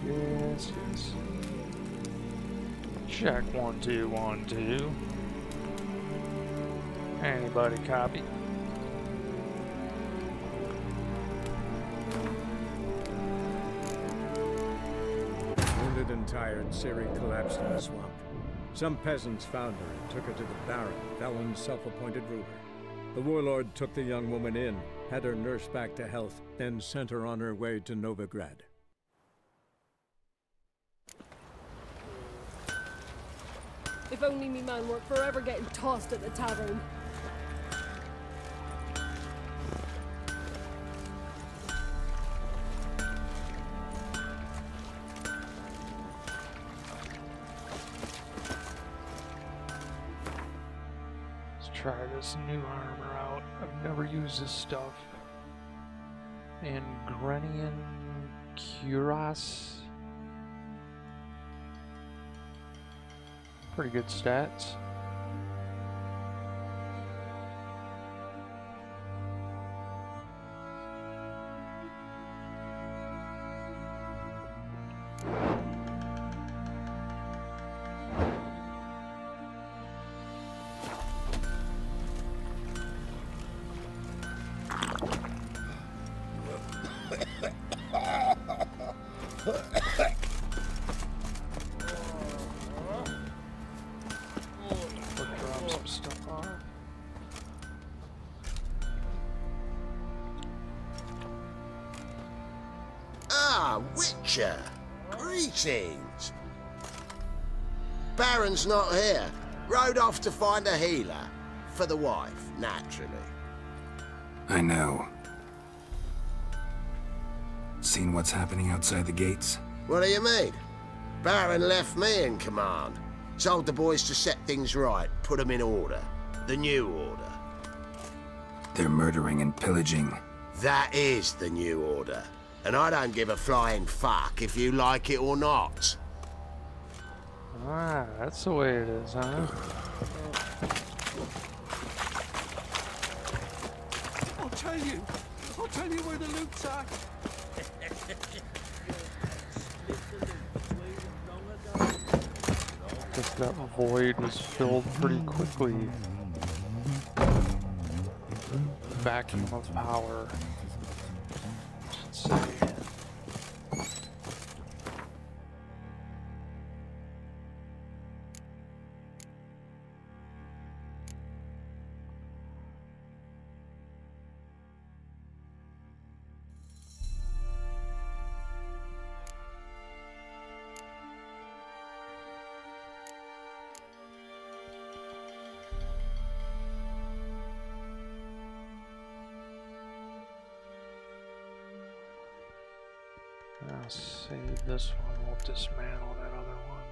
Yes. Check 1 2 1 2. Anybody copy? Wounded and tired, Siri collapsed in the swamp. Some peasants found her and took her to the Baron, Velen's self-appointed ruler. The warlord took the young woman in, had her nursed back to health, then sent her on her way to Novigrad. If only me man weren't forever getting tossed at the tavern. Let's try this new armor out. I've never used this stuff. And Grenian Cuirass. Pretty good stats. Witcher! Greetings! Baron's not here. Rode off to find a healer. For the wife, naturally. I know. Seen what's happening outside the gates? What do you mean? Baron left me in command. Told the boys to set things right, put them in order. The new order. They're murdering and pillaging. That is the new order. And I don't give a flying fuck if you like it or not. Ah, that's the way it is, huh? I'll tell you where the loot's at. Guess that void was filled pretty quickly. Vacuum of power. Let's see. I'll save this one, we'll dismantle that other one.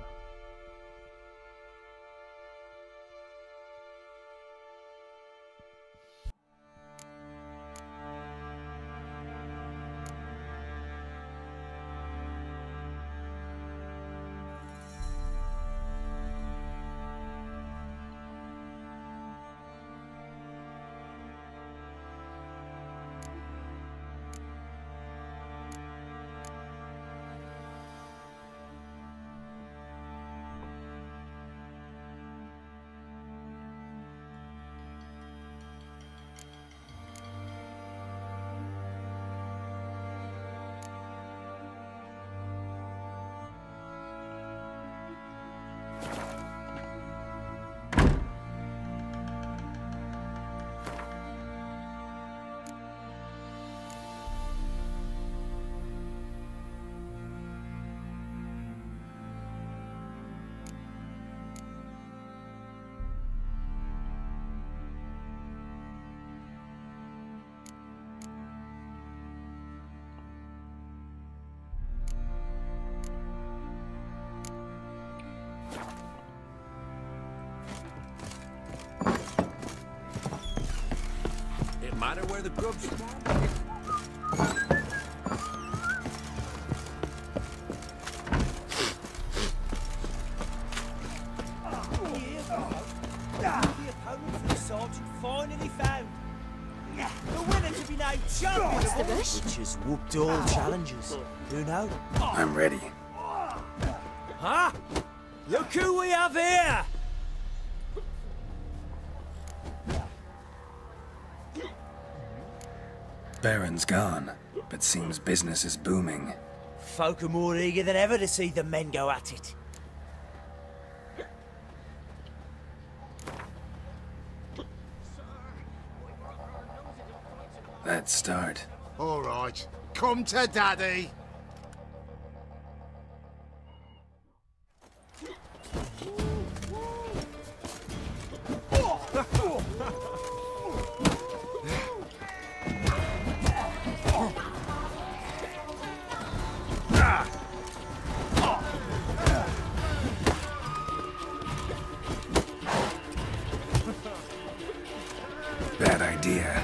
Matter where the grub's from. The opponent for the sergeant finally found. The winner to be been out champion What's the rush? which has whooped all challenges. Who knows? I'm ready. Huh? Look who we have here! Baron's gone, but seems business is booming. Folk are more eager than ever to see the men go at it. Let's start. All right, come to Daddy. Bad idea.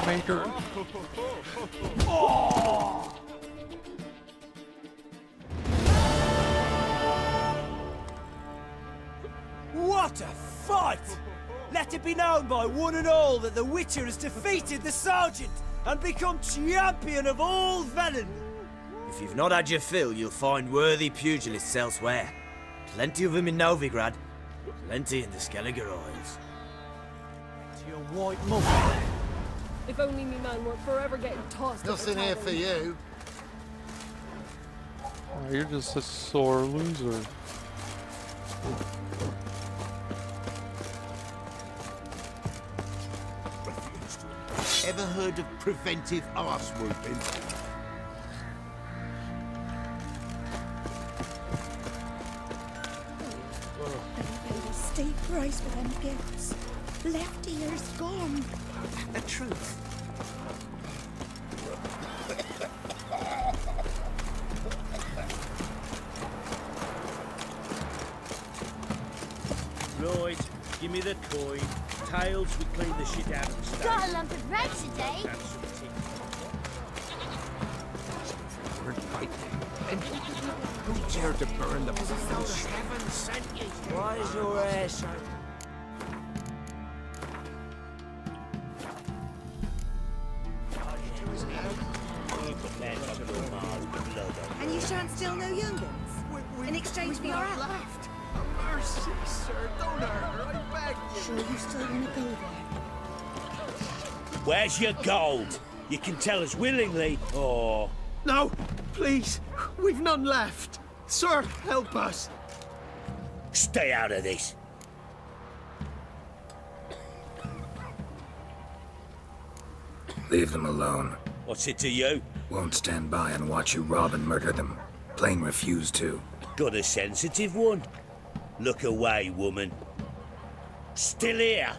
Maker. What a fight! Let it be known by one and all that the Witcher has defeated the Sergeant and become champion of all Velen. If you've not had your fill, you'll find worthy pugilists elsewhere. Plenty of them in Novigrad, plenty in the Skelliger Isles. To your white mother. If only me man weren't forever getting tossed. Nothing here for you. Oh, you're just a sore loser. Ever heard of preventive arse whooping? Paid a steep price for them gifts. Left ear's gone. The truth. Right, give me the coin. Tails, we clean the shit out of the stage. Got a lump of bread today. Have some tea. Who dared to burn the house? Why is your hair so... And you shan't steal no young ones? In exchange for your hat? Mercy, sir, don't hurt her, I beg you. Sure you still want to go there? Where's your gold? You can tell us willingly, or... No, please, we've none left. Sir, help us. Stay out of this. Leave them alone. What's it to you? Won't stand by and watch you rob and murder them. Plain refuse to. Got a sensitive one? Look away, woman. Still here?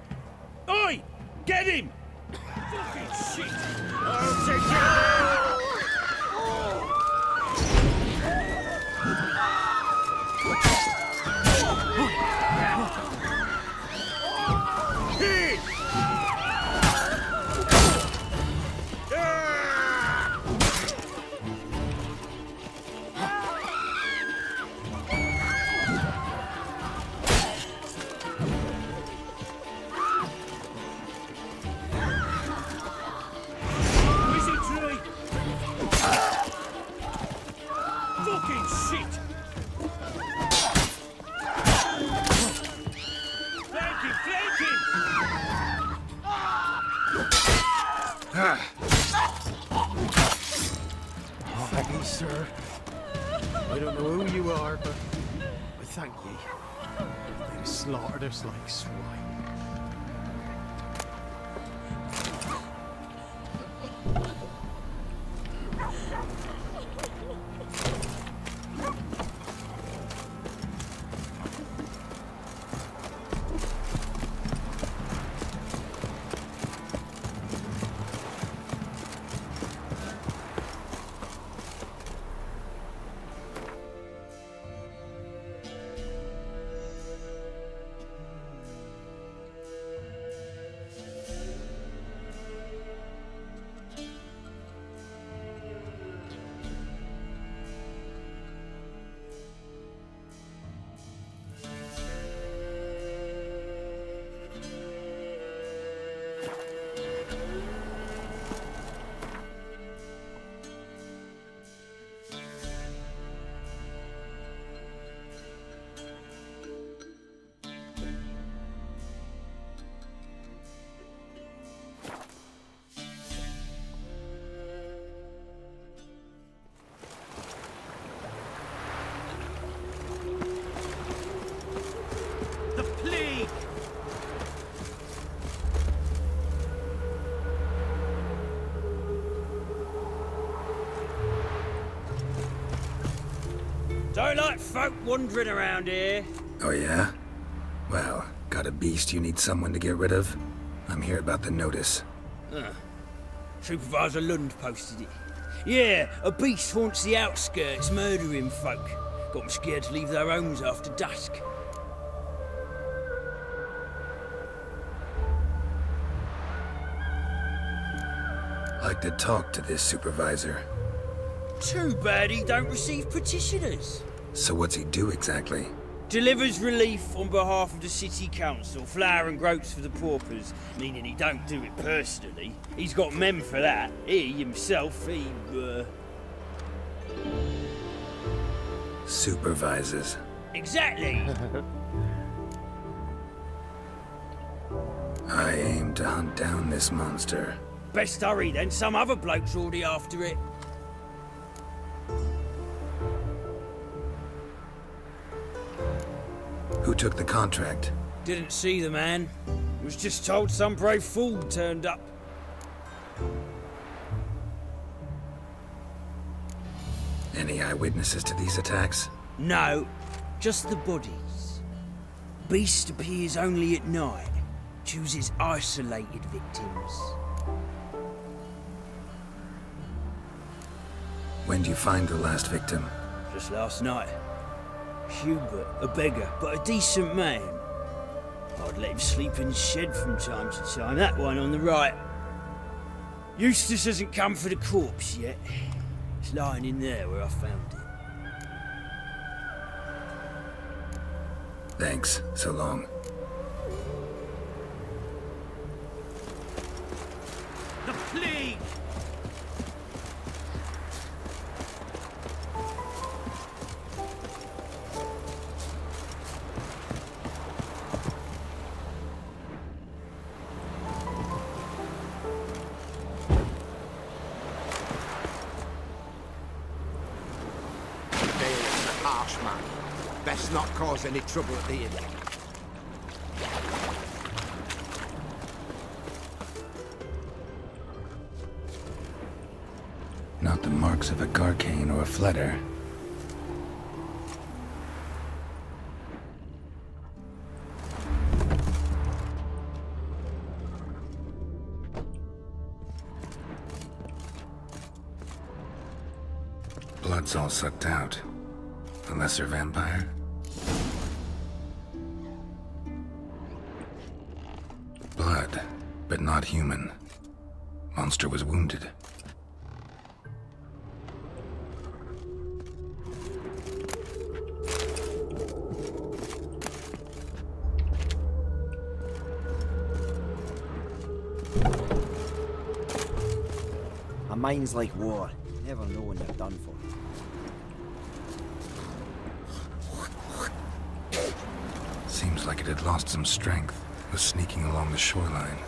Oi! Get him! Fucking shit! I'll take you! Fucking shit! Flank him! Flank him! Thank you, sir. I don't know who you are, but thank ye. They slaughtered us like swine. Don't like folk wandering around here. Oh yeah? Well, got a beast you need someone to get rid of? I'm here about the notice. Supervisor Lund posted it. Yeah, a beast haunts the outskirts, murdering folk. Got them scared to leave their homes after dusk. Like to talk to this supervisor. Too bad he don't receive petitioners. So what's he do exactly? Delivers relief on behalf of the city council, flour and groats for the paupers, meaning he don't do it personally. He's got men for that. He himself, Supervises. Exactly. I aim to hunt down this monster. Best hurry then, some other bloke's already after it. Who took the contract? Didn't see the man. Was just told some brave fool turned up. Any eyewitnesses to these attacks? No, just the bodies. Beast appears only at night. Chooses isolated victims. When do you find the last victim? Just last night. Hubert, a beggar, but a decent man. I'd let him sleep in his shed from time to time, that one on the right. Eustace hasn't come for the corpse yet. It's lying in there where I found it. Thanks. So long. The plague! Harsh man. Best not cause any trouble at the inn. Not the marks of a Garcane or a Fletter. Blood's all sucked out. A lesser vampire? Blood, but not human. Monster was wounded. A mind's like war. Never know when they're done for. Seems like it had lost some strength. Was sneaking along the shoreline.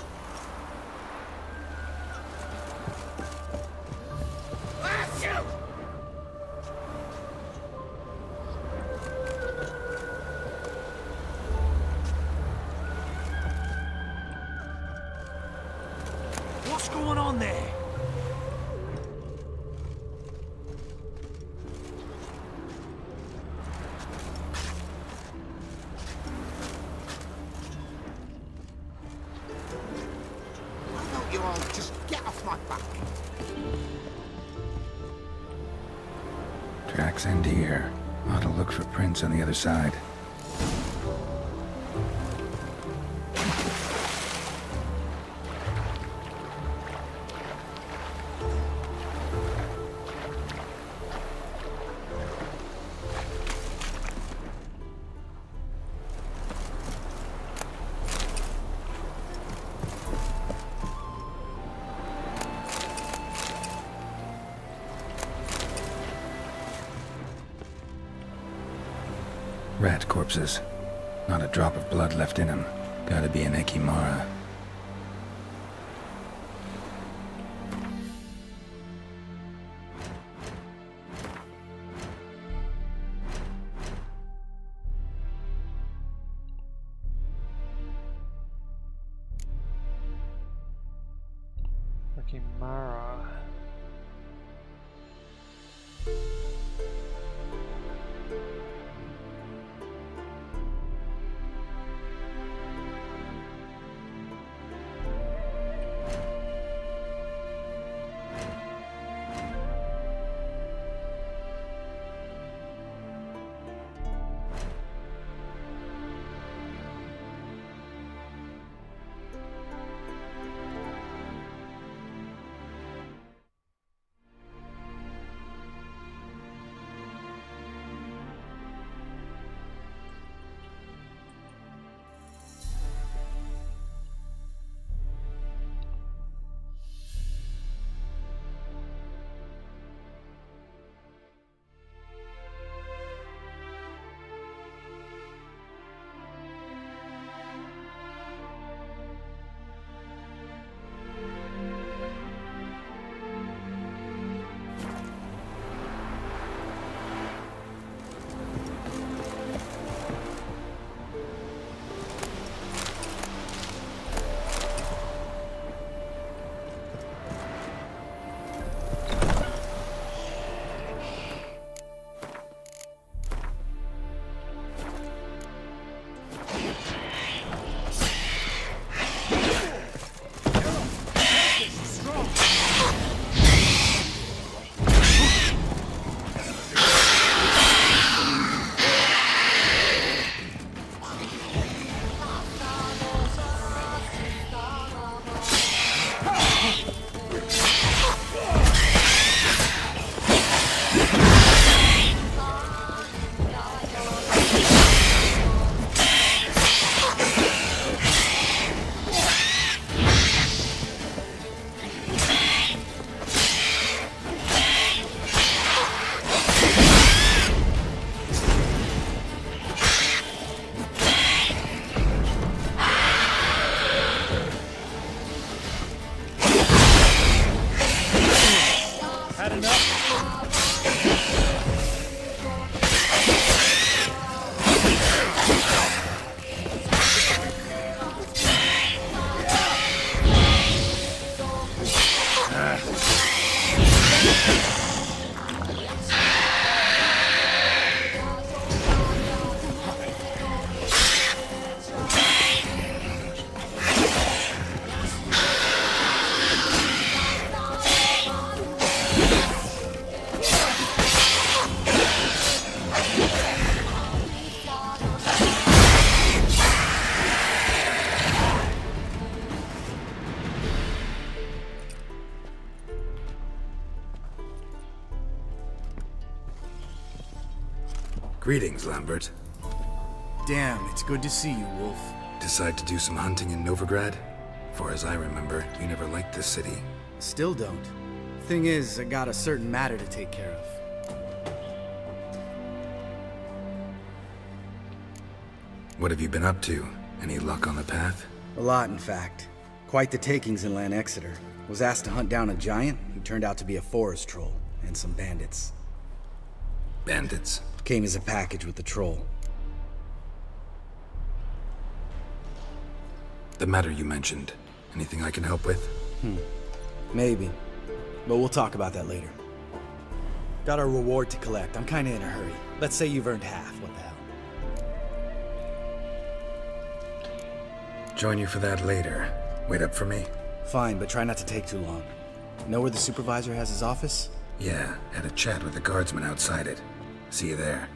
What's going on there? Why don't you all just get off my back? Tracks end here. Ought to look for prints on the other side. Rat corpses. Not a drop of blood left in them. Gotta be an Ekimara. Ekimara. 'Mara. Greetings, Lambert. Damn, it's good to see you, Wolf. Decide to do some hunting in Novigrad? For as I remember, you never liked this city. Still don't. Thing is, I got a certain matter to take care of. What have you been up to? Any luck on the path? A lot, in fact. Quite the takings in Lan Exeter. Was asked to hunt down a giant who turned out to be a forest troll, and some bandits. Bandits? Came as a package with the troll. The matter you mentioned. Anything I can help with? Maybe. But we'll talk about that later. Got a reward to collect. I'm kinda in a hurry. Let's say you've earned half. What the hell? Join you for that later. Wait up for me? Fine, but try not to take too long. Know where the supervisor has his office? Yeah, had a chat with the guardsman outside it. See you there.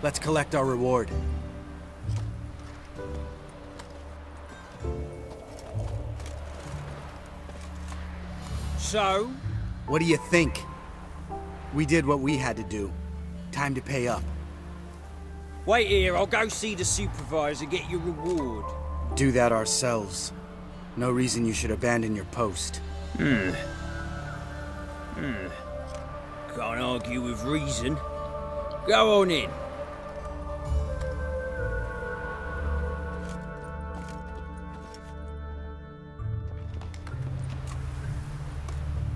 Let's collect our reward. So? What do you think? We did what we had to do. Time to pay up. Wait here, I'll go see the supervisor, get your reward. Do that ourselves. No reason you should abandon your post. Can't argue with reason. Go on in.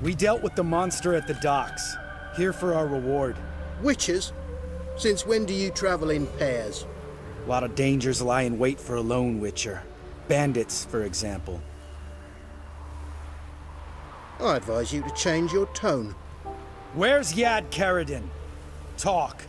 We dealt with the monster at the docks. Here for our reward. Witches? Since when do you travel in pairs? A lot of dangers lie in wait for a lone witcher. Bandits, for example. I advise you to change your tone. Where's Yad Karadin? Talk.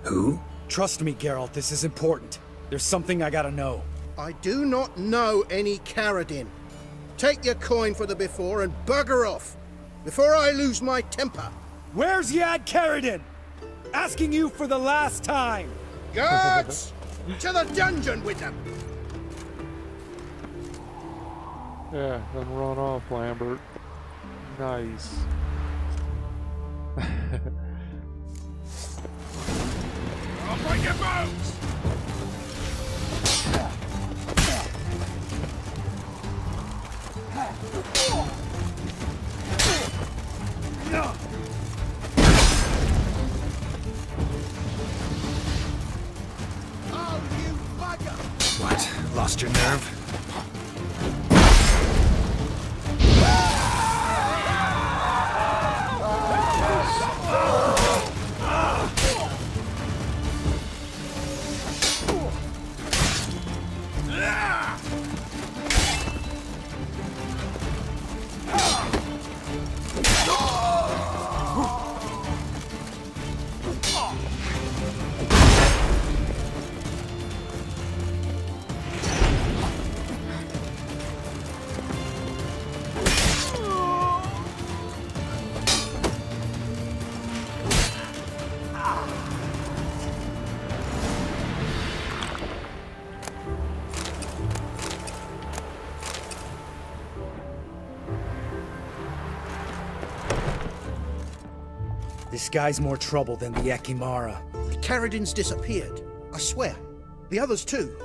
Who? Trust me, Geralt, this is important. There's something I gotta know. I do not know any Karadin. Take your coin for the before and bugger off, before I lose my temper. Where's Yad Karadin? Asking you for the last time. Guards! To the dungeon with them! Yeah, then run off, Lambert. Nice. I'll break your bones! What? Lost your nerve? This guy's more trouble than the Ekimara. The Caradin's disappeared. I swear. The others too.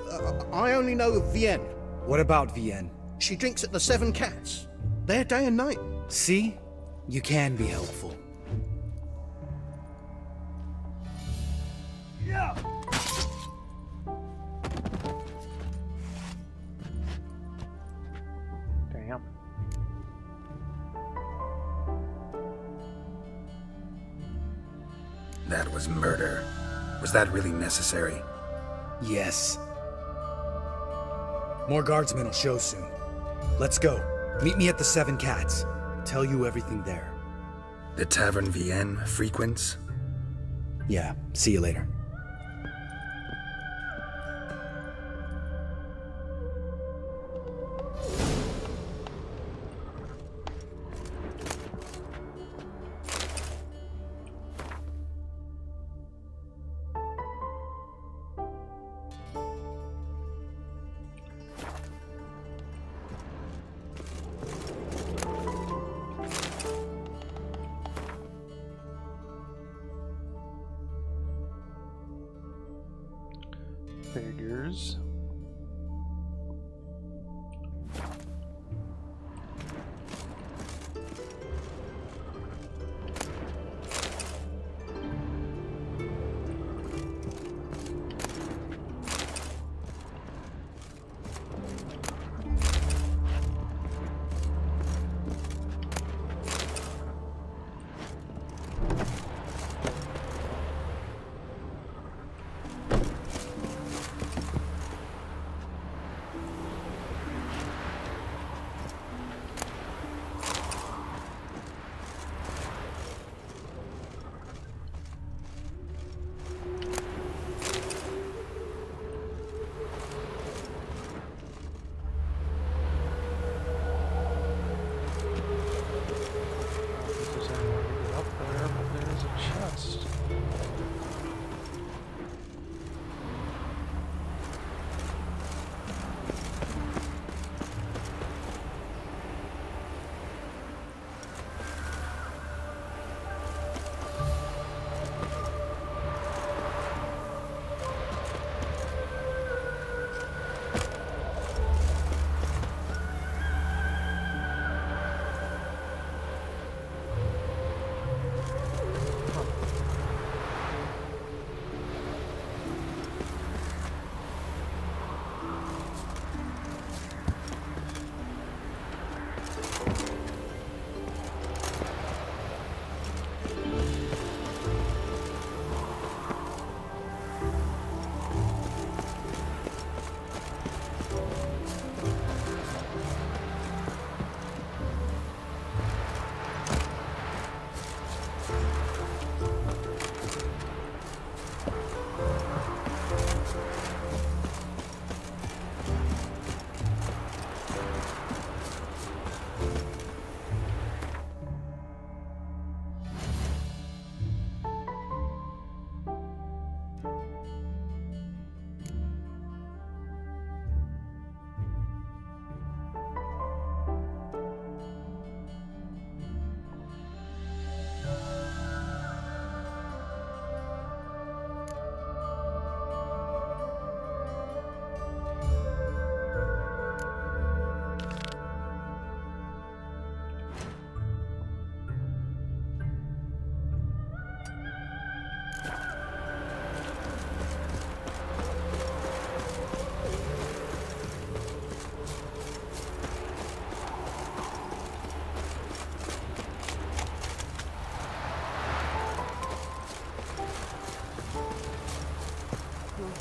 I only know of Vienne. What about Vienne? She drinks at the Seven Cats. There day and night. See? You can be helpful. Damn. That was murder. Was that really necessary? Yes. More guardsmen will show soon. Let's go. Meet me at the Seven Cats. Tell you everything there. The Tavern Vienne frequents? Yeah, see you later. Figures.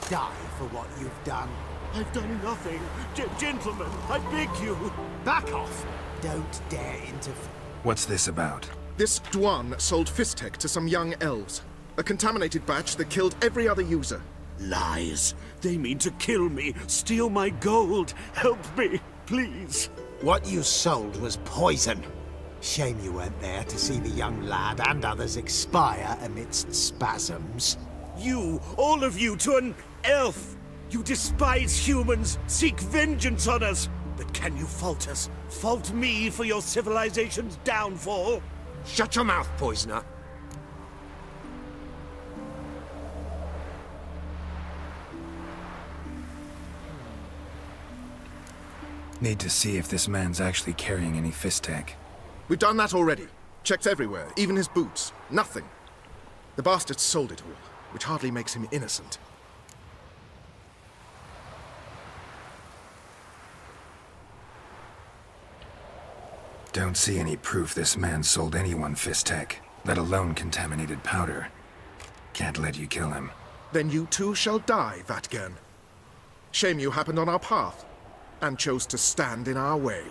die for what you've done. I've done nothing. Gentlemen, I beg you. Back off! Don't dare interfere. What's this about? This Dwan sold Fistek to some young elves. A contaminated batch that killed every other user. Lies. They mean to kill me, steal my gold. Help me, please. What you sold was poison. Shame you weren't there to see the young lad and others expire amidst spasms. You, all of you, to an elf. You despise humans, seek vengeance on us. But can you fault us? Fault me for your civilization's downfall? Shut your mouth, poisoner. Need to see if this man's actually carrying any Fistek. We've done that already. Checked everywhere, even his boots. Nothing. The bastard sold it all, which hardly makes him innocent. Don't see any proof this man sold anyone Fistek, let alone contaminated powder. Can't let you kill him. Then you too shall die, Vatgern. Shame you happened on our path, and chose to stand in our way.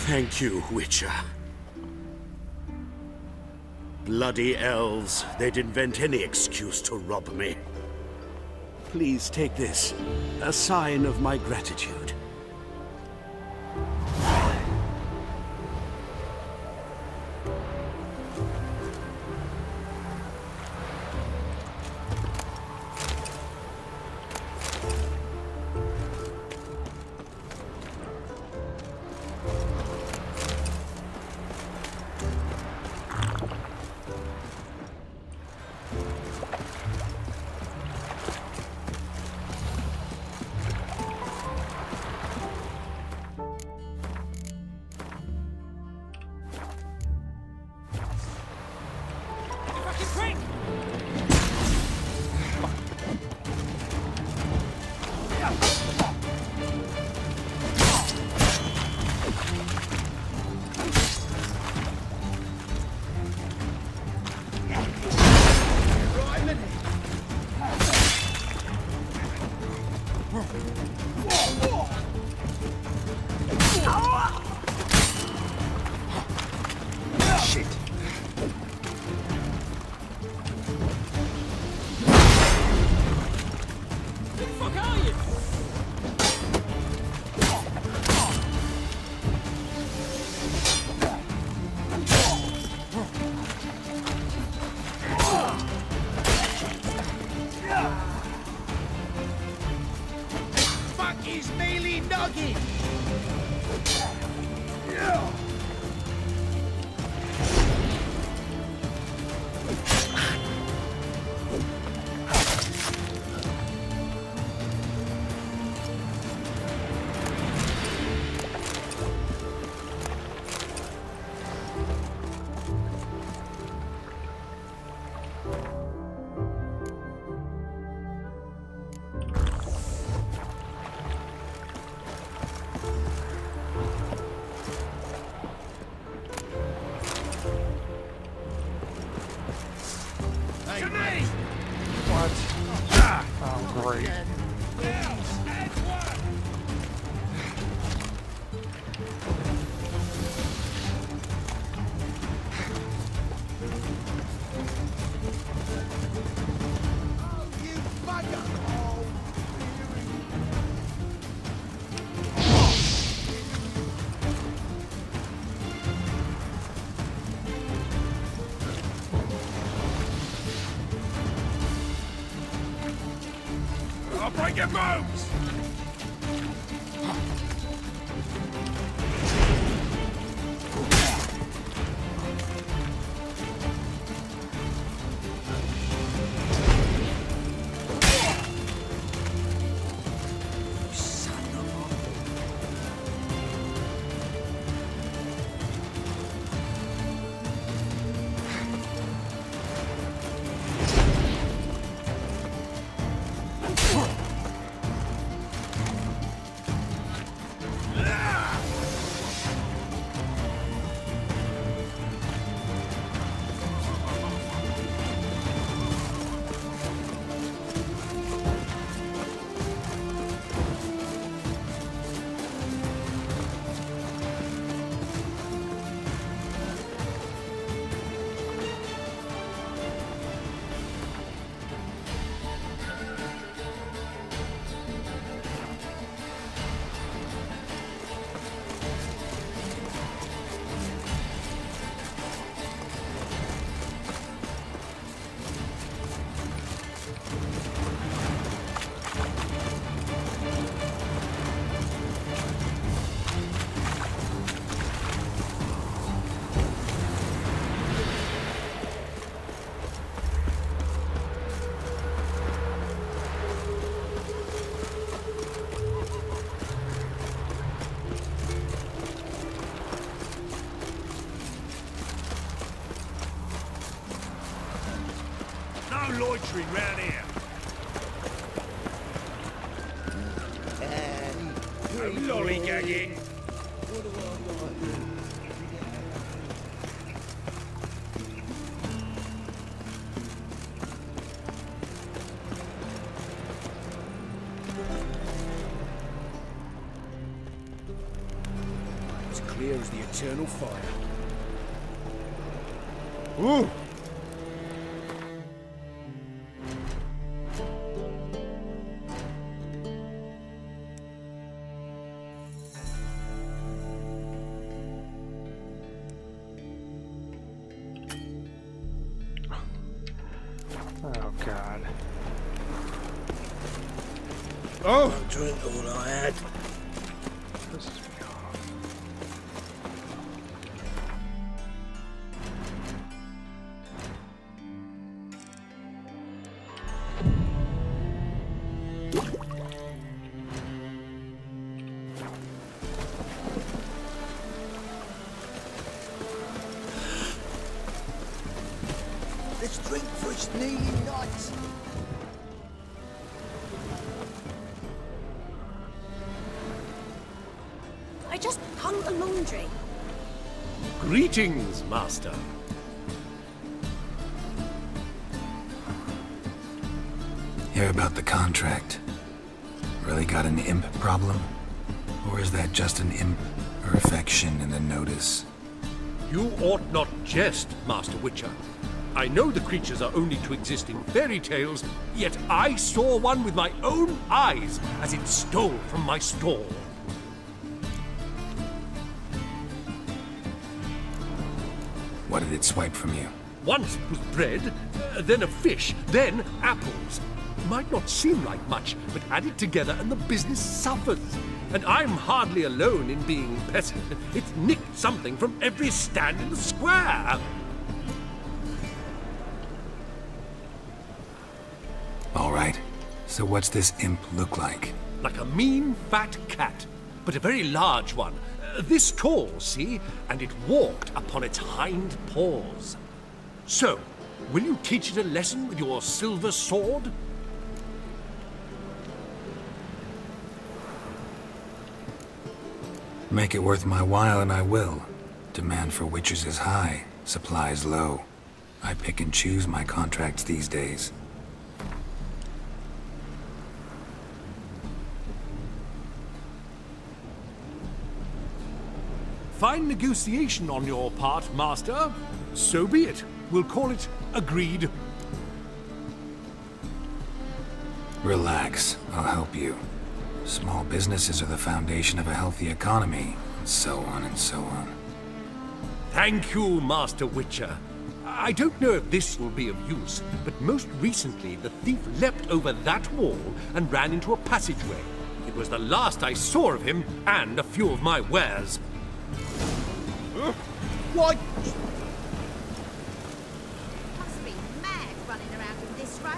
Thank you, Witcher. Bloody elves. They'd invent any excuse to rob me. Please take this. A sign of my gratitude. your moves! Loitering round here. No lollygagging. As clear as the eternal fire. Ooh! Oh, God. Oh! I'll drink all I had. Pisses me off. Let's drink for its nearly night. I just hung the laundry. Greetings, Master. Hear about the contract. Really got an imp problem? Or is that just an imp affection in the notice? You ought not jest, Master Witcher. I know the creatures are only to exist in fairy tales, yet I saw one with my own eyes as it stole from my stall. What did it swipe from you? Once it was bread, then a fish, then apples. Might not seem like much, but add it together and the business suffers. And I'm hardly alone in being petted. It's nicked something from every stand in the square. All right. So what's this imp look like? Like a mean, fat cat, but a very large one. This tall, see? And it walked upon its hind paws. So, will you teach it a lesson with your silver sword? Make it worth my while and I will. Demand for witches is high, supplies low. I pick and choose my contracts these days. Fine negotiation on your part, Master. So be it. We'll call it agreed. Relax, I'll help you. Small businesses are the foundation of a healthy economy, and so on and so on. Thank you, Master Witcher. I don't know if this will be of use, but most recently the thief leapt over that wall and ran into a passageway. It was the last I saw of him and a few of my wares. Why? Must be mad running around in this rain.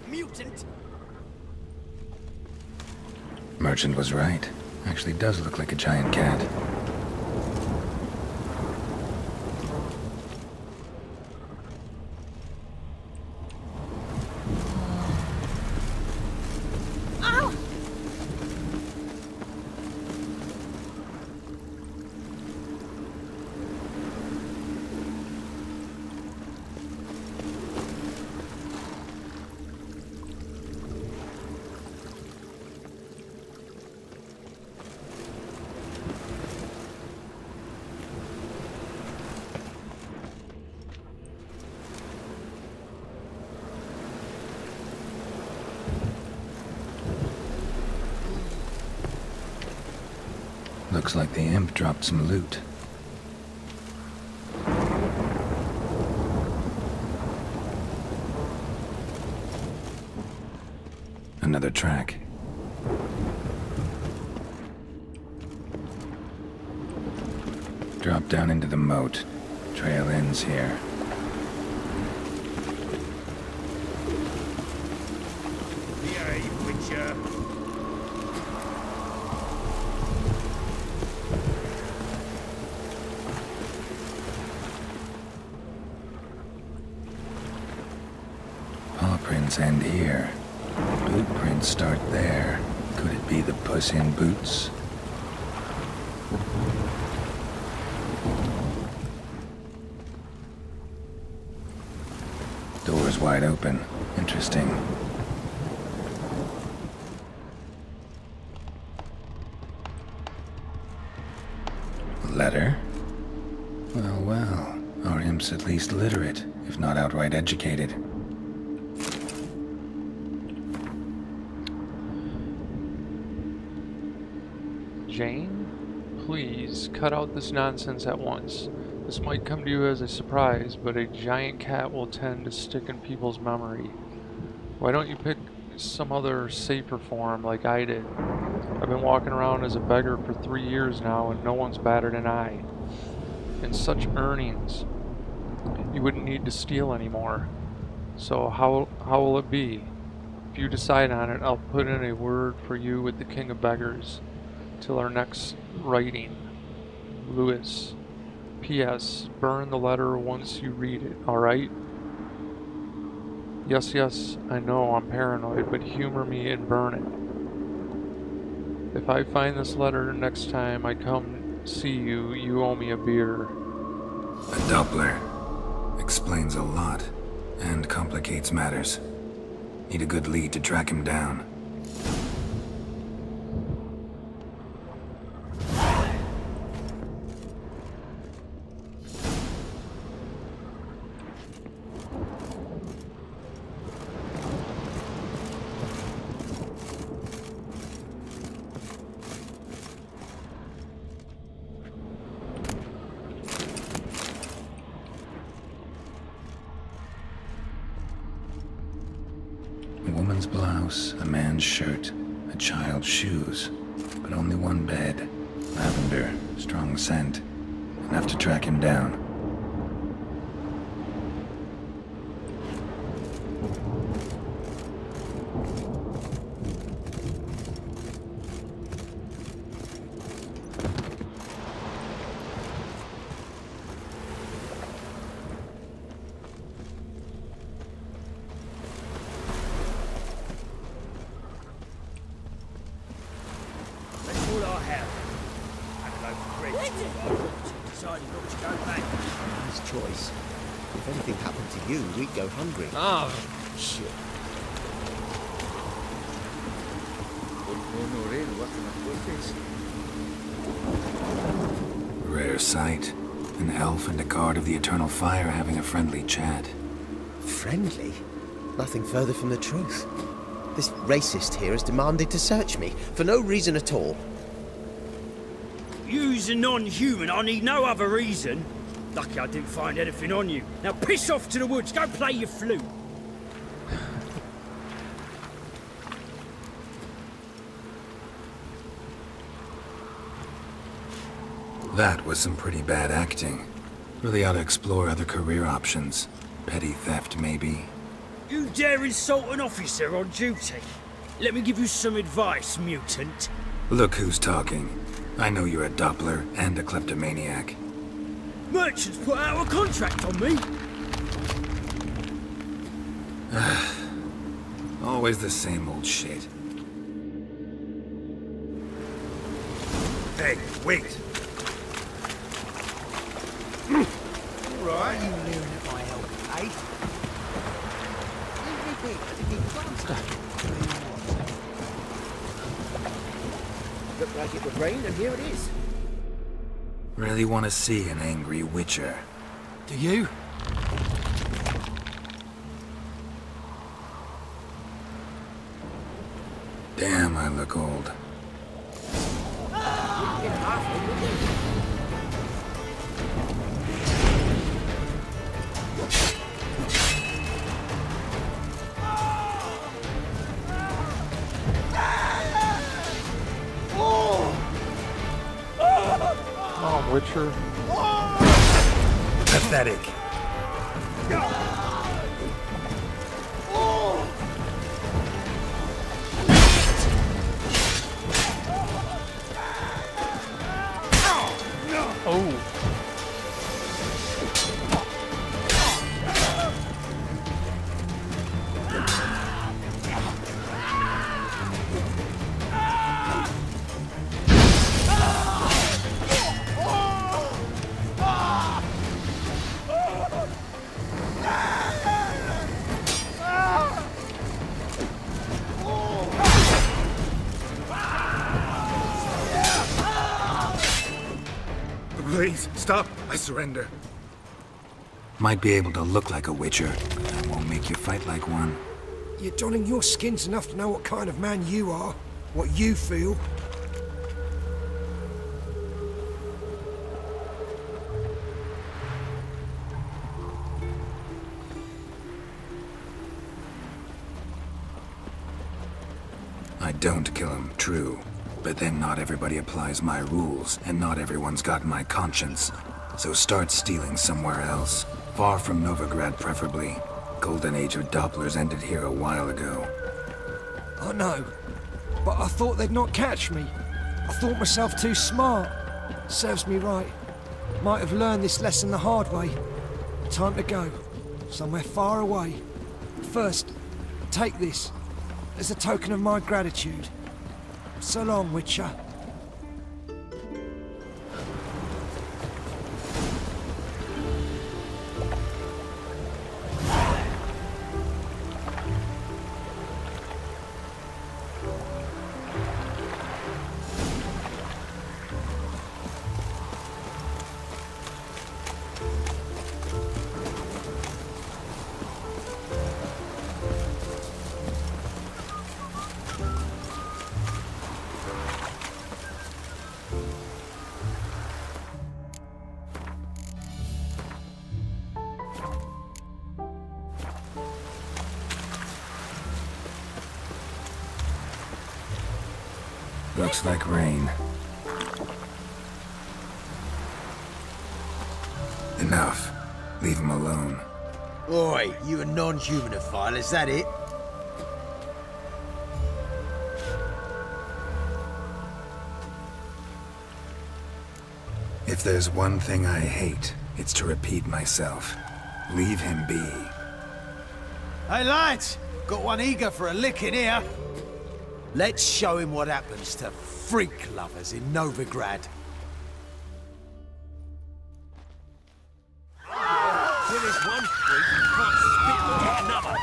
Mutant! Merchant was right. Actually does look like a giant cat. Looks like the imp dropped some loot. Another track. Drop down into the moat. Trail ends here. Behave, Witcher. Paw prints end here. Boot prints start there. Could it be the Puss in Boots? Door's wide open. Interesting. Letter? Well, well. Our imp's at least literate, if not outright educated. Jane, please cut out this nonsense at once. This might come to you as a surprise, but a giant cat will tend to stick in people's memory. Why don't you pick some other safer form like I did? I've been walking around as a beggar for 3 years now and no one's batted an eye. And such earnings. You wouldn't need to steal anymore. So how will it be? If you decide on it, I'll put in a word for you with the King of Beggars. Till our next writing. Lewis. P.S. Burn the letter once you read it, alright? Yes, yes, I know I'm paranoid, but humor me and burn it. If I find this letter next time I come see you, you owe me a beer. A Doppler. Explains a lot, and complicates matters. Need a good lead to track him down. A woman's blouse, a man's shirt, a child's shoes, but only one bed. Lavender, strong scent, enough to track him down. All I have. And a loaf of bread. Decided not to go back. His choice. If anything happened to you, we'd go hungry. Oh, shit. Rare sight. An elf and a guard of the Eternal Fire having a friendly chat. Friendly? Nothing further from the truth. This racist here has demanded to search me, for no reason at all. You's a non-human, I need no other reason. Lucky I didn't find anything on you. Now piss off to the woods, go play your flute. That was some pretty bad acting. Really ought to explore other career options. Petty theft, maybe. You dare insult an officer on duty? Let me give you some advice, mutant. Look who's talking. I know you're a Doppler and a kleptomaniac. Merchants put out a contract on me. Always the same old shit. Hey, wait. Right. You leering at my help, eh? Looked like it would rain, and here it is. Really want to see an angry witcher. Do you? Damn, I look old. Oh, Witcher. Pathetic. Oh. Please, stop. I surrender. Might be able to look like a witcher, but that won't make you fight like one. You're donning your skins enough to know what kind of man you are, what you feel. I don't kill him, true. But then not everybody applies my rules, and not everyone's got my conscience. So start stealing somewhere else. Far from Novigrad, preferably. Golden age of Dopplers ended here a while ago. I know, but I thought they'd not catch me. I thought myself too smart. Serves me right. Might have learned this lesson the hard way. Time to go. Somewhere far away. First, take this. As a token of my gratitude. So long, Witcher. Looks like rain. Enough. Leave him alone. Oi, you a non-humanophile, is that it? If there's one thing I hate, it's to repeat myself. Leave him be. Hey lads, got one eager for a lick in here. Let's show him what happens to freak lovers in Novigrad. There is one freak who can't spit like another.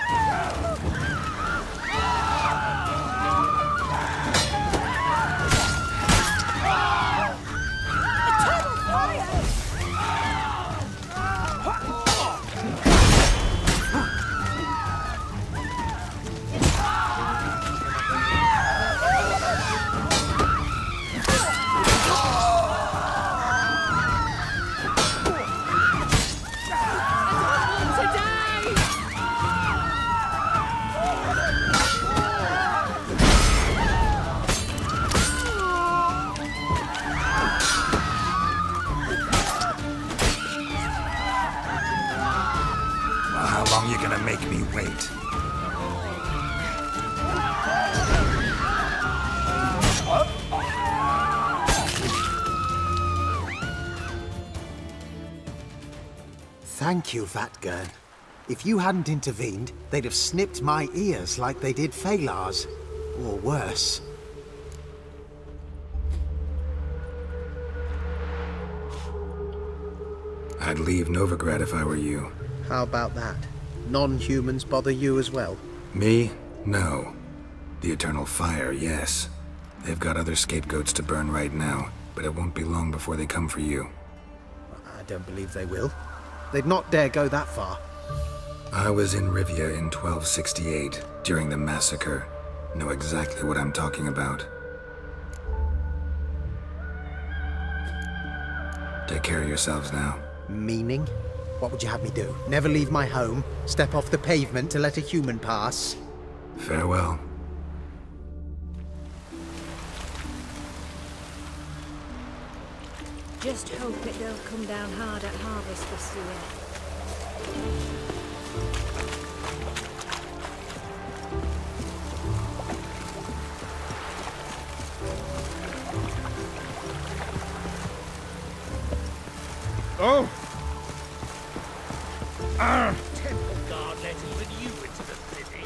wait. Thank you, Vatgern. If you hadn't intervened, they'd have snipped my ears like they did Phalar's. Or worse. I'd leave Novigrad if I were you. How about that? Non-humans bother you as well? Me? No. The Eternal Fire, yes. They've got other scapegoats to burn right now, but it won't be long before they come for you. I don't believe they will. They'd not dare go that far. I was in Rivia in 1268, during the massacre. Know exactly what I'm talking about. Take care of yourselves now. Meaning? What would you have me do? Never leave my home? Step off the pavement to let a human pass? Farewell. Just hope it don't come down hard at harvest this year. Oh! Temple guard let even you into the city.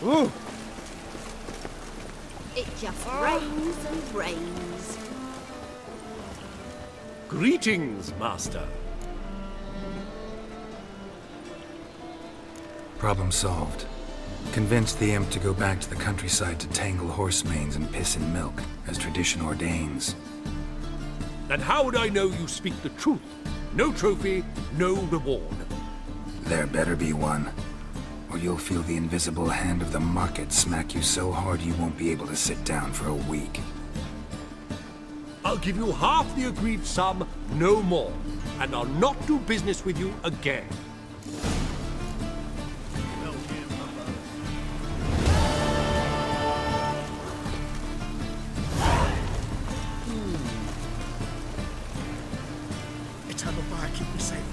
Ooh! It just rains and rains. Greetings, Master. Problem solved. Convinced the imp to go back to the countryside to tangle horse manes and piss in milk, as tradition ordains. And how would I know you speak the truth? No trophy, no reward. There better be one, or you'll feel the invisible hand of the market smack you so hard you won't be able to sit down for a week. I'll give you half the agreed sum, no more, and I'll not do business with you again. Eternal Fire, keep me safe.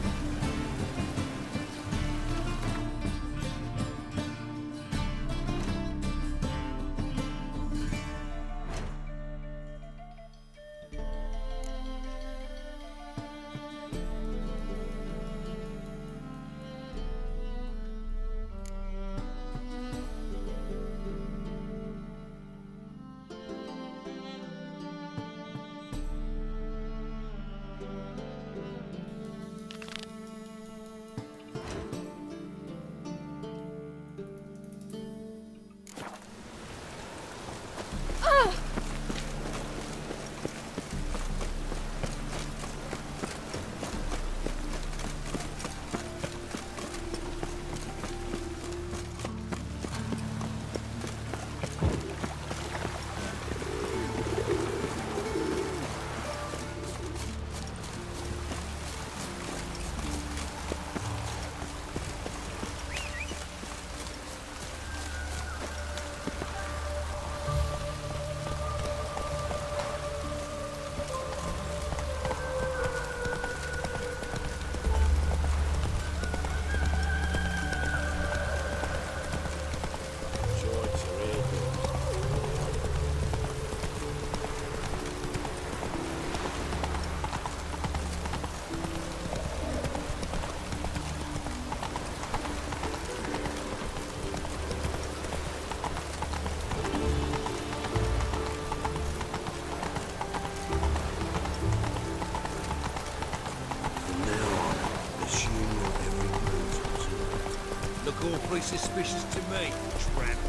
Look awfully suspicious to me, tramp.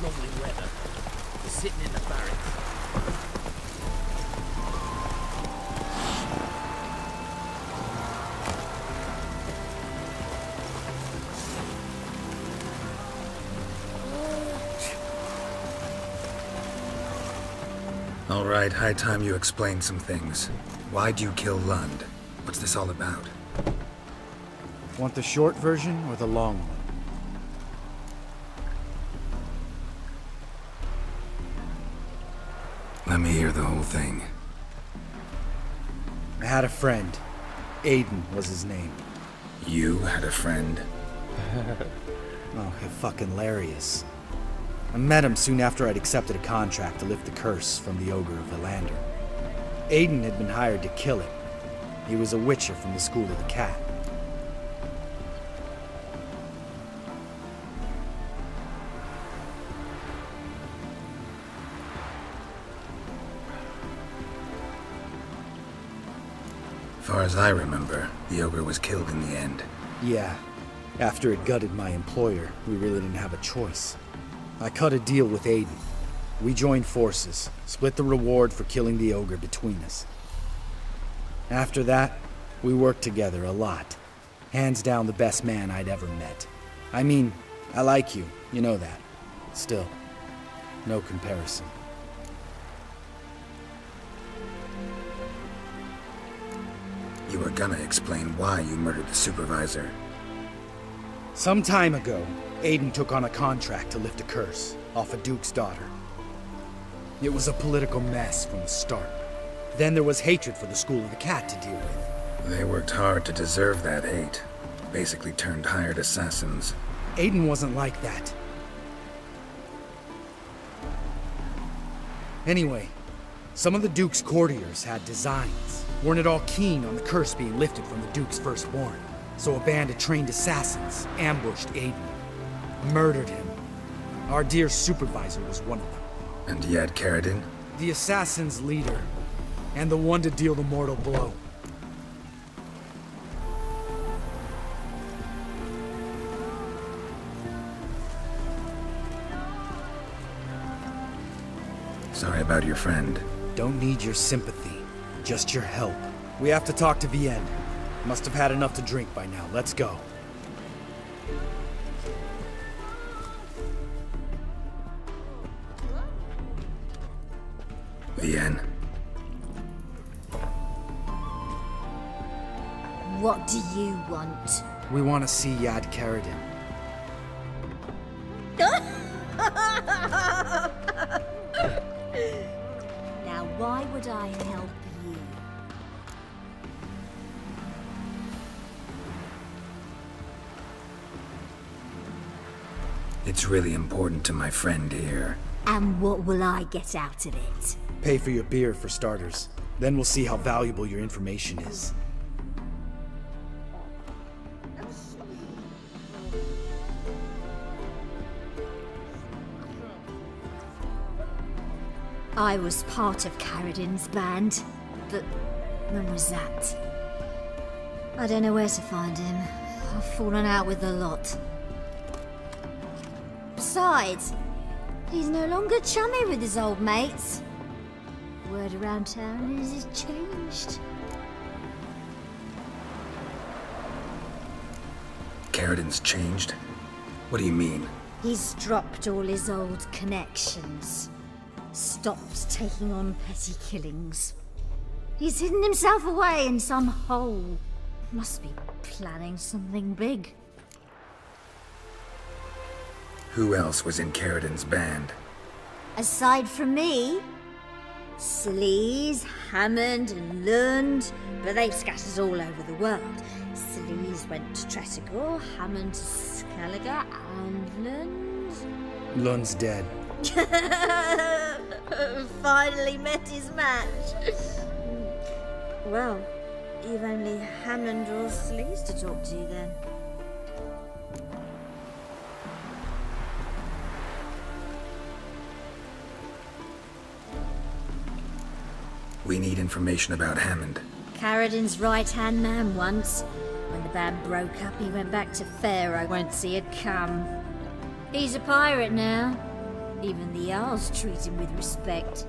Lovely weather. We're sitting in the barracks. All right, high time you explain some things. Why'd you kill Lund? What's this all about? Want the short version or the long one? Let me hear the whole thing. I had a friend. Aiden was his name. You had a friend? Oh, fucking hilarious. I met him soon after I'd accepted a contract to lift the curse from the Ogre of Valander. Aiden had been hired to kill it. He was a witcher from the School of the Cat. Far as I remember, the ogre was killed in the end. Yeah. After it gutted my employer, we really didn't have a choice. I cut a deal with Aiden. We joined forces, split the reward for killing the ogre between us. After that, we worked together a lot. Hands down the best man I'd ever met. I mean, I like you, you know that. Still, no comparison. You were gonna explain why you murdered the supervisor. Some time ago, Aiden took on a contract to lift a curse off a duke's daughter. It was a political mess from the start. Then there was hatred for the School of the Cat to deal with. They worked hard to deserve that hate. Basically turned hired assassins. Aiden wasn't like that. Anyway, some of the Duke's courtiers had designs. Weren't at all keen on the curse being lifted from the Duke's firstborn. So a band of trained assassins ambushed Aiden. Murdered him. Our dear supervisor was one of them. And you had Carradine? The assassin's leader. And the one to deal the mortal blow. Sorry about your friend. Don't need your sympathy, just your help. We have to talk to Vienne. Must have had enough to drink by now. Let's go. Vienne. What do you want? We want to see Yad Carradine. Now, why would I help you? It's really important to my friend here. And what will I get out of it? Pay for your beer, for starters. Then we'll see how valuable your information is. I was part of Carradine's band, but when was that? I don't know where to find him. I've fallen out with a lot. Besides, he's no longer chummy with his old mates. Word around town is he's changed. Carradine's changed? What do you mean? He's dropped all his old connections. Stopped taking on petty killings. He's hidden himself away in some hole. Must be planning something big. Who else was in Carradine's band? Aside from me, Sleaze, Hammond and Lund, but they've scattered all over the world. Sleaze went to Tretogor, Hammond to Skellige, and Lund... Lund's dead. Finally met his match. Well, you've only Hammond or Sleaze to talk to then. We need information about Hammond. Carradine's right-hand man once. When the band broke up, he went back to Pharaoh once he had come. He's a pirate now. Even the Jarls treat him with respect.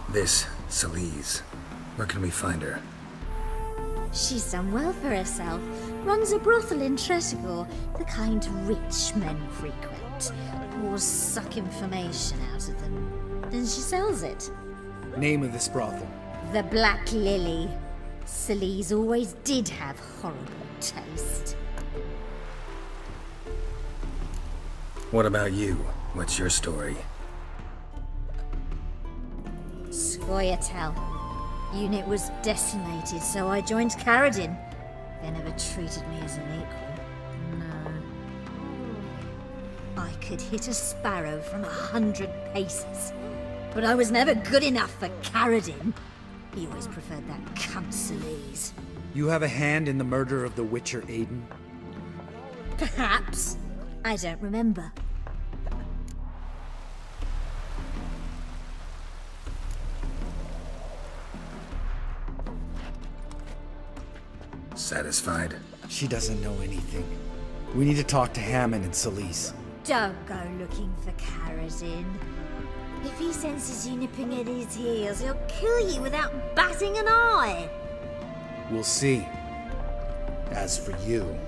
This, Sleaze. Where can we find her? She's done well for herself. Runs a brothel in Tretegor, the kind rich men frequent. Or suck information out of them. Then she sells it. Name of this brothel? The Black Lily. Celise always did have horrible taste. What about you? What's your story? Scoia'tael. Unit was decimated, so I joined Caradin. They never treated me as an equal. No. I could hit a sparrow from 100 paces, but I was never good enough for Caradin. He always preferred that cunt Celise. You have a hand in the murder of the Witcher Aiden? Perhaps. I don't remember. Satisfied? She doesn't know anything. We need to talk to Hammond and Celise. Don't go looking for Caradin. If he senses you nipping at his heels, he'll kill you without batting an eye. We'll see. As for you...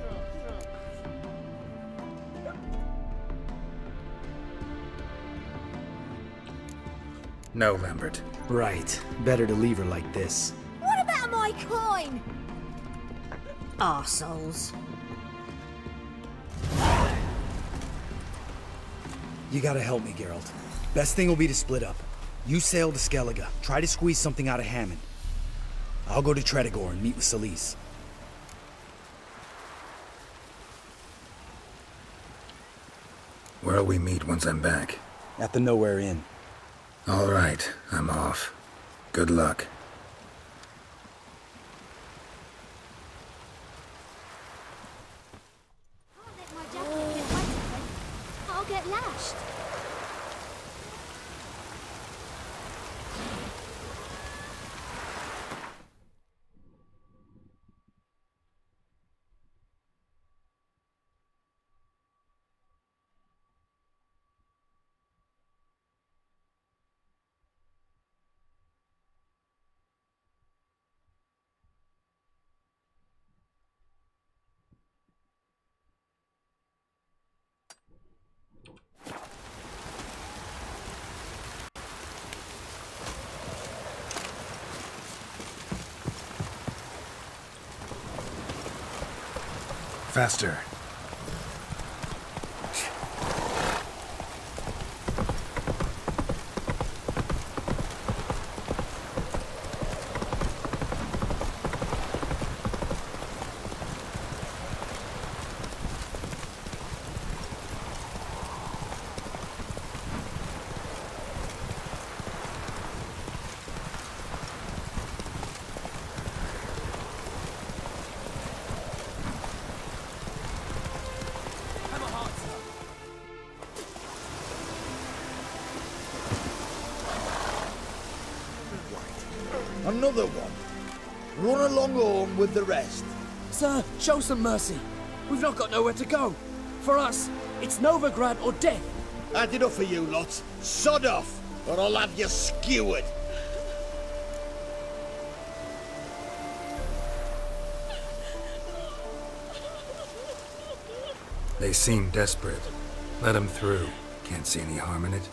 No, Lambert. Right. Better to leave her like this. What about my coin? Arseholes. You gotta help me, Geralt. Best thing will be to split up. You sail to Skellige. Try to squeeze something out of Hammond. I'll go to Tretegor and meet with Celise. Where'll we meet once I'm back? At the Nowhere Inn. All right, I'm off. Good luck. I'll get lashed. Faster. Another one. Run along home with the rest. Sir, show some mercy. We've not got nowhere to go. For us, it's Novigrad or death. Had enough for you lots. Sod off, or I'll have you skewered. They seem desperate. Let them through. Can't see any harm in it.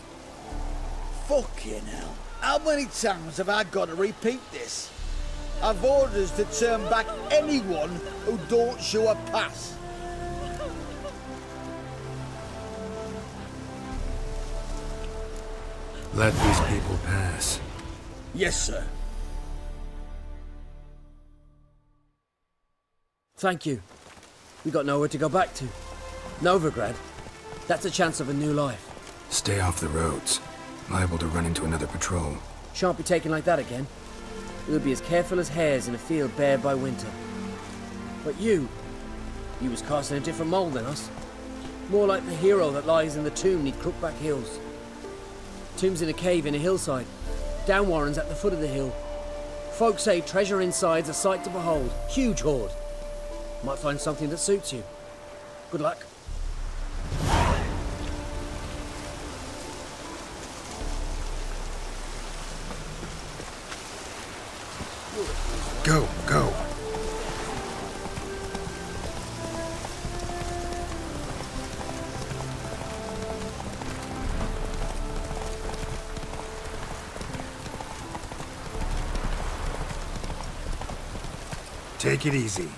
Fucking hell. How many times have I got to repeat this? I've orders to turn back anyone who don't show a pass. Let these people pass. Yes, sir. Thank you. We got nowhere to go back to. Novigrad. That's a chance of a new life. Stay off the roads. Liable to run into another patrol. Shan't be taken like that again. We'll be as careful as hares in a field bared by winter. But you was cast in a different mould than us. More like the hero that lies in the tomb neath Crookback Hills. Tomb's in a cave in a hillside. Down Warren's at the foot of the hill. Folk say treasure inside's a sight to behold. Huge hoard. Might find something that suits you. Good luck. Go, go. Take it easy.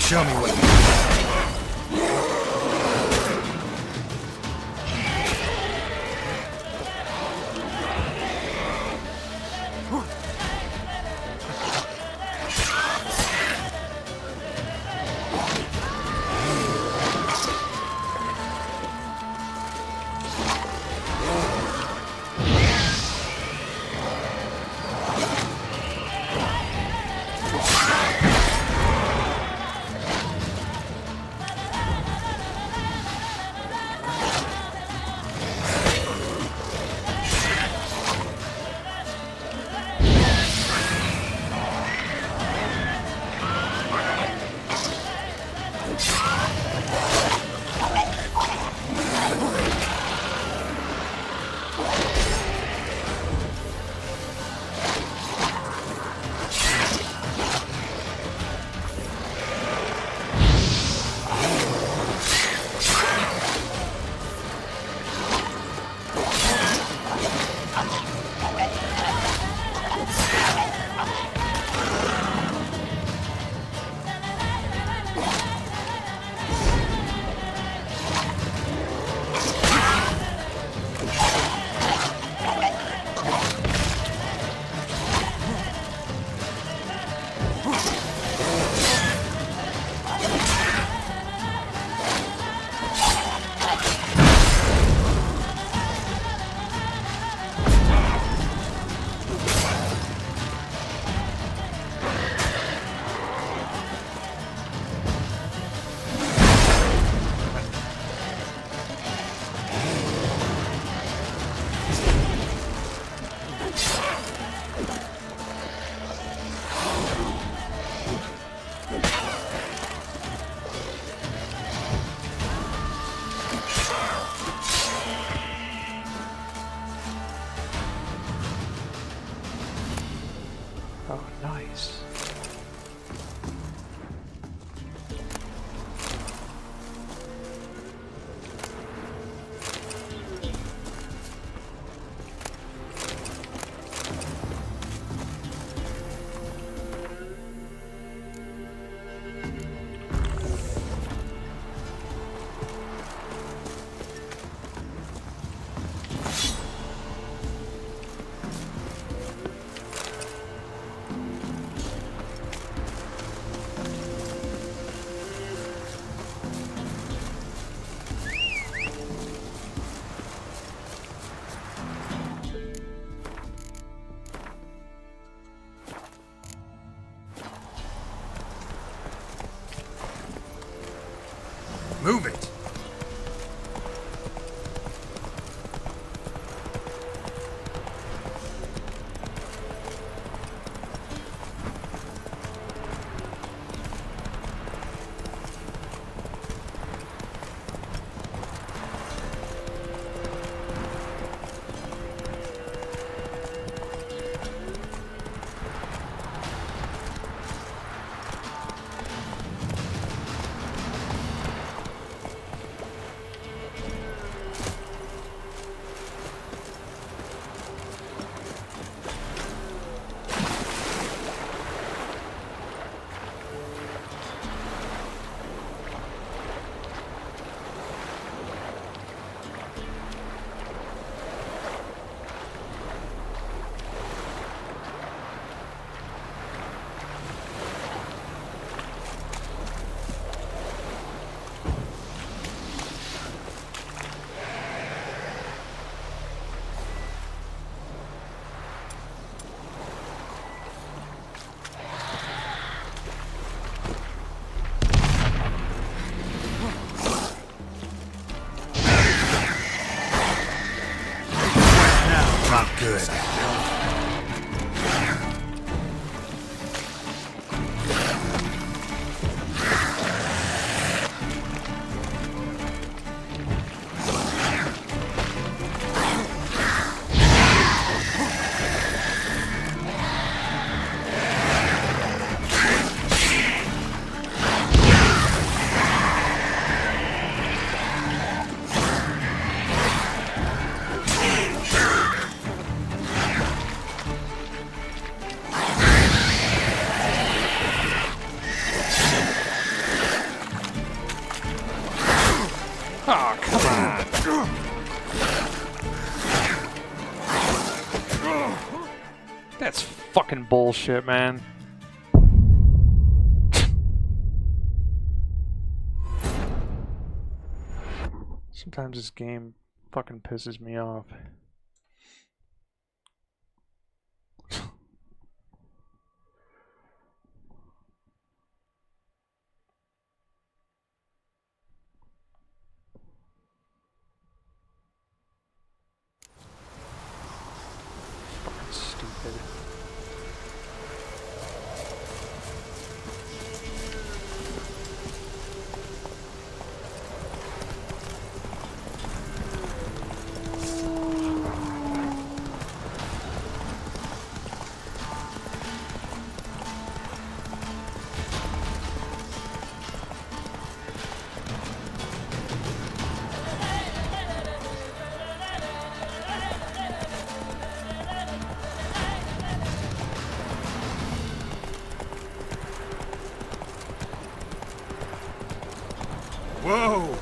Show me what you Oh, nice. fucking bullshit, man. Sometimes this game fucking pisses me off. Fucking stupid. Whoa!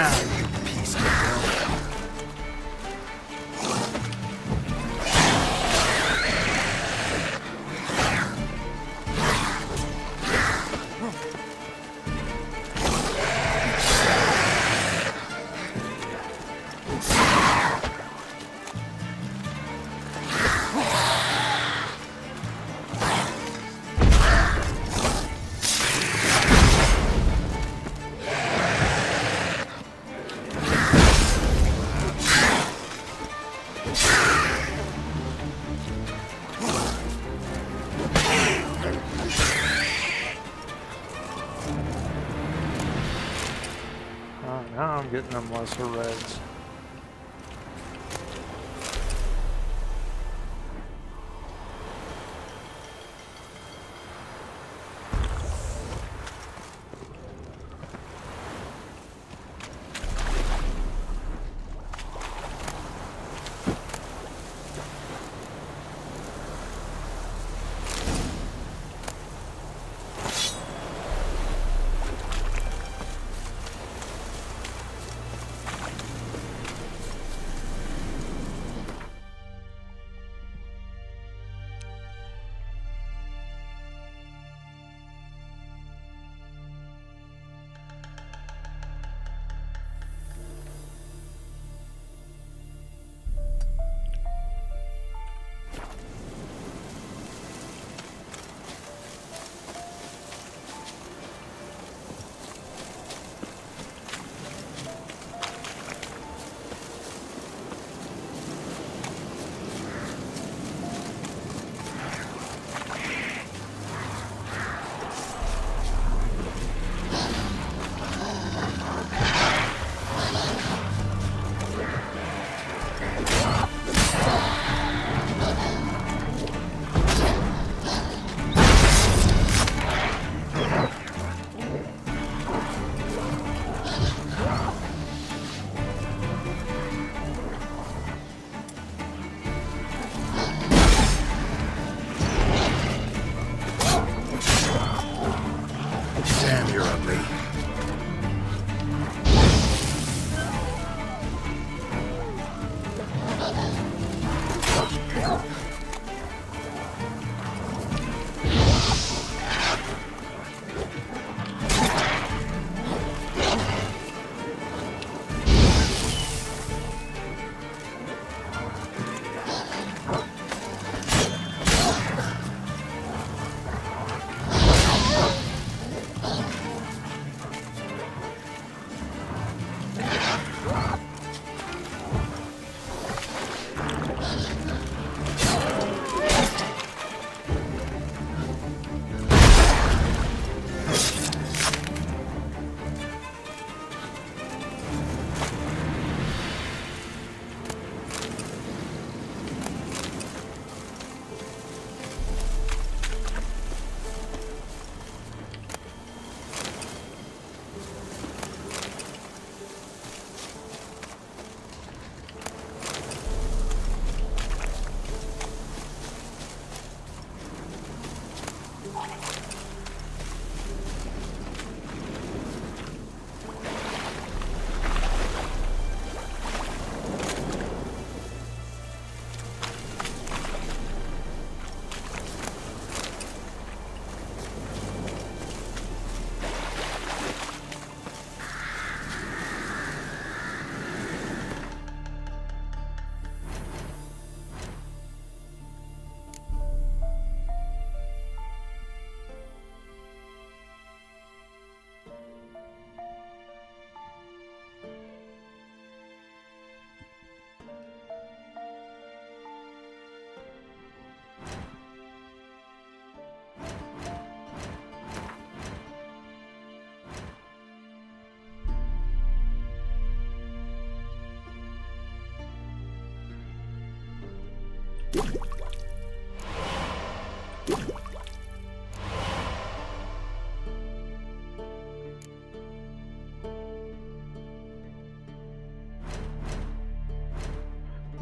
now, you piece of hell. Now I'm getting them lesser reds. Damn, you're ugly.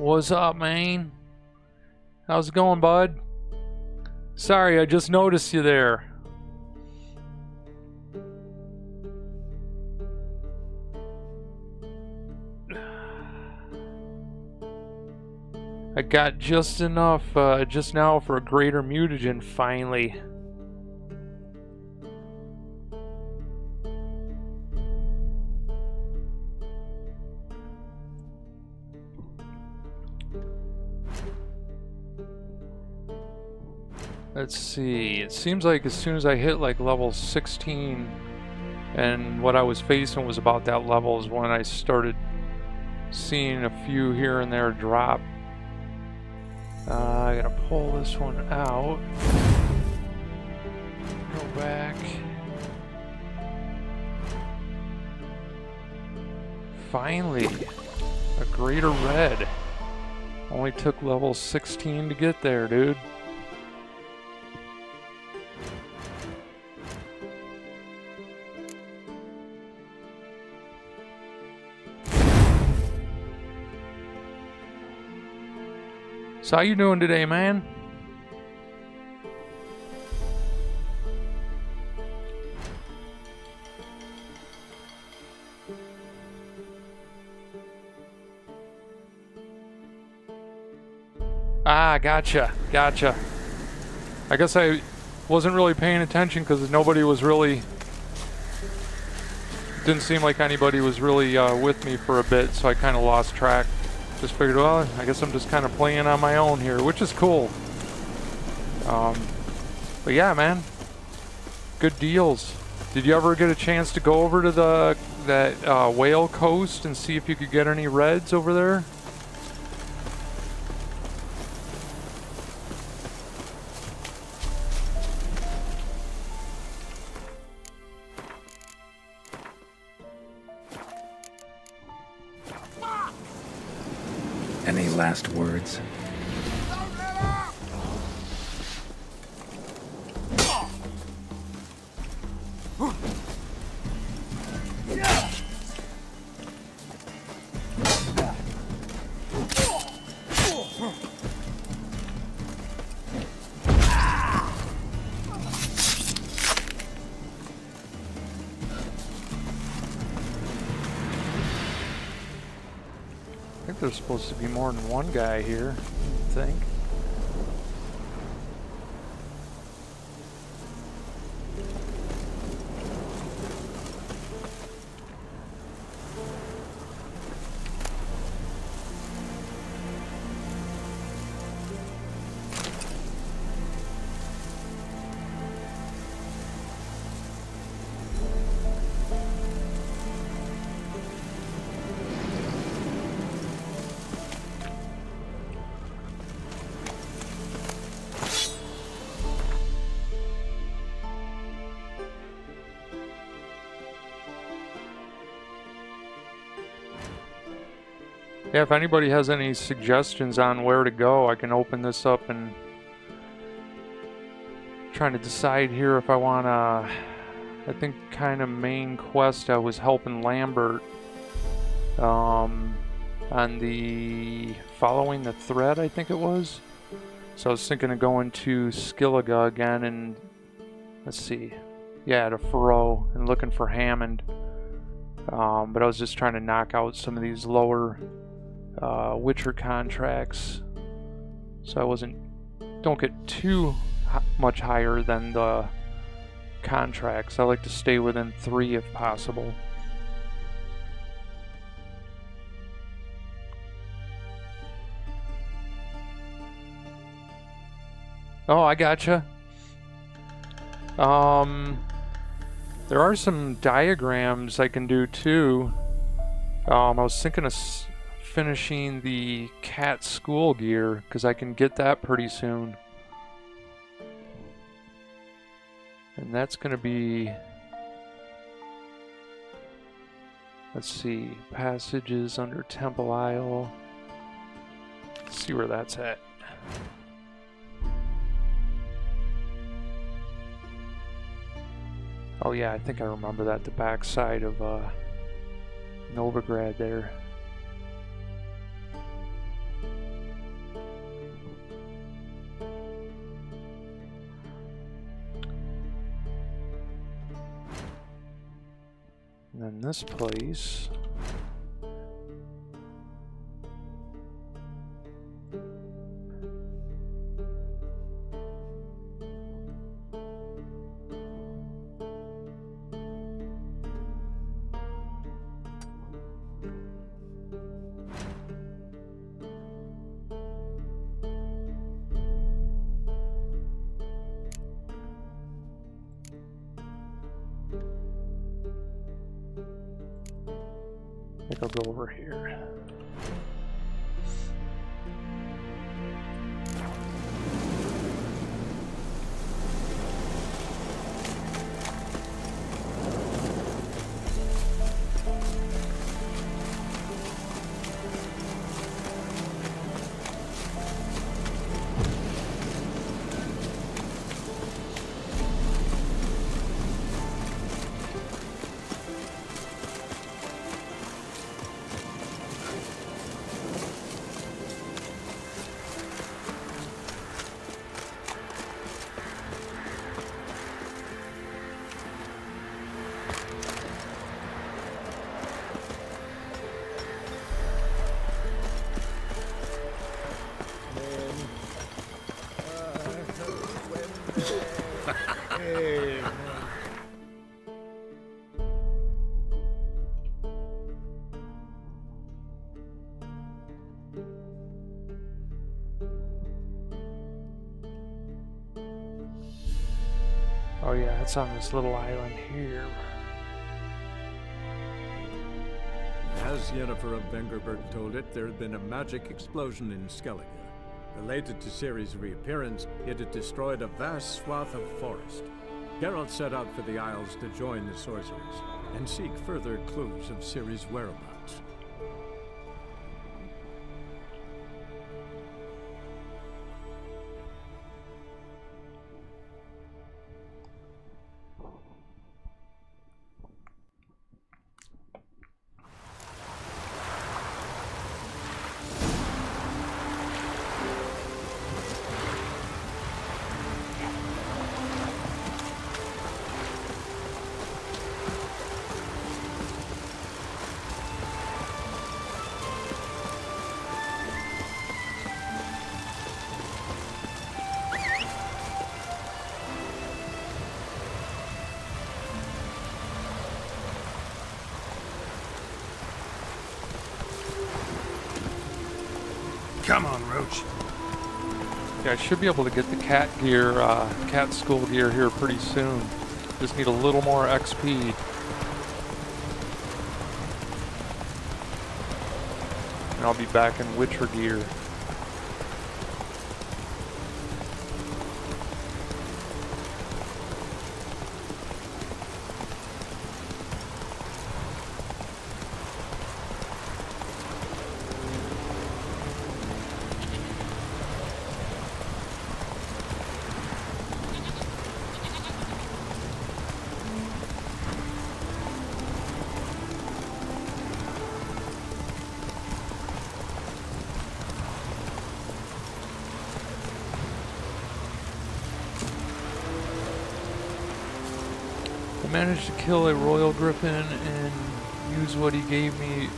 What's up, man? How's it going, bud? Sorry, I just noticed you there. I got just enough just now for a greater mutagen finally. Let's see, it seems like as soon as I hit like level 16 and what I was facing was about that level is when I started seeing a few here and there drop. I gotta pull this one out. Go back. Finally, a greater red. Only took level 16 to get there, dude. So how you doing today, man? Ah, gotcha. I guess I wasn't really paying attention because nobody was really... Didn't seem like anybody was really with me for a bit, so I kind of lost track. Just figured, well, I guess I'm just kind of playing on my own here, which is cool. But yeah, man, good deals. Did you ever get a chance to go over to that whale coast and see if you could get any reds over there? Any last words? I think there's supposed to be more than one guy here, I think. Yeah, if anybody has any suggestions on where to go, I can open this up and trying to decide here if I want to... I think kind of main quest I was helping Lambert on the following the thread, I think it was. So I was thinking of going to Skilliga again and let's see, yeah, to Furrow and looking for Hammond. But I was just trying to knock out some of these lower Witcher contracts, so I don't get too much higher than the contracts. I like to stay within 3 if possible. Oh, I gotcha. There are some diagrams I can do too. I was thinking of finishing the cat school gear because I can get that pretty soon. And that's going to be, let's see, passages under Temple Isle. Let's see where that's at. Oh yeah, I think I remember that, the backside of Novigrad there. And then this place. think I'll go over here. Oh yeah, it's on this little island here. As Yennefer of Vengerberg told it, there had been a magic explosion in Skellige. Related to Ciri's reappearance, it had destroyed a vast swath of forest. Geralt set out for the Isles to join the sorcerers and seek further clues of Ciri's whereabouts. Come on, Roach. Yeah, I should be able to get the cat gear, cat school gear here pretty soon. Just need a little more XP. And I'll be back in Witcher gear. I managed to kill a royal griffin and use what he gave me,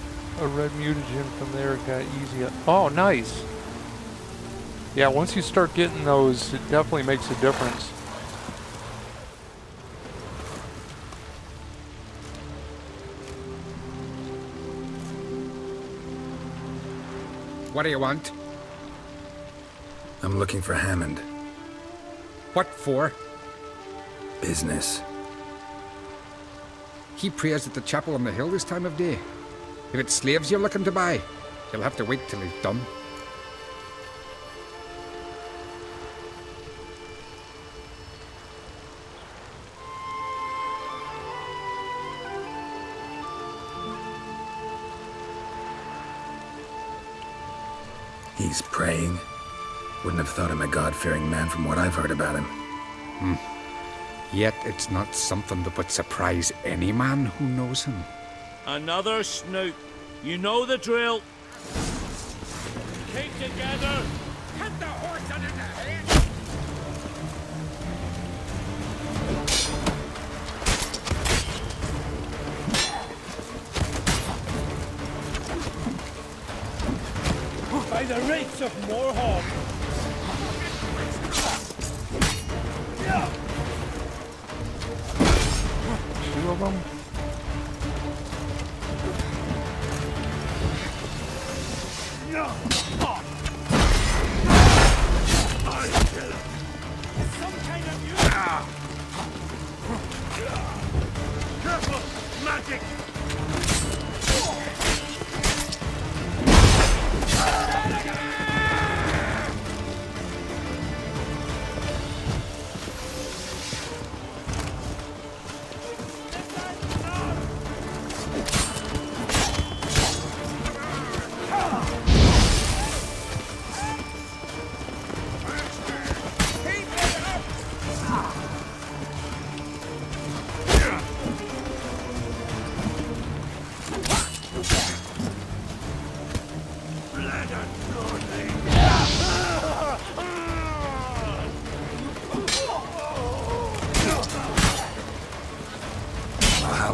a red mutagen. From there it got easy. Oh, nice! Yeah, once you start getting those, it definitely makes a difference. What do you want? I'm looking for Hammond. What for? Business. He prays at the chapel on the hill this time of day. If it's slaves you're looking to buy, you'll have to wait till he's done. He's praying. Wouldn't have thought him a God-fearing man from what I've heard about him. Yet it's not something that would surprise any man who knows him. Another snoop. You know the drill. Keep together. Hit the horse under the head! By the rates of Morhaug. Two of them? Some kind of Careful! Magic!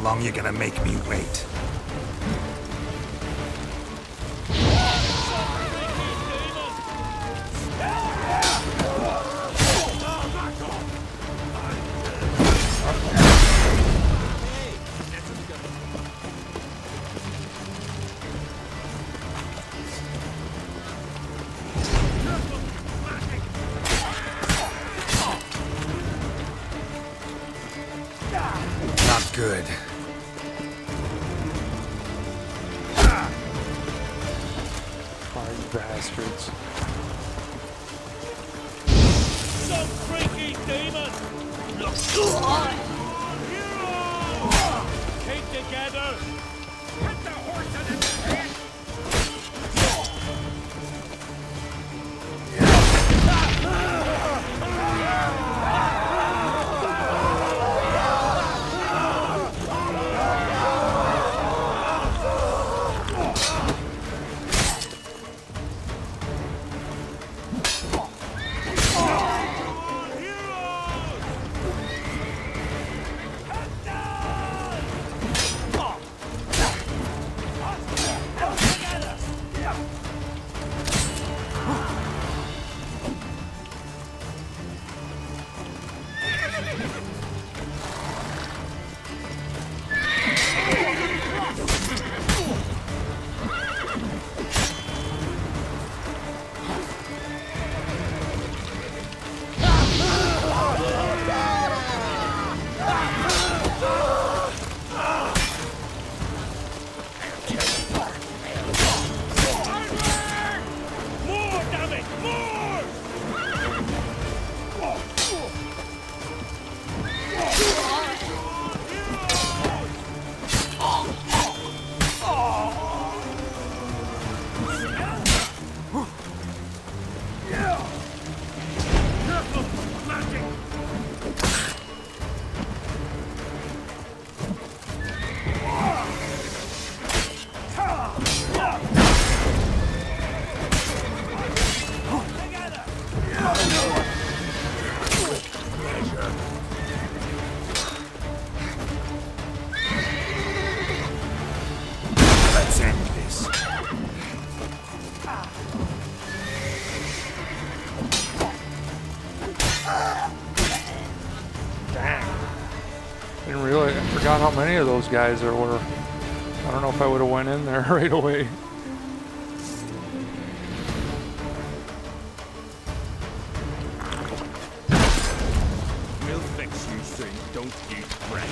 long you gonna make me wait? Not good. Fine bastards. Some freaky demon! Look! Keep together! Put the horse in its head! Let's end this. Dang. Didn't realize, I forgot how many of those guys there were. I don't know if I would have went in there right away. We'll fix you soon, don't you fret.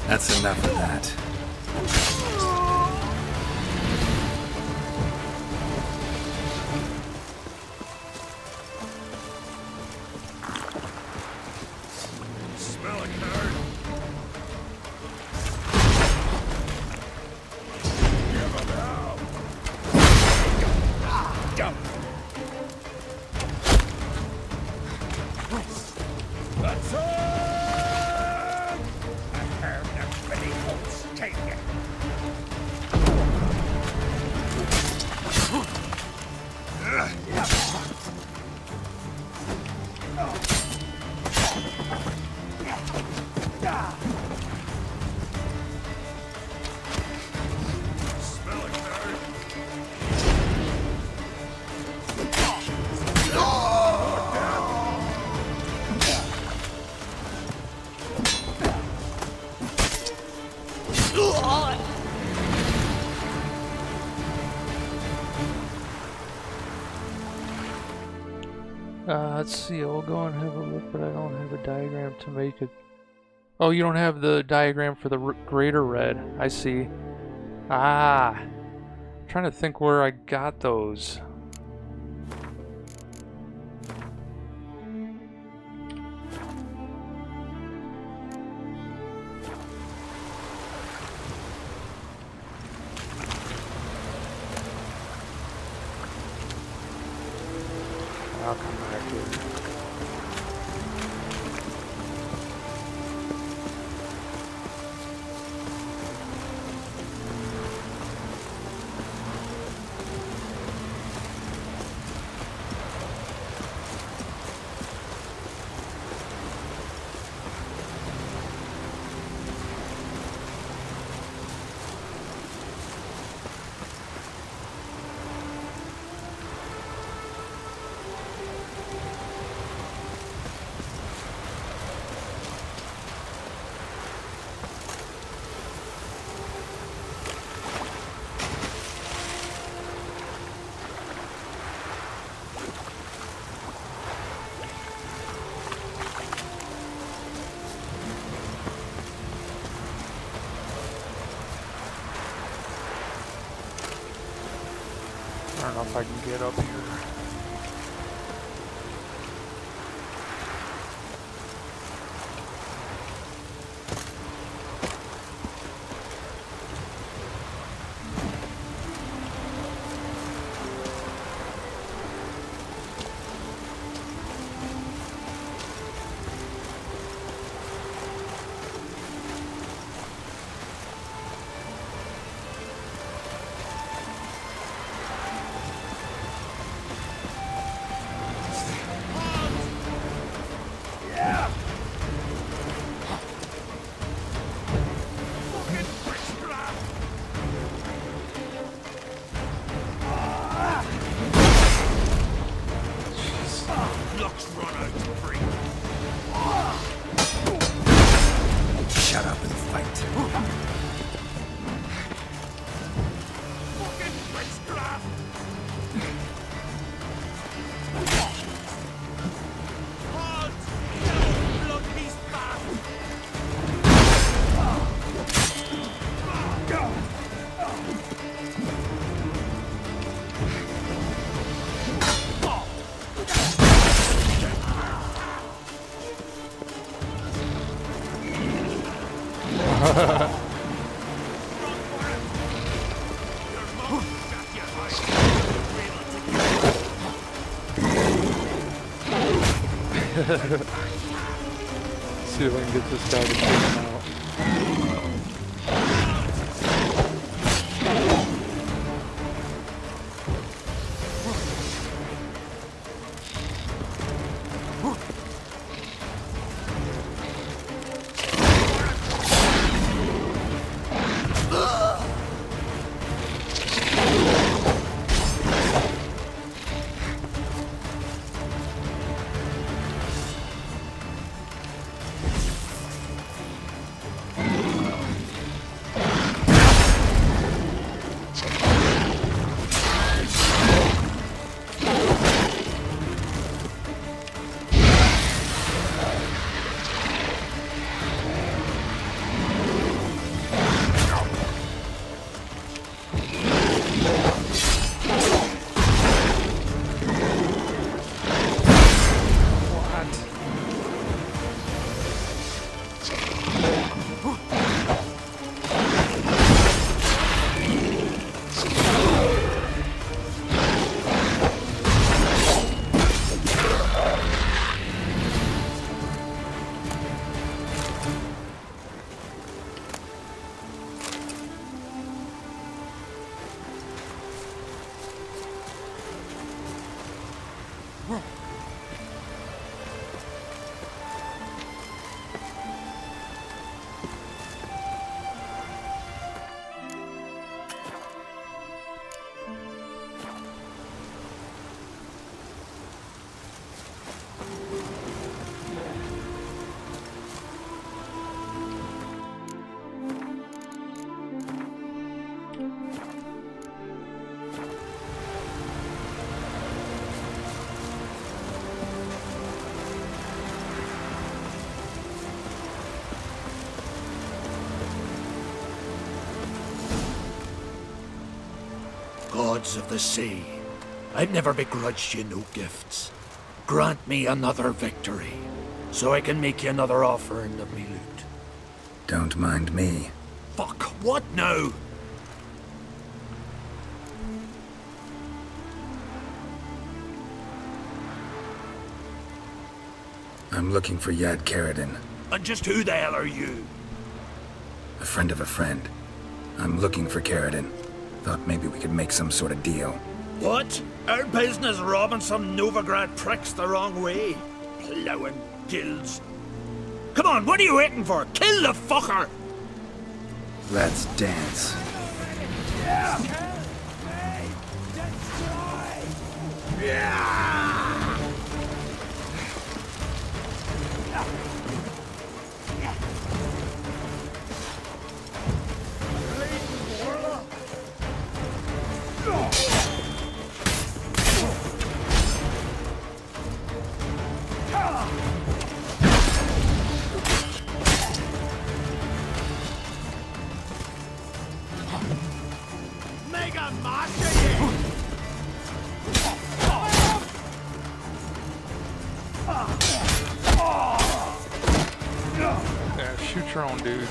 That's enough of that. Smell a card? Give him now! Jump! That's it! I heard the pretty folks take it. Smell a card? Let's see, I'll go and have a look, but I don't have a diagram to make it. Oh, you don't have the diagram for the greater red. I see. Ah! I'm trying to think where I got those. I'll come back here. don't know if I can get up here. Shut up and fight. See if I can get this guy to take him out. Gods of the sea, I've never begrudged you no gifts. Grant me another victory, so I can make you another offering of me loot. Don't mind me. Fuck, what now? I'm looking for Yad Karadin. And just who the hell are you? A friend of a friend. I'm looking for Karadin. Thought maybe we could make some sort of deal. What? Our business robbing some Novigrad pricks the wrong way? Plowing guilds. Come on, what are you waiting for? Kill the fucker! Let's dance. Yeah, shoot your own dudes.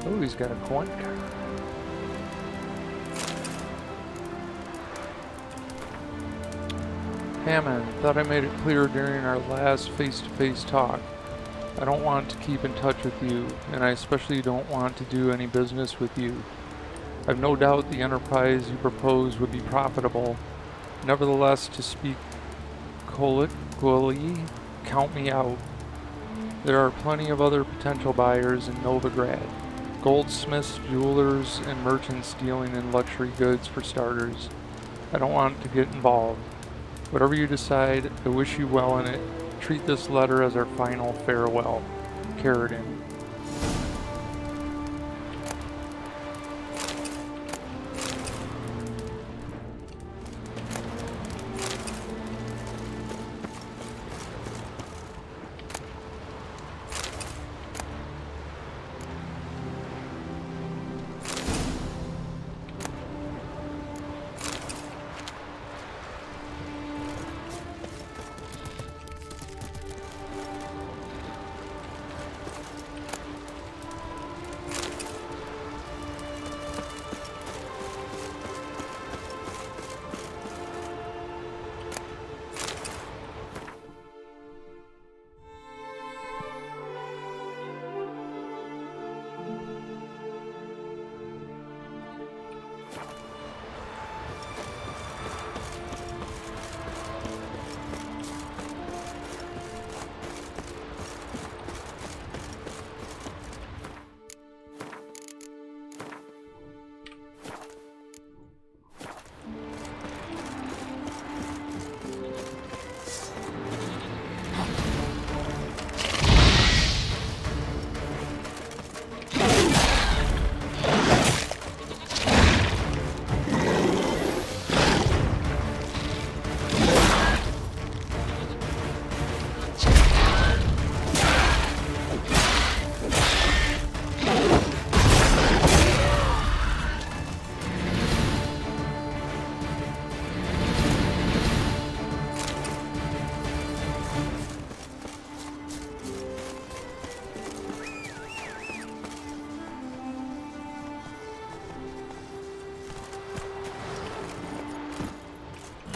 Oh, he's got a coin. Hammond, thought I made it clear during our last face-to-face talk. I don't want to keep in touch with you, and I especially don't want to do any business with you. I've no doubt the enterprise you propose would be profitable. Nevertheless, to speak colloquially, count me out. There are plenty of other potential buyers in Novigrad. Goldsmiths, jewelers, and merchants dealing in luxury goods for starters. I don't want to get involved. Whatever you decide, I wish you well in it. Treat this letter as our final farewell. Carradine.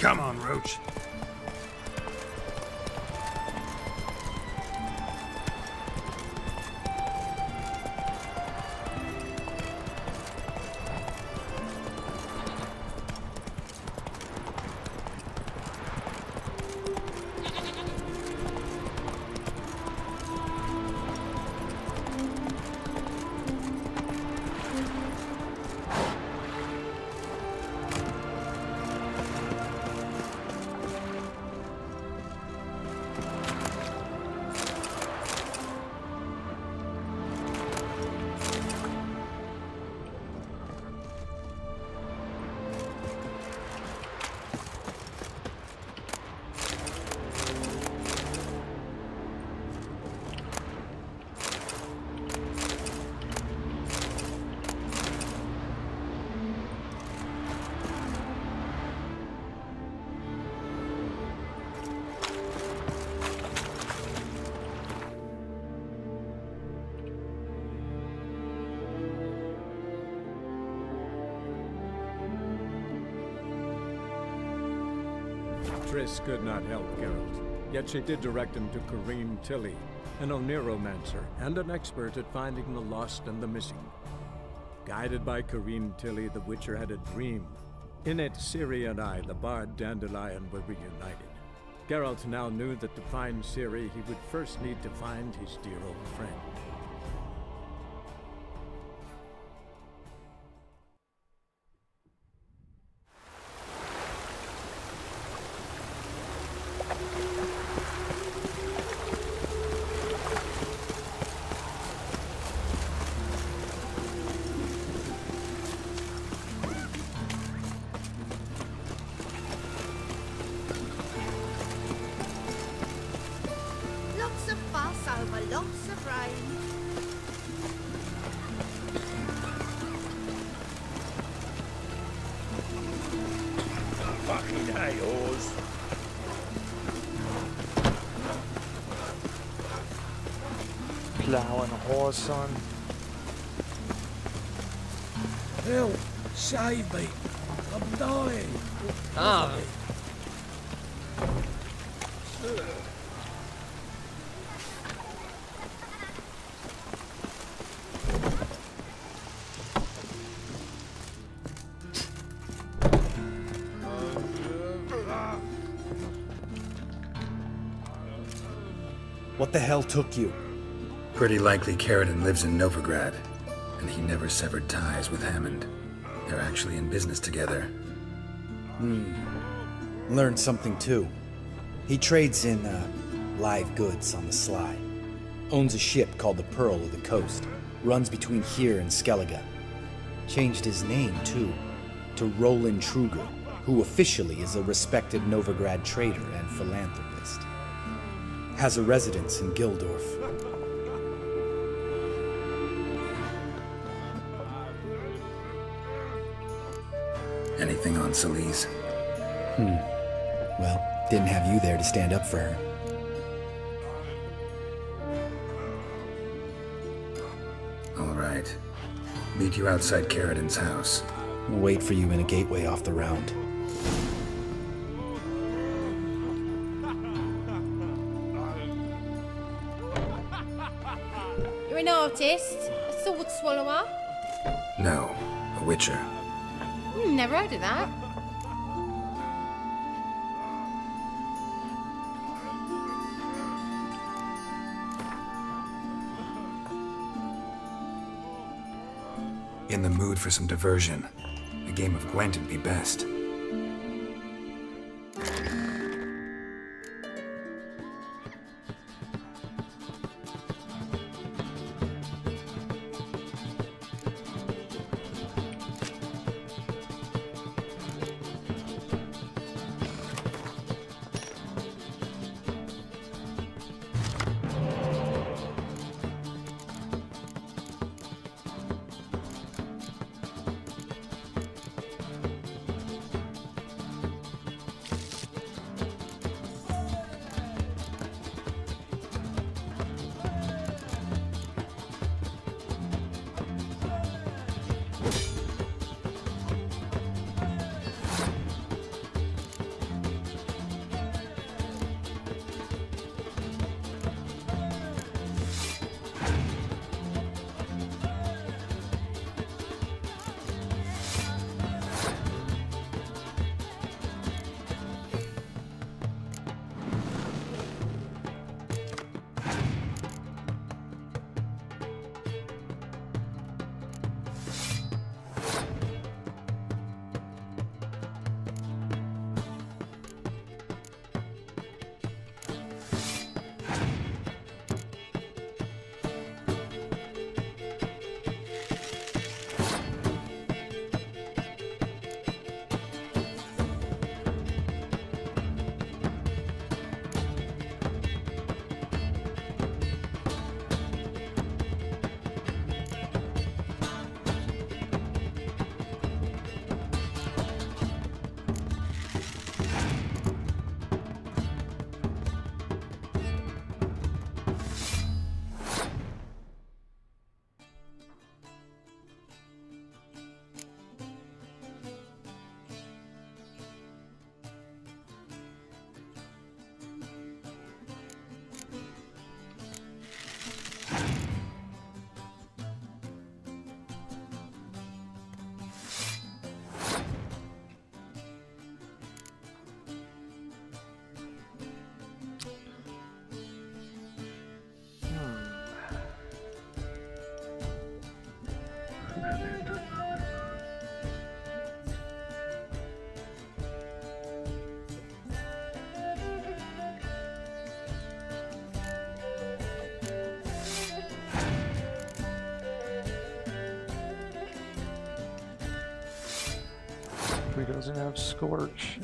Come on, Roach. Triss could not help Geralt, yet she did direct him to Corrine Tilly, an oneromancer and an expert at finding the lost and the missing. Guided by Corrine Tilly, the Witcher had a dream. In it, Ciri and I, the bard Dandelion, were reunited. Geralt now knew that to find Ciri, he would first need to find his dear old friend. Lots of fuss over lots of rain. Fucking hey, Oz. Plowing a horse on. Help! Save me! I'm dying! Ah. What the hell took you? Pretty likely Carradine lives in Novigrad, and he never severed ties with Hammond. They're actually in business together. Learned something too. He trades in, live goods on the sly. Owns a ship called the Pearl of the Coast. Runs between here and Skellige. Changed his name, too, to Roland Truger, who officially is a respected Novigrad trader and philanthropist. Has a residence in Gildorf. Anything on Celise? Well, didn't have you there to stand up for her. All right. Meet you outside Carradine's house. We'll wait for you in a gateway off the round. You're an artist? A sword swallower? No, a witcher. Never heard of that. In the mood for some diversion. A game of Gwent would be best. Hope he doesn't have Scorch.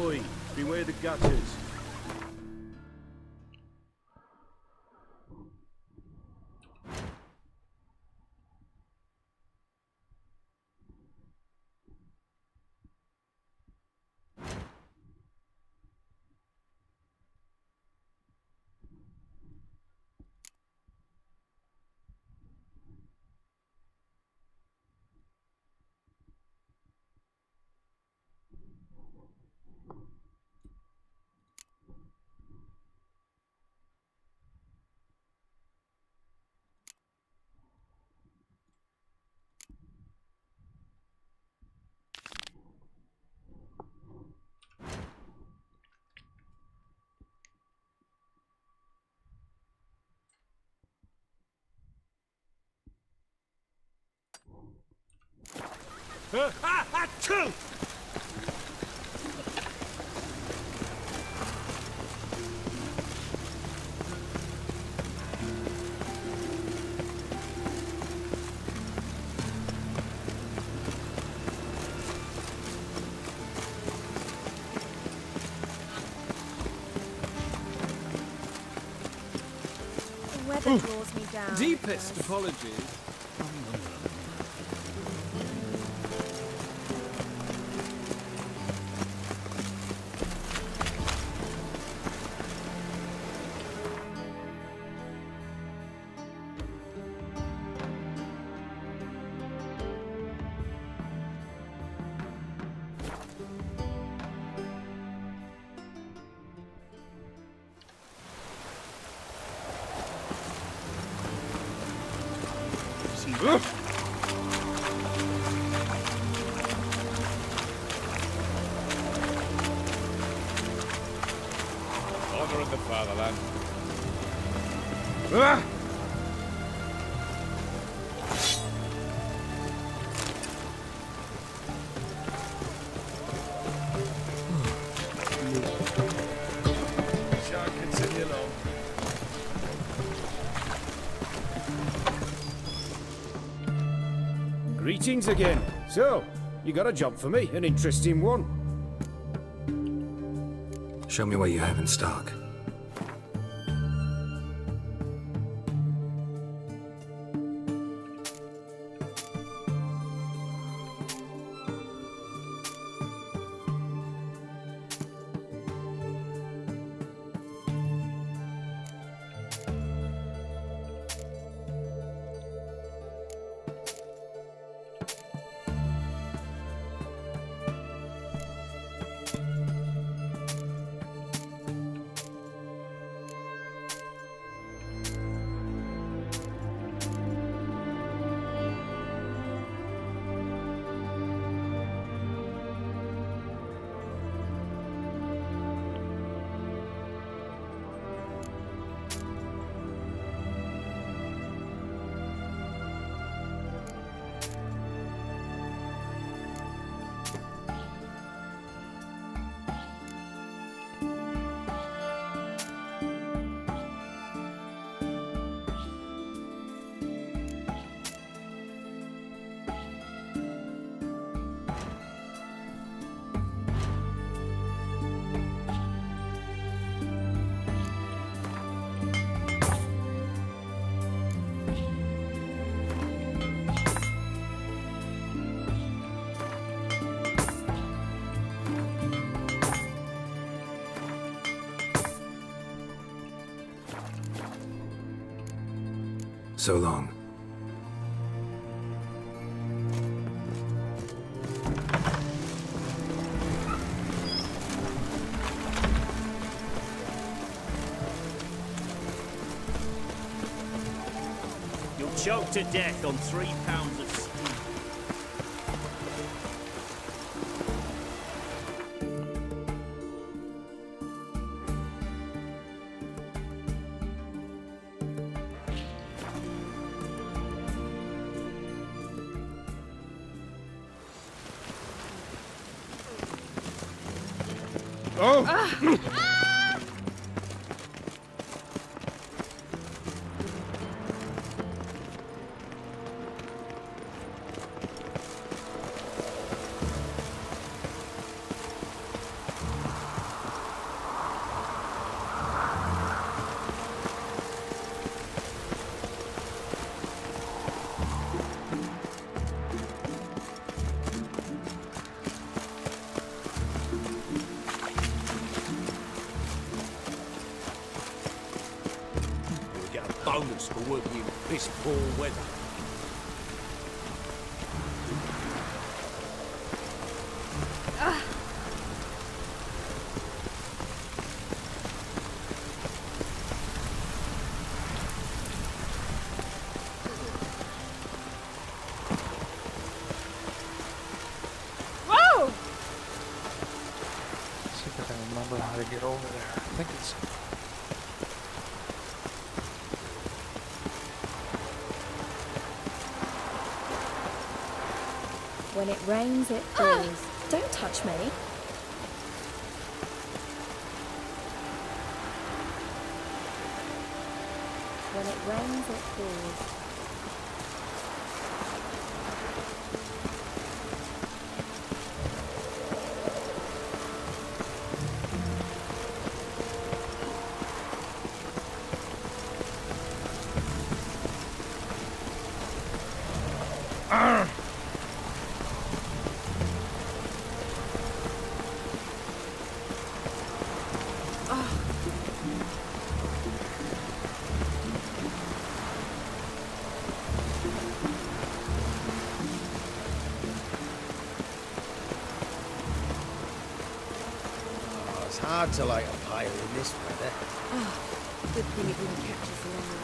Oi, beware the gutters. Two! The weather draws me down. Deepest apologies. Honor in the fatherland. Shan't continue long. Greetings again. So, you got a job for me, an interesting one. Show me what you have in stock. So long. You'll choke to death on 3 pounds of stew. Oh! Bonus for working in piss poor weather. Whoa! See if I can remember how to get over there. I think it's... When it rains, it pours. Don't touch me. When it rains, it pours. It's hard to light a pile in this weather. Oh, good thing it wouldn't catch us along the way.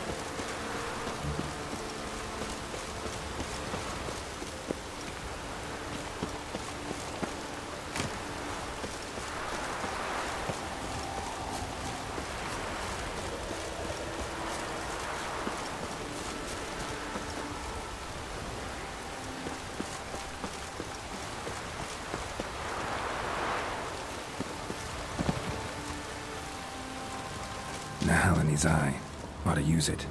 Nahal in his eye. Ought to use it.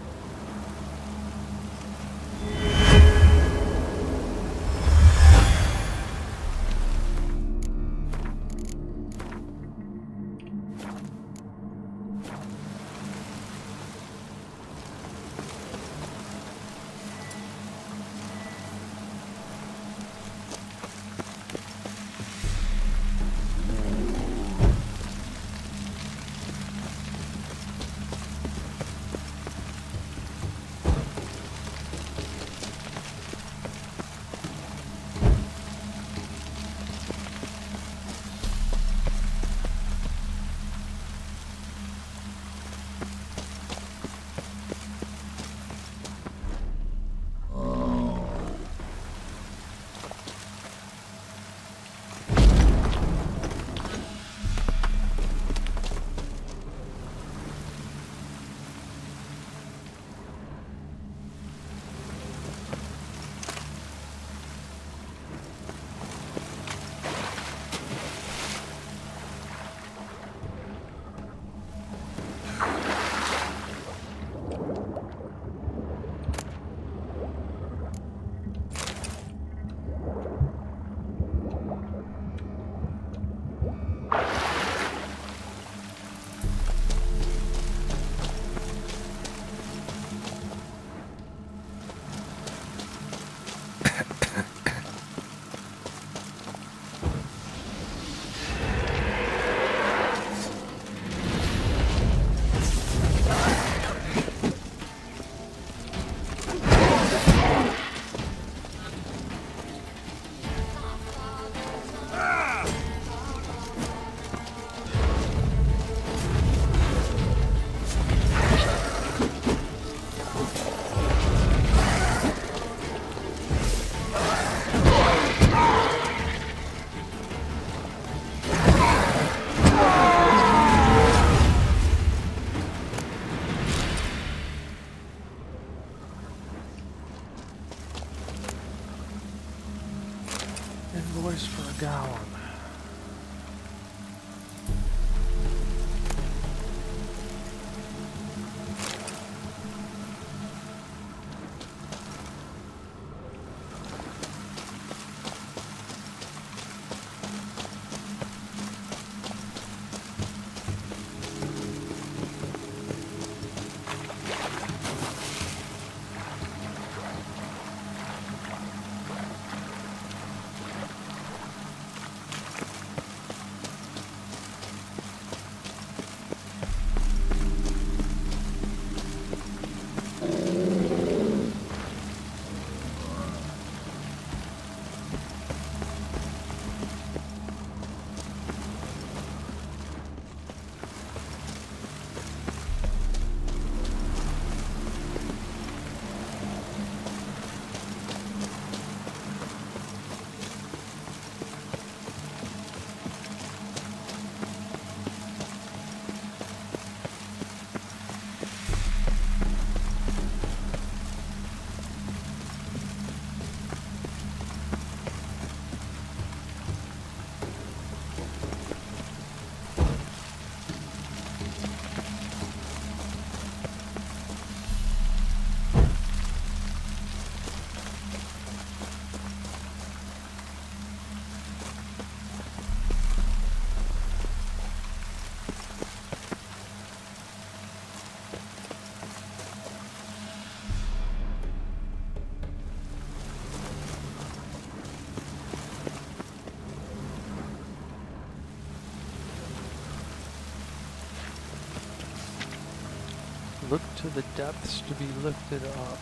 Look to the depths to be lifted up.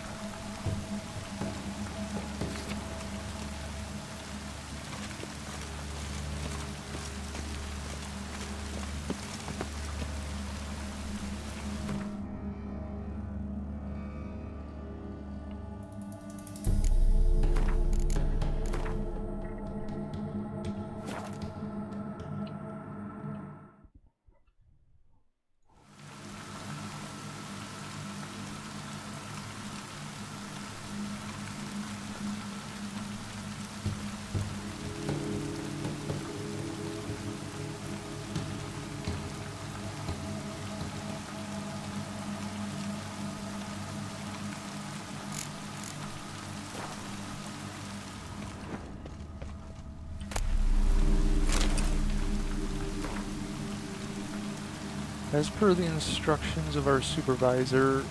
As per the instructions of our supervisor,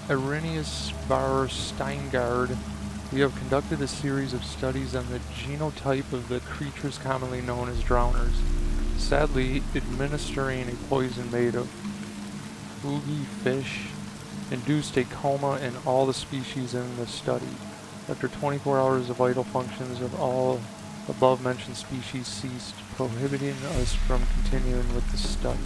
Irenaeus Bar Steingard, we have conducted a series of studies on the genotype of the creatures commonly known as drowners, sadly administering a poison made of oogie fish induced a coma in all the species in the study. After 24 hours, the vital functions of all above-mentioned species ceased, prohibiting us from continuing with the study.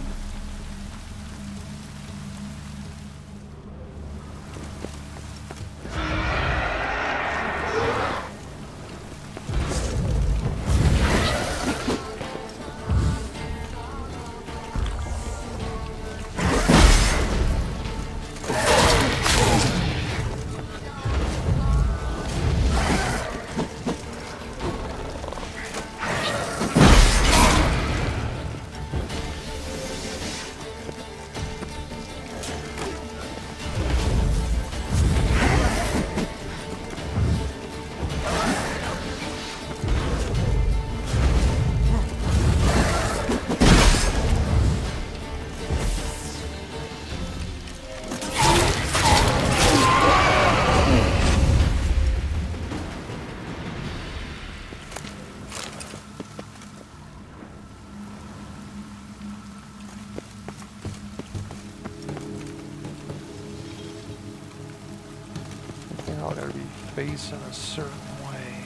Now I gotta be facing a certain way.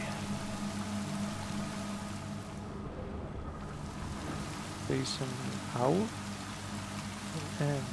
Facing out and in.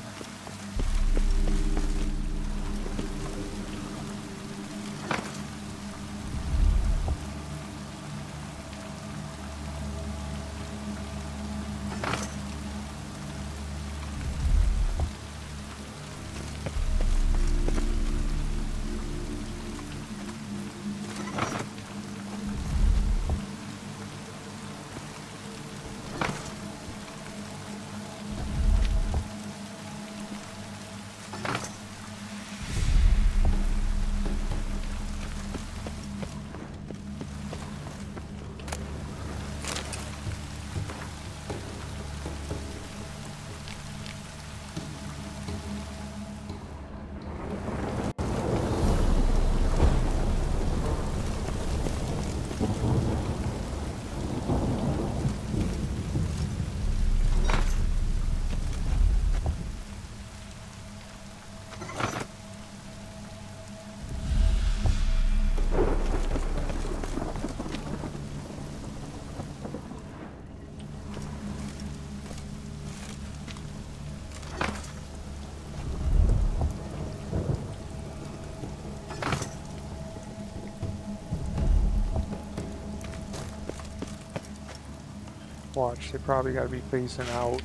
Watch, they probably gotta be facing out.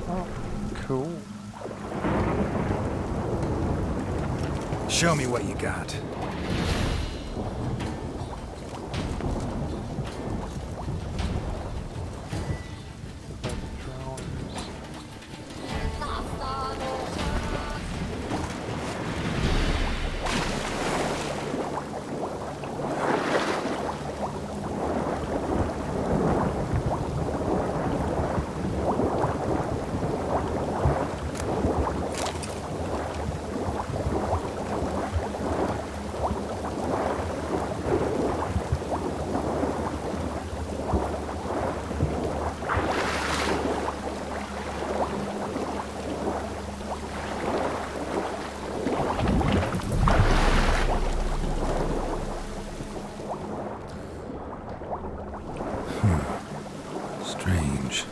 Oh, cool. Show me what you got. Strange.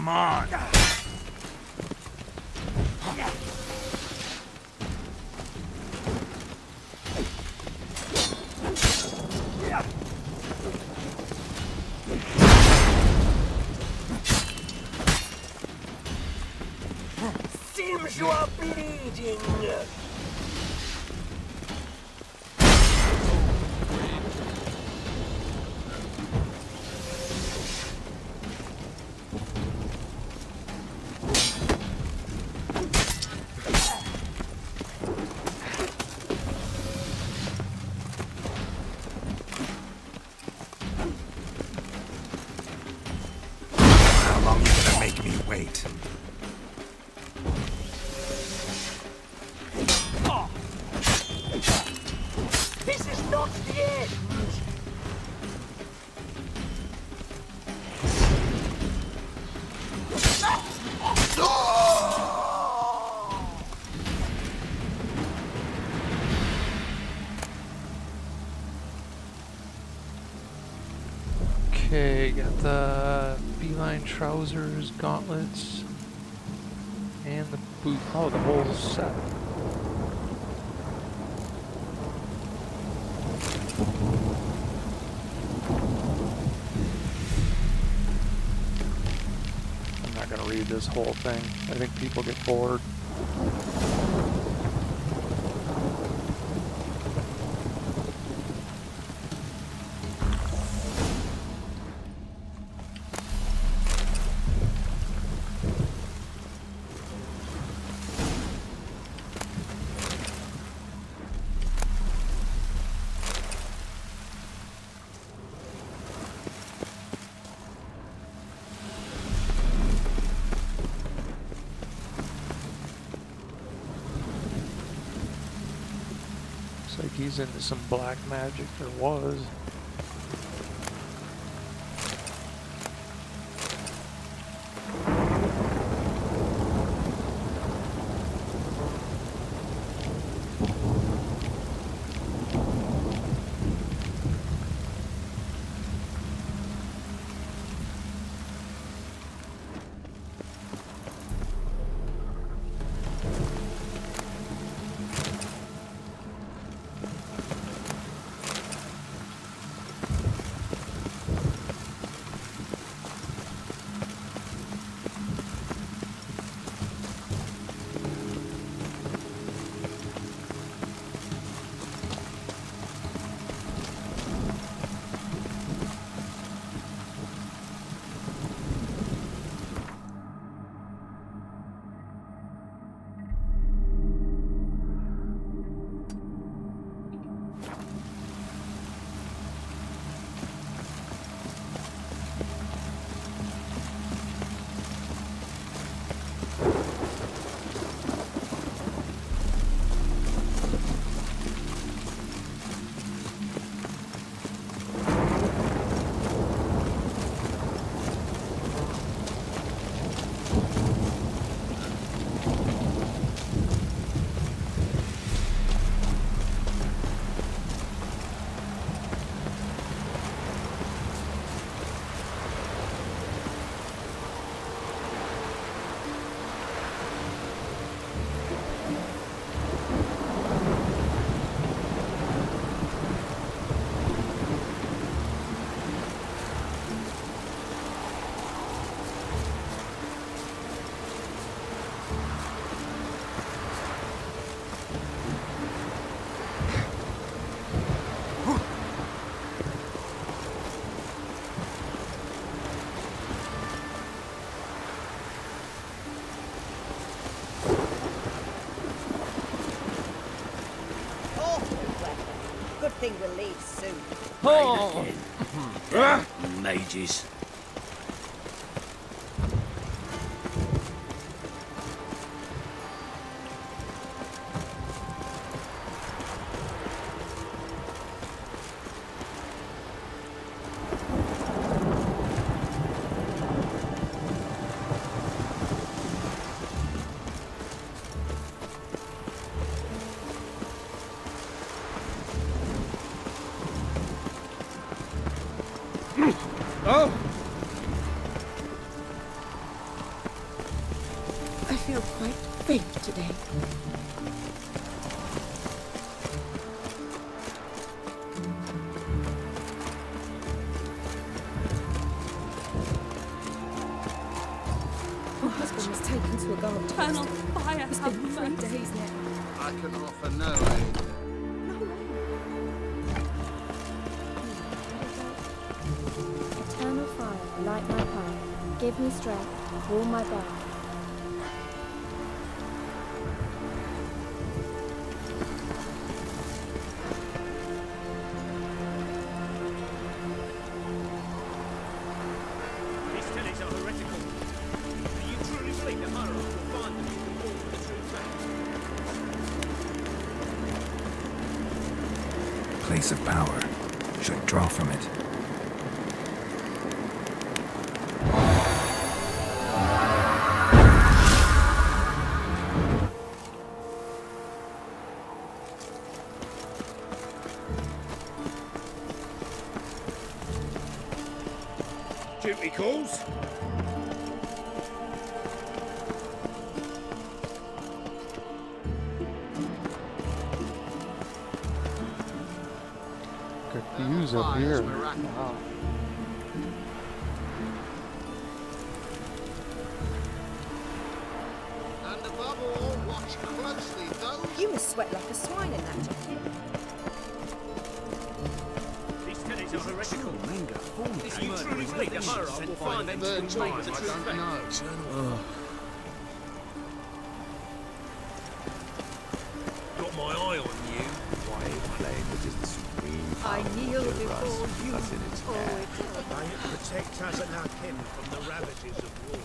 on! Seems you are bleeding. How long you gonna make me wait? This is not the end. Okay, got the beeline trousers, gauntlets, and the boot. Oh, the whole set. I'm not gonna read this whole thing. I think people get bored. Looks like he's into some black magic, or was. Good thing we'll leave soon. Oh. Mages. Oh! dark. Eternal fire, It's have been 3 mercy. days now. I can offer no aid. Eternal fire, light my path. Give me strength, warm my back. These tellings are heretical. Do you truly believe that Myra will find them to conform to the true faith? Place of power. Should draw from it. Duty calls. Good views up here. Wow. And above all, watch closely those... You must sweat like a swine in that jacket. These tellings are heretical. Do you truly believe that Myra will find them to conform to the true faith? Got my eye on you. Why plague which is the supreme I power kneel of before us, you. us in its Oh, hand. May it protect us and our kin from the ravages of war.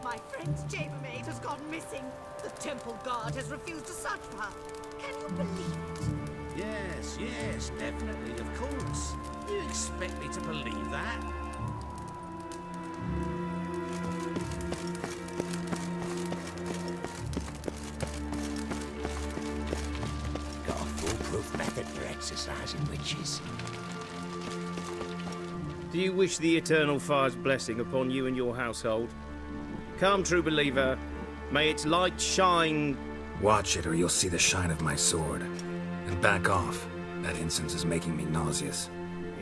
My friend's chambermaid has gone missing. The temple guard has refused to search for her. Can you believe it? Yes, yes, definitely, of course. You expect me to believe that? Got a foolproof method for exercising witches. Do you wish the eternal fire's blessing upon you and your household? Come, true believer, may its light shine. Watch it or you'll see the shine of my sword. And back off. That incense is making me nauseous.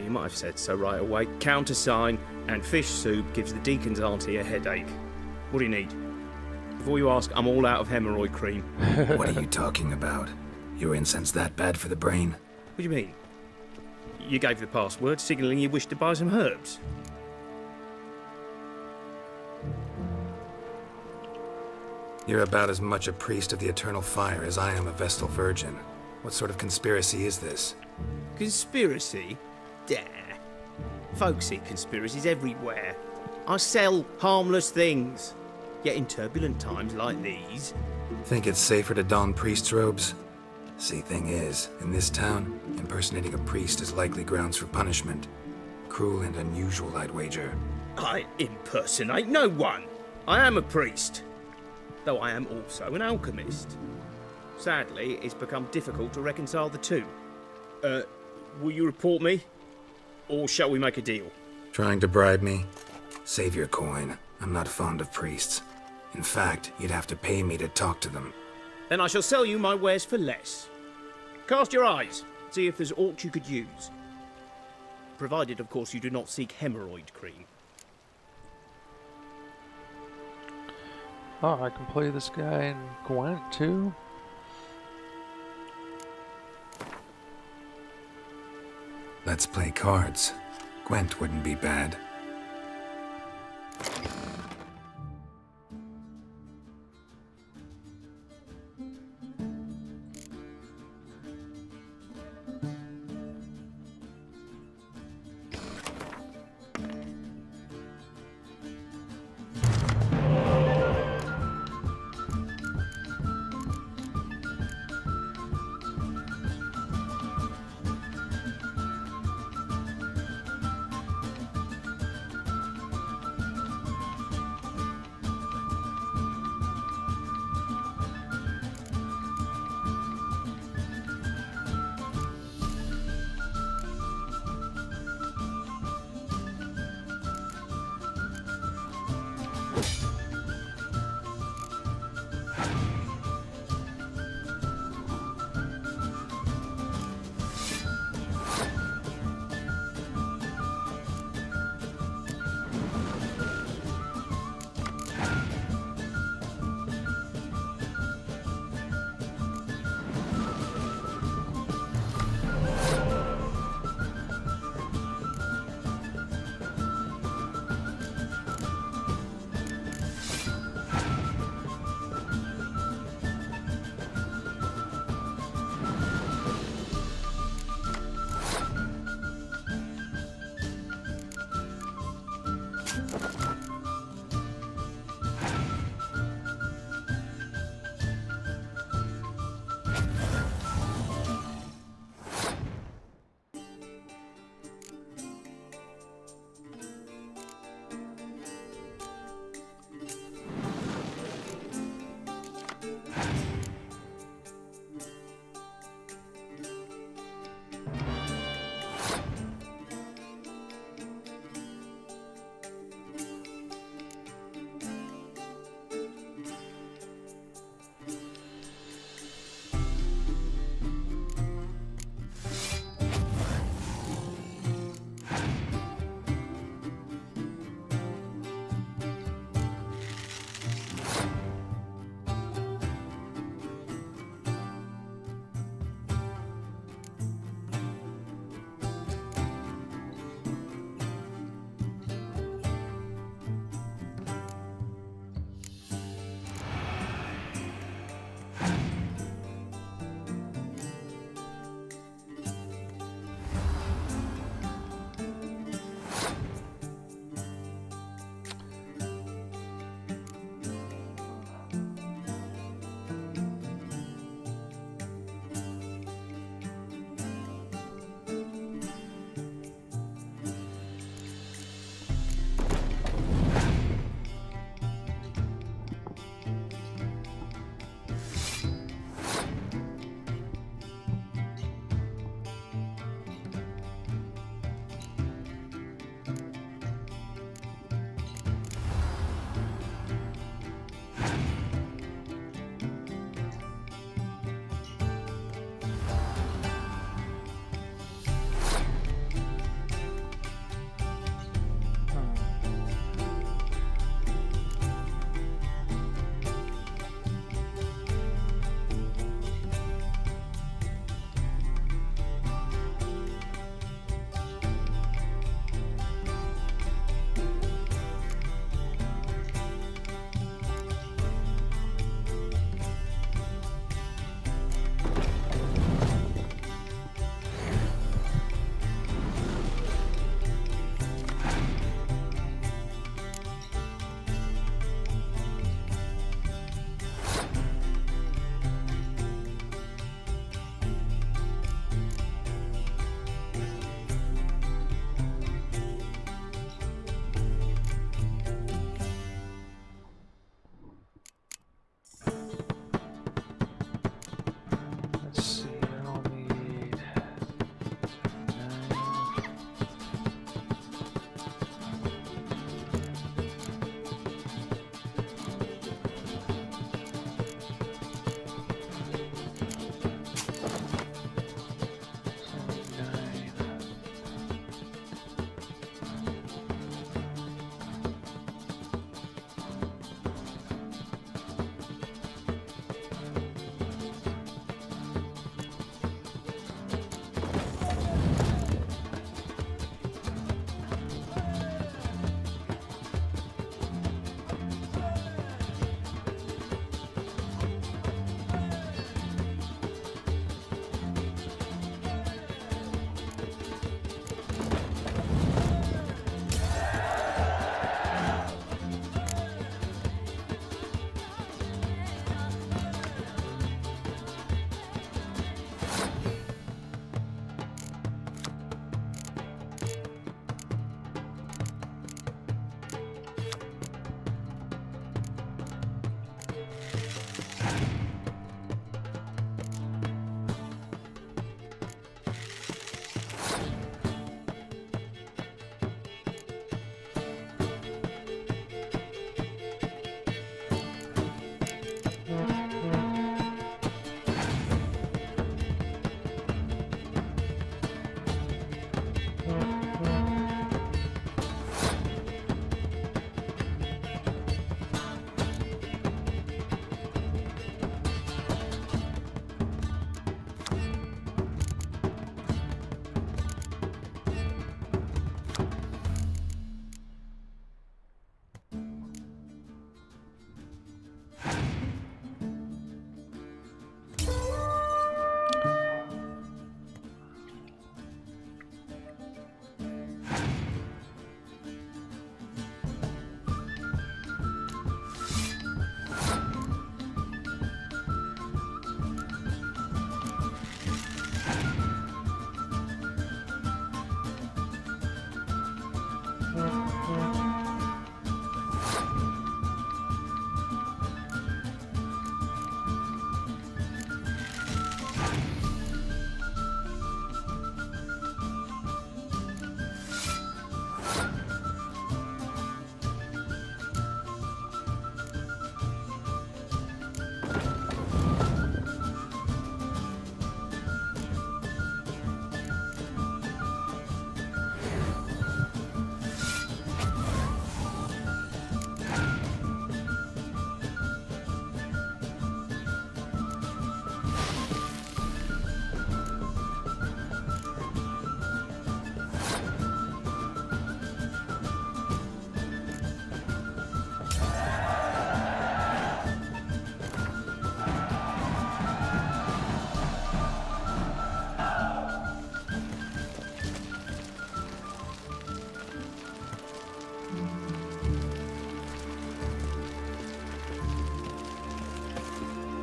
You might have said so right away. Countersign and fish soup gives the deacon's auntie a headache. What do you need? Before you ask, I'm all out of hemorrhoid cream. What are you talking about? Your incense that bad for the brain? What do you mean? You gave the password, signalling you wished to buy some herbs. You're about as much a priest of the eternal fire as I am a Vestal Virgin. What sort of conspiracy is this? Conspiracy? Dare. Folks see conspiracies everywhere. I sell harmless things. Yet in turbulent times like these... Think it's safer to don priest's robes? See, thing is, in this town, impersonating a priest is likely grounds for punishment. Cruel and unusual, I'd wager. I impersonate no one. I am a priest. Though I am also an alchemist. Sadly, it's become difficult to reconcile the two. Will you report me? Or shall we make a deal? Trying to bribe me? Save your coin. I'm not fond of priests. In fact, you'd have to pay me to talk to them. Then I shall sell you my wares for less. Cast your eyes. See if there's aught you could use. Provided, of course, you do not seek hemorrhoid cream. Oh, I can play this guy in Gwent too? Let's play cards. Gwent wouldn't be bad.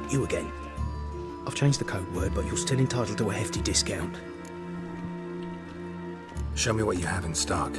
You again. I've changed the code word, but you're still entitled to a hefty discount. Show me what you have in stock.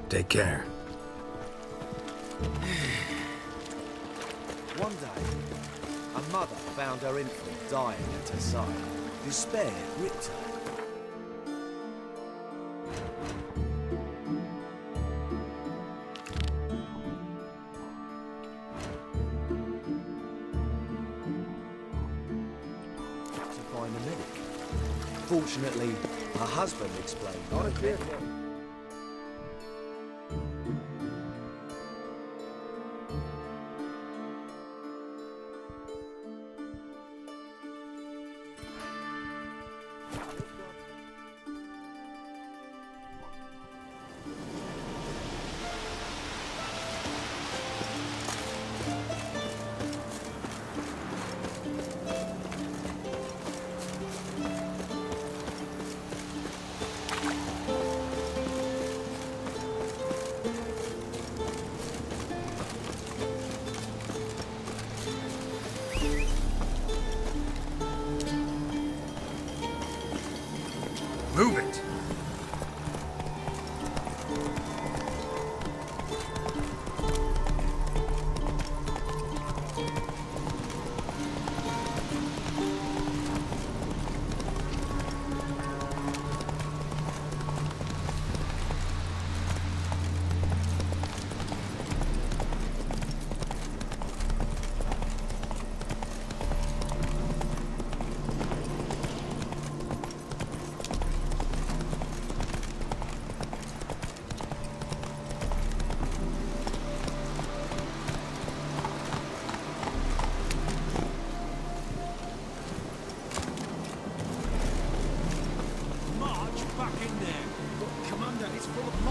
Take care. One day, a mother found her infant dying at her side. Despair gripped her. To find a medic. Fortunately, her husband explained. Not a good one. Move it!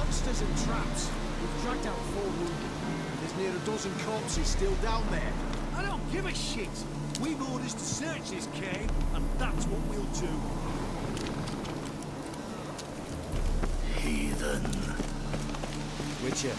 monsters and traps. We've dragged out 4 wounded. There's near a dozen corpses still down there. I don't give a shit. We've orders to search this cave, and that's what we'll do. Heathen. Witcher.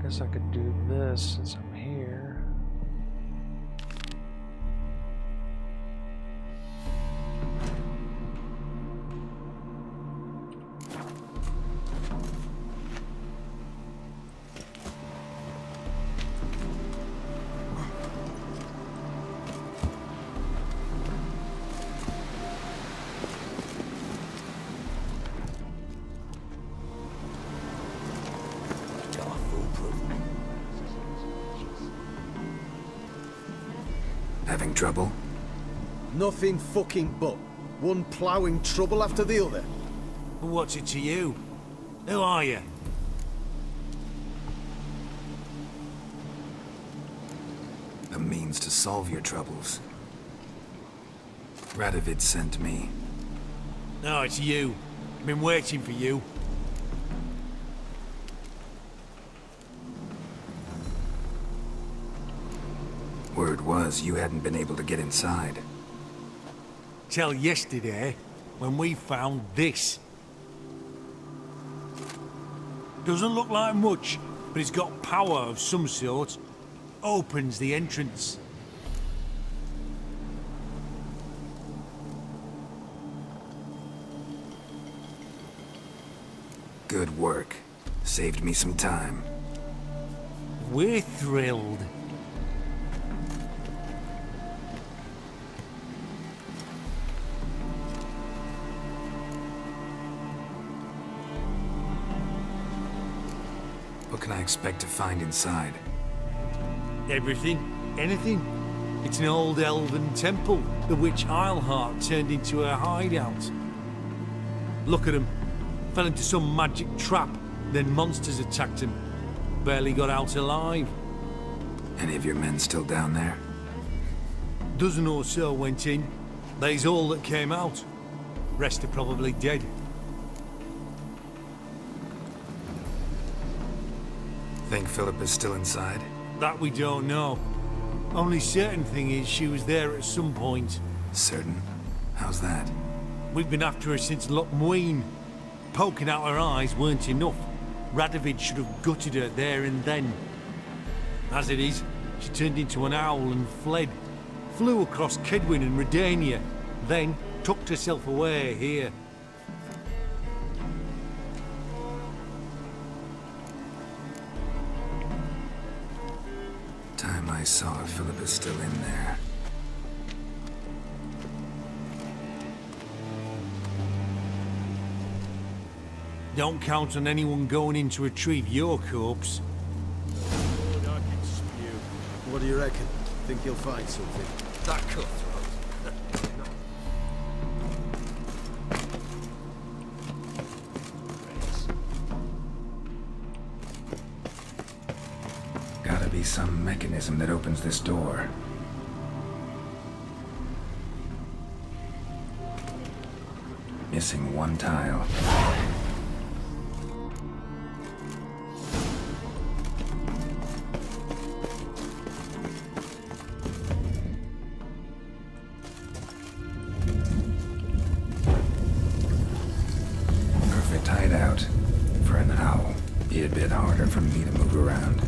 guess I could do this since I'm here. Having trouble? Nothing fucking but. One ploughing trouble after the other. What's it to you? Who are you? A means to solve your troubles. Radovid sent me. No, it's you. I've been waiting for you. Word was you hadn't been able to get inside. Till yesterday, when we found this. Doesn't look like much, but it's got power of some sort. Opens the entrance. Good work. Saved me some time. We're thrilled. What can I expect to find inside? Everything, anything. It's an old elven temple, the witch Isleheart turned into a hideout. Look at him. Fell into some magic trap, then monsters attacked him. Barely got out alive. Any of your men still down there? Dozen or so went in. They's all that came out. Rest are probably dead. Think Philip is still inside? That we don't know. Only certain thing is she was there at some point. Certain? How's that? We've been after her since Lochmuin. Poking out her eyes weren't enough. Radovid should have gutted her there and then. As it is, she turned into an owl and fled. Flew across Kedwin and Redania, then tucked herself away here. Time I saw her, Philip is still in there. Don't count on anyone going in to retrieve your corpse. Lord, I can spew. What do you reckon? Think you'll find something? That cutthroat. Gotta be some mechanism that opens this door. Missing one tile. Perfect hideout for an owl. Be a bit harder for me to move around.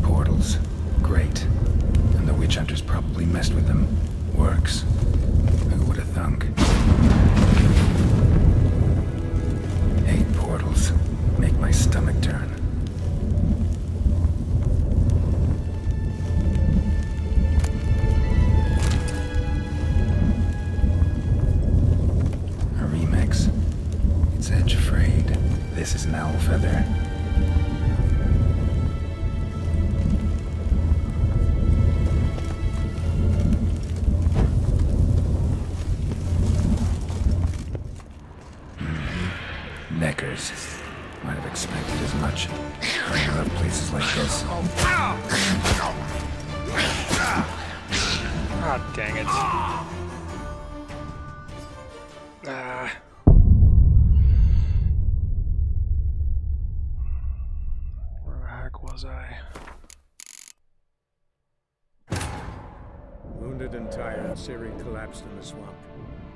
Portals. Great. And the witch hunters probably messed with them. Works. Who would have thunk? 8 portals. Make my stomach turn. A remix. It's edge frayed. This is an owl feather. Neckers. Might have expected as much. I love places like this. Ah, dang it. Ah. Where the heck was I? Wounded and tired, Ciri collapsed in the swamp.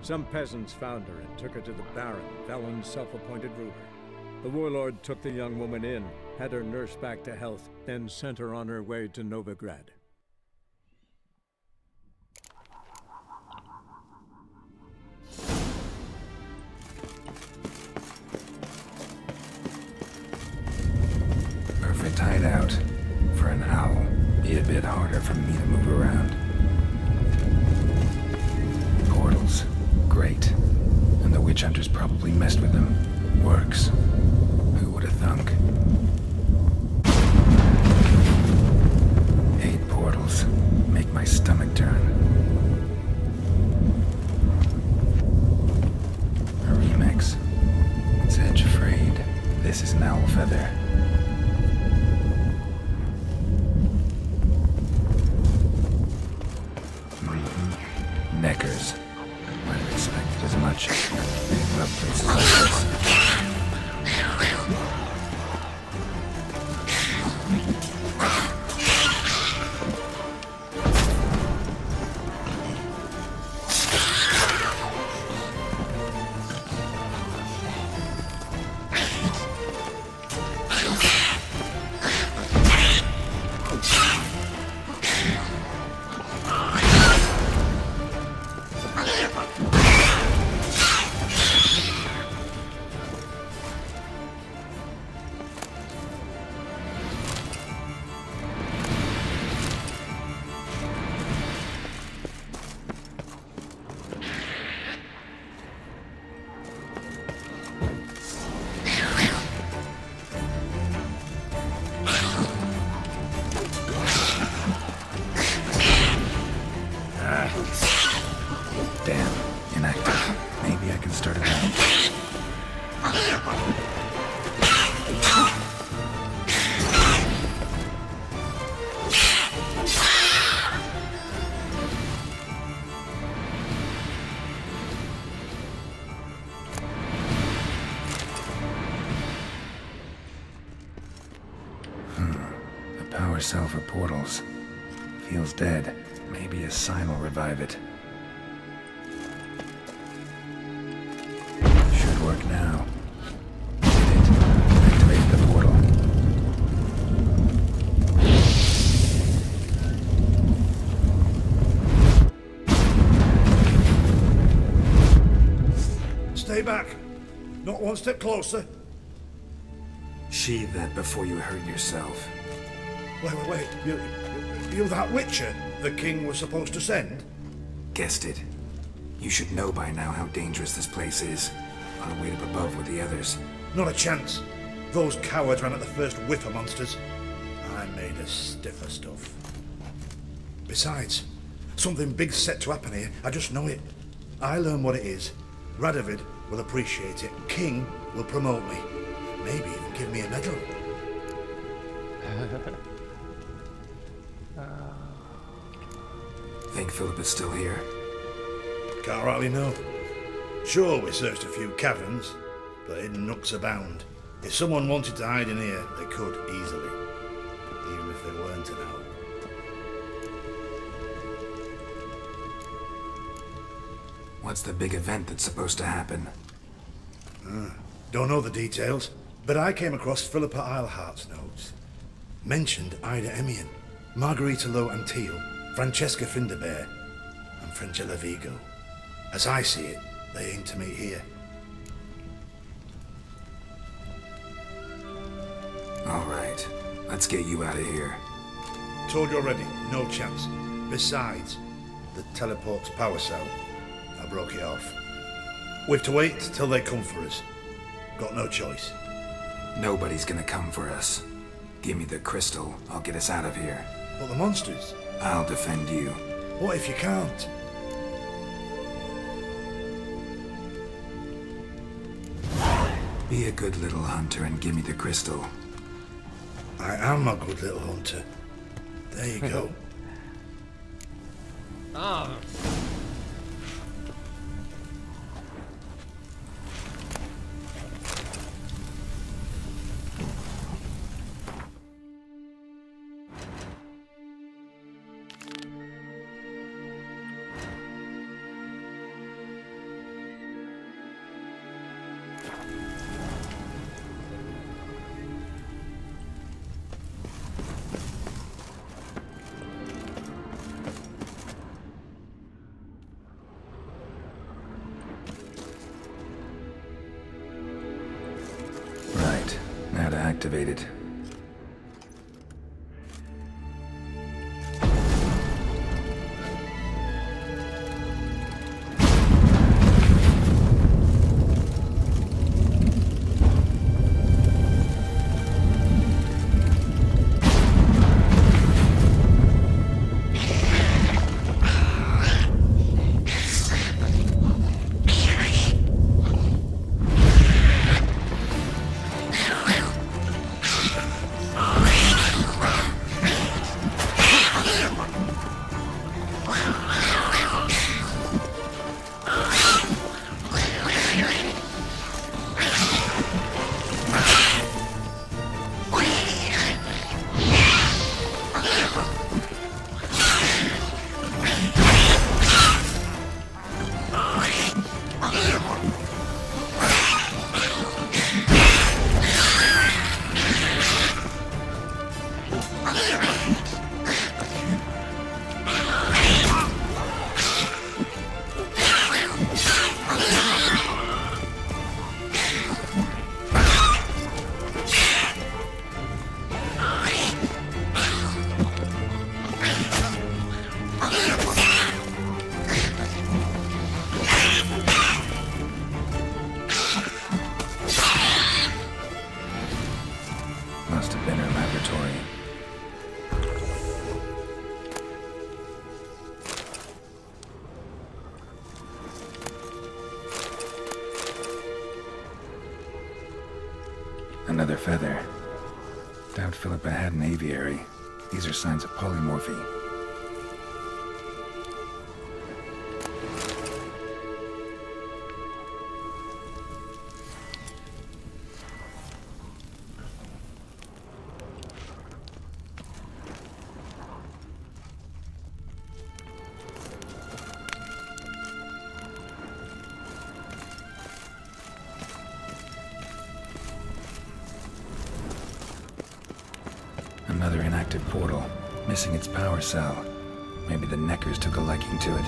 Some peasants found her and took her to the Baron, Valen's self-appointed ruler. The warlord took the young woman in, had her nursed back to health, then sent her on her way to Novigrad. Perfect hideout. For an owl. Be a bit harder for me to move around. Portals. Great. And the witch hunters probably messed with them. Works. Who would have thunk? 8 portals. Make my stomach turn. A remix. It's edge frayed. This is an owl feather. Neckers. Might have expected as much. They love places like this. Damn, inactive. Maybe I can start it out. The power cell for portals. Feels dead. Maybe a sign will revive it. Should work now. Did it. Activate the portal. Stay back. Not one step closer. Sheathe that before you hurt yourself. Wait. You're that Witcher the king was supposed to send? Guessed it. You should know by now how dangerous this place is. On a weight up above with the others. Not a chance. Those cowards ran at the first whiff of monsters. I made a stiffer stuff. Besides, something big's set to happen here. I just know it. I learn what it is. Radovid will appreciate it. King will promote me. Maybe even give me a medal. Think Philip is still here? Can't rightly know. Sure, we searched a few caverns, but hidden nooks abound. If someone wanted to hide in here, they could easily. Even if they weren't an owl. What's the big event that's supposed to happen? Don't know the details, but I came across Philippa Eilhart's notes. Mentioned Ida Emian, Margarita Low Antil, Francesca Finderbear, and Frangella Vigo. As I see it, they aim to meet here. Alright, let's get you out of here. Told you already, no chance. Besides, the teleport's power cell. I broke it off. We've to wait till they come for us. Got no choice. Nobody's gonna come for us. Give me the crystal, I'll get us out of here. But the monsters? I'll defend you. What if you can't? Be a good little hunter and give me the crystal. I am a good little hunter. There you go. Right. Now to activate it. Must have been her laboratory. Another feather. Doubt Philippa had an aviary. These are signs of polymorphy. Another inactive portal, missing its power cell. Maybe the Neckers took a liking to it.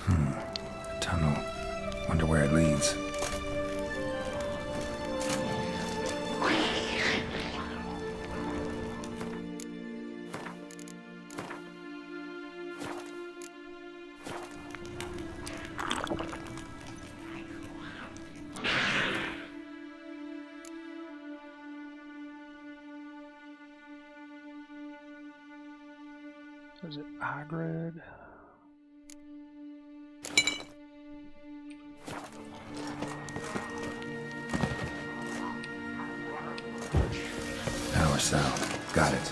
A tunnel. Wonder where it leads. Is it Agrid? Power cell. Got it.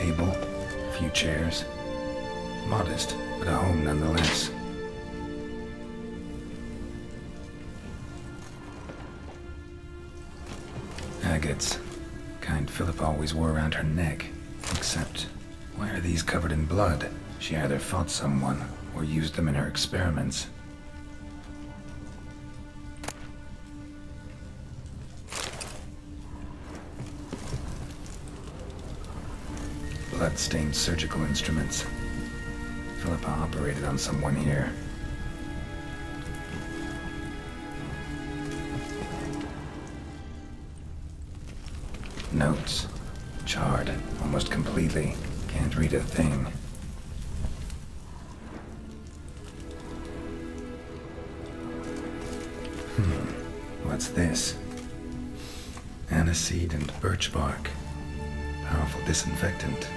table, a few chairs. Modest, but a home nonetheless. Agates. Kind Philip always wore around her neck. Except, why are these covered in blood? She either fought someone, or used them in her experiments. Blood-stained surgical instruments. Philippa operated on someone here. Notes. Charred, almost completely. Can't read a thing. What's this? Aniseed and birch bark. Powerful disinfectant.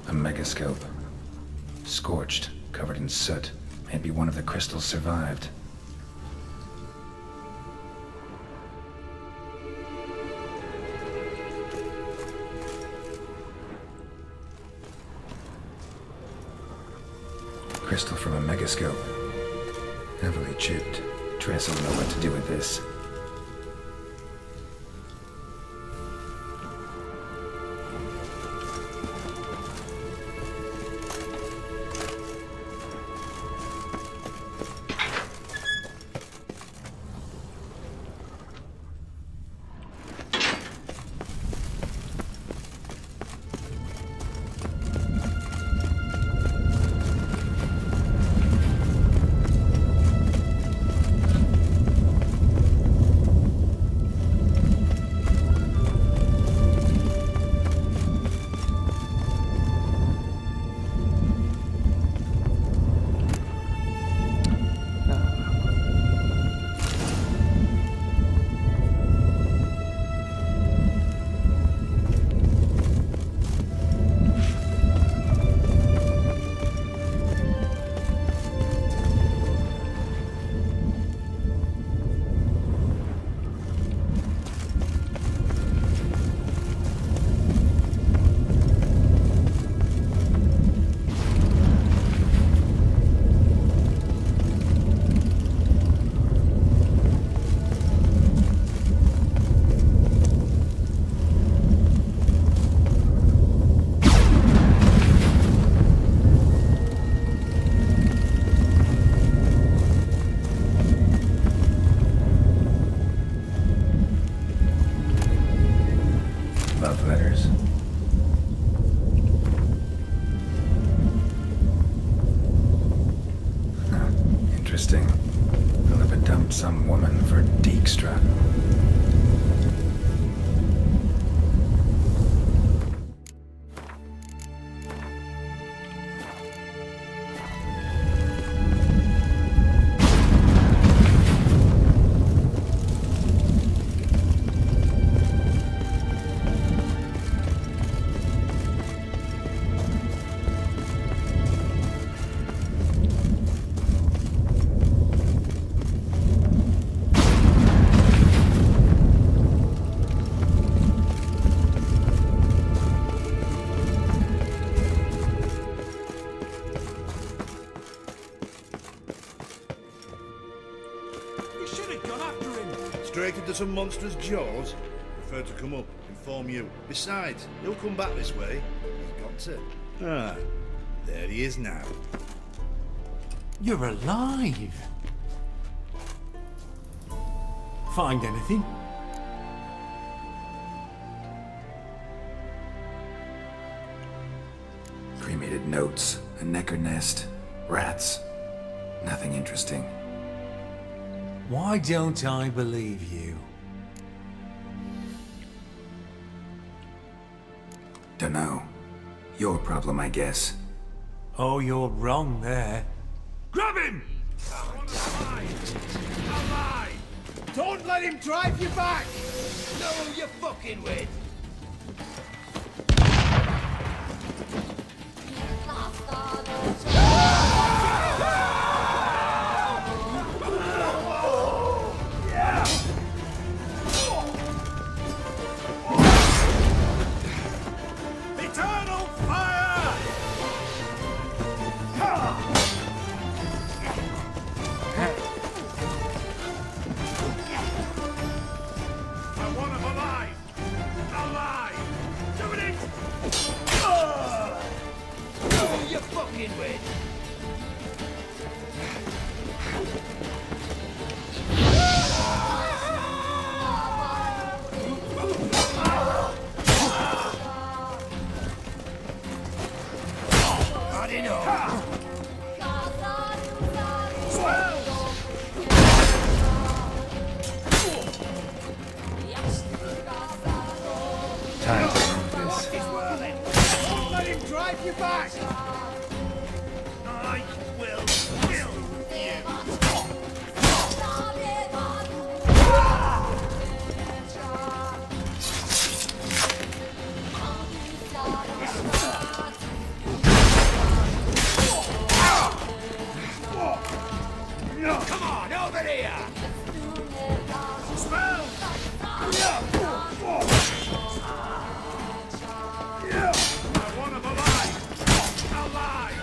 A megascope. Scorched, covered in soot. Maybe one of the crystals survived. Crystal from a megascope. Heavily chipped. Tress will know what to do with this. Love letters. Huh, interesting. Philippa dumped some woman for Dijkstra. Straight into some monster's jaws? Prefer to come up, inform you. Besides, he'll come back this way. He's got to. Ah, there he is now. You're alive! Find anything? Cremated notes, a necker nest, rats. Nothing interesting. Why don't I believe you? Dunno. Your problem, I guess. Oh, you're wrong there. Grab him! Don't let him drive you back! Know who you're fucking with! drive you back! I will kill you! Come on, over here! Smell! I want him alive! Alive!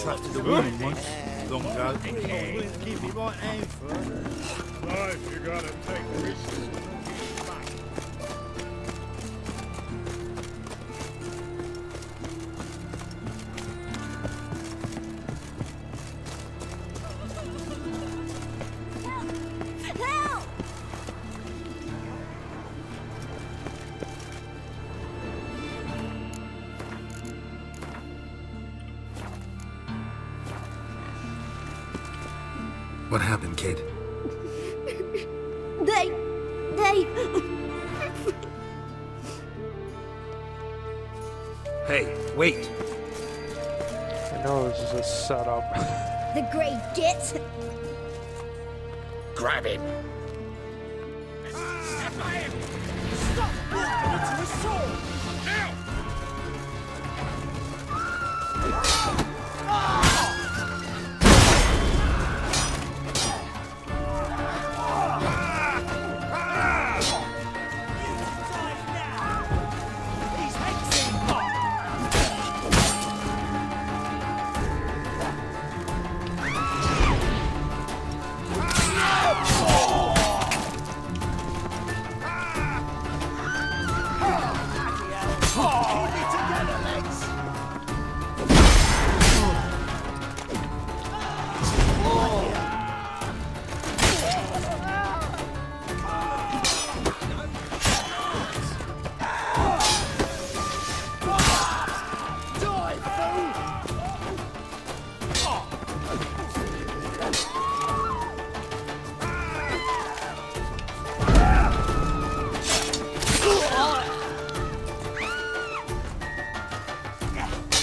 Trusted a woman once, long ago. Keep me right hand for life, you gotta take risks. Help! What happened, kid? They... Hey, wait! I know this is a setup. The Grey Git. Grab him! Stop walking into a sword!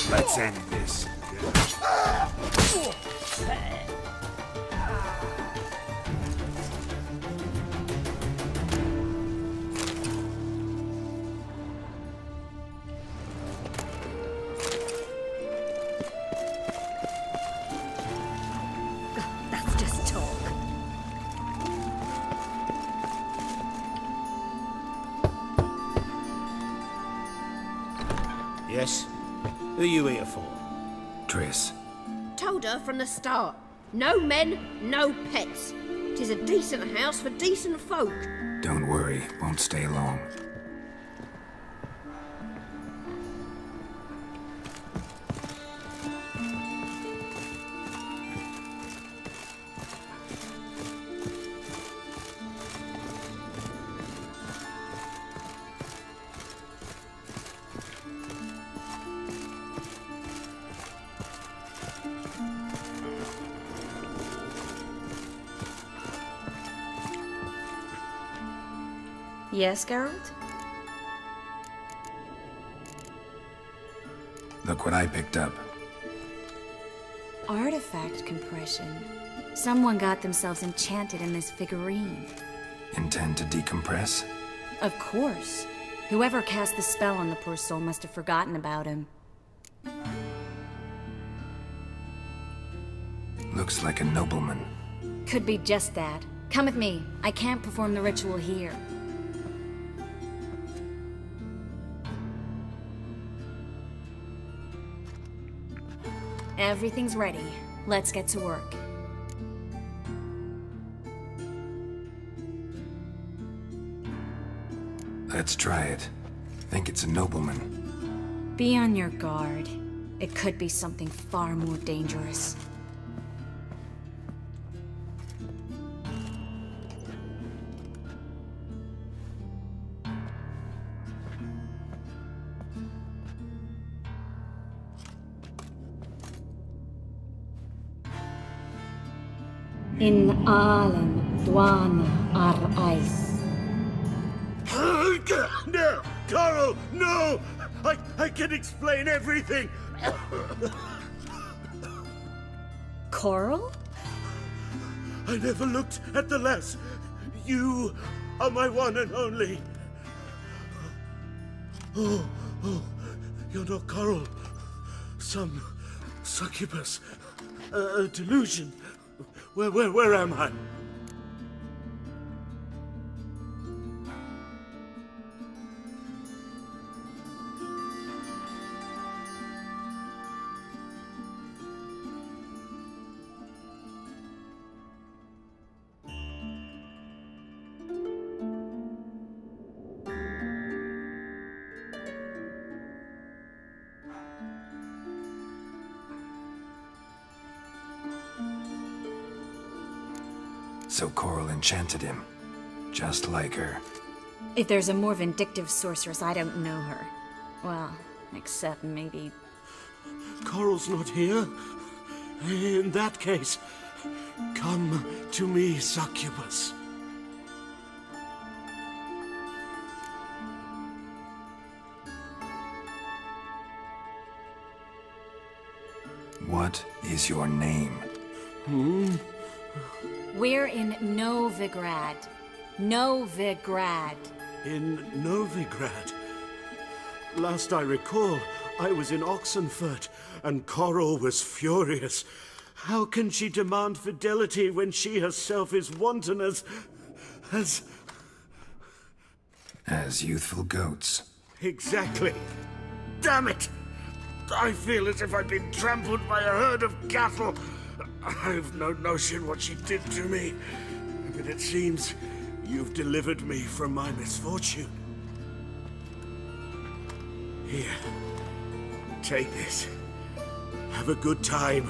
Let's end this. That's just talk. Yes? Who are you here for? Triss. Told her from the start. No men, no pets. 'Tis a decent house for decent folk. Don't worry, won't stay long. Yes, Geralt? Look what I picked up. Artifact compression. Someone got themselves enchanted in this figurine. Intend to decompress? Of course. Whoever cast the spell on the poor soul must have forgotten about him. Looks like a nobleman. Could be just that. Come with me. I can't perform the ritual here. Everything's ready. Let's get to work. Let's try it. Think it's a nobleman. Be on your guard. It could be something far more dangerous. In Alem, Dwana, Ar-Ice. No! Coral, no! I can explain everything! Coral? I never looked at the lass. You are my one and only. Oh, you're not Coral. Some succubus. A delusion. Where am I? So Coral enchanted him. Just like her. If there's a more vindictive sorceress, I don't know her. Well, except maybe... Coral's not here? In that case, come to me, succubus. What is your name? We're in Novigrad. Novigrad. In Novigrad? Last I recall, I was in Oxenfurt, and Coral was furious. How can she demand fidelity when she herself is wanton as youthful goats. Exactly. Damn it! I feel as if I've been trampled by a herd of cattle. I've no notion what she did to me, but it seems you've delivered me from my misfortune. Here, take this. Have a good time.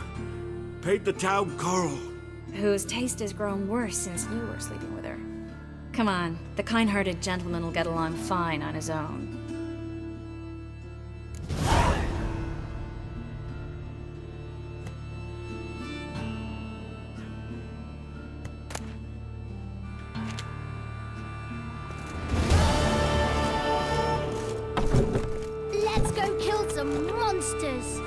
Paint the town Coral. Whose taste has grown worse since you were sleeping with her. Come on, the kind-hearted gentleman will get along fine on his own. Let's go kill some monsters!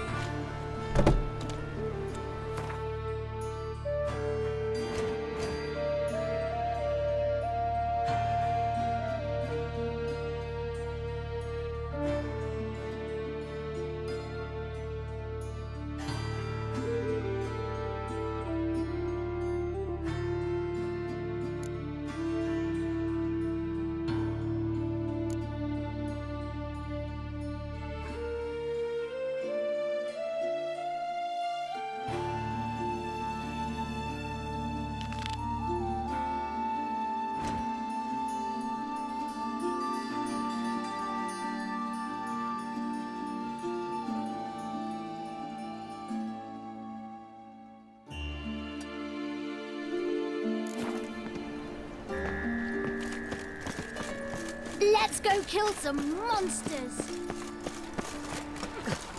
Let's go kill some monsters.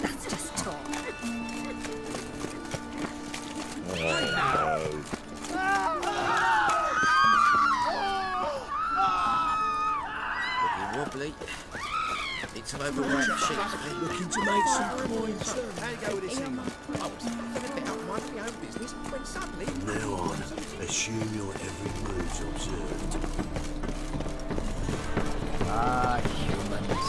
That's just talk. Looking wobbly. Need some overweight sheets, please. Looking to make some coins. How you go with this thing? I was having a bit up my own business when suddenly... Now on, assume your every move's observed. Ah, humans.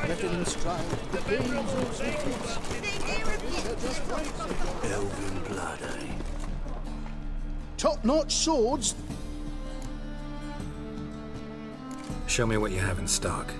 Letting stride the kings of cities. Elven blood, eh? Top-notch swords. Show me what you have in stock.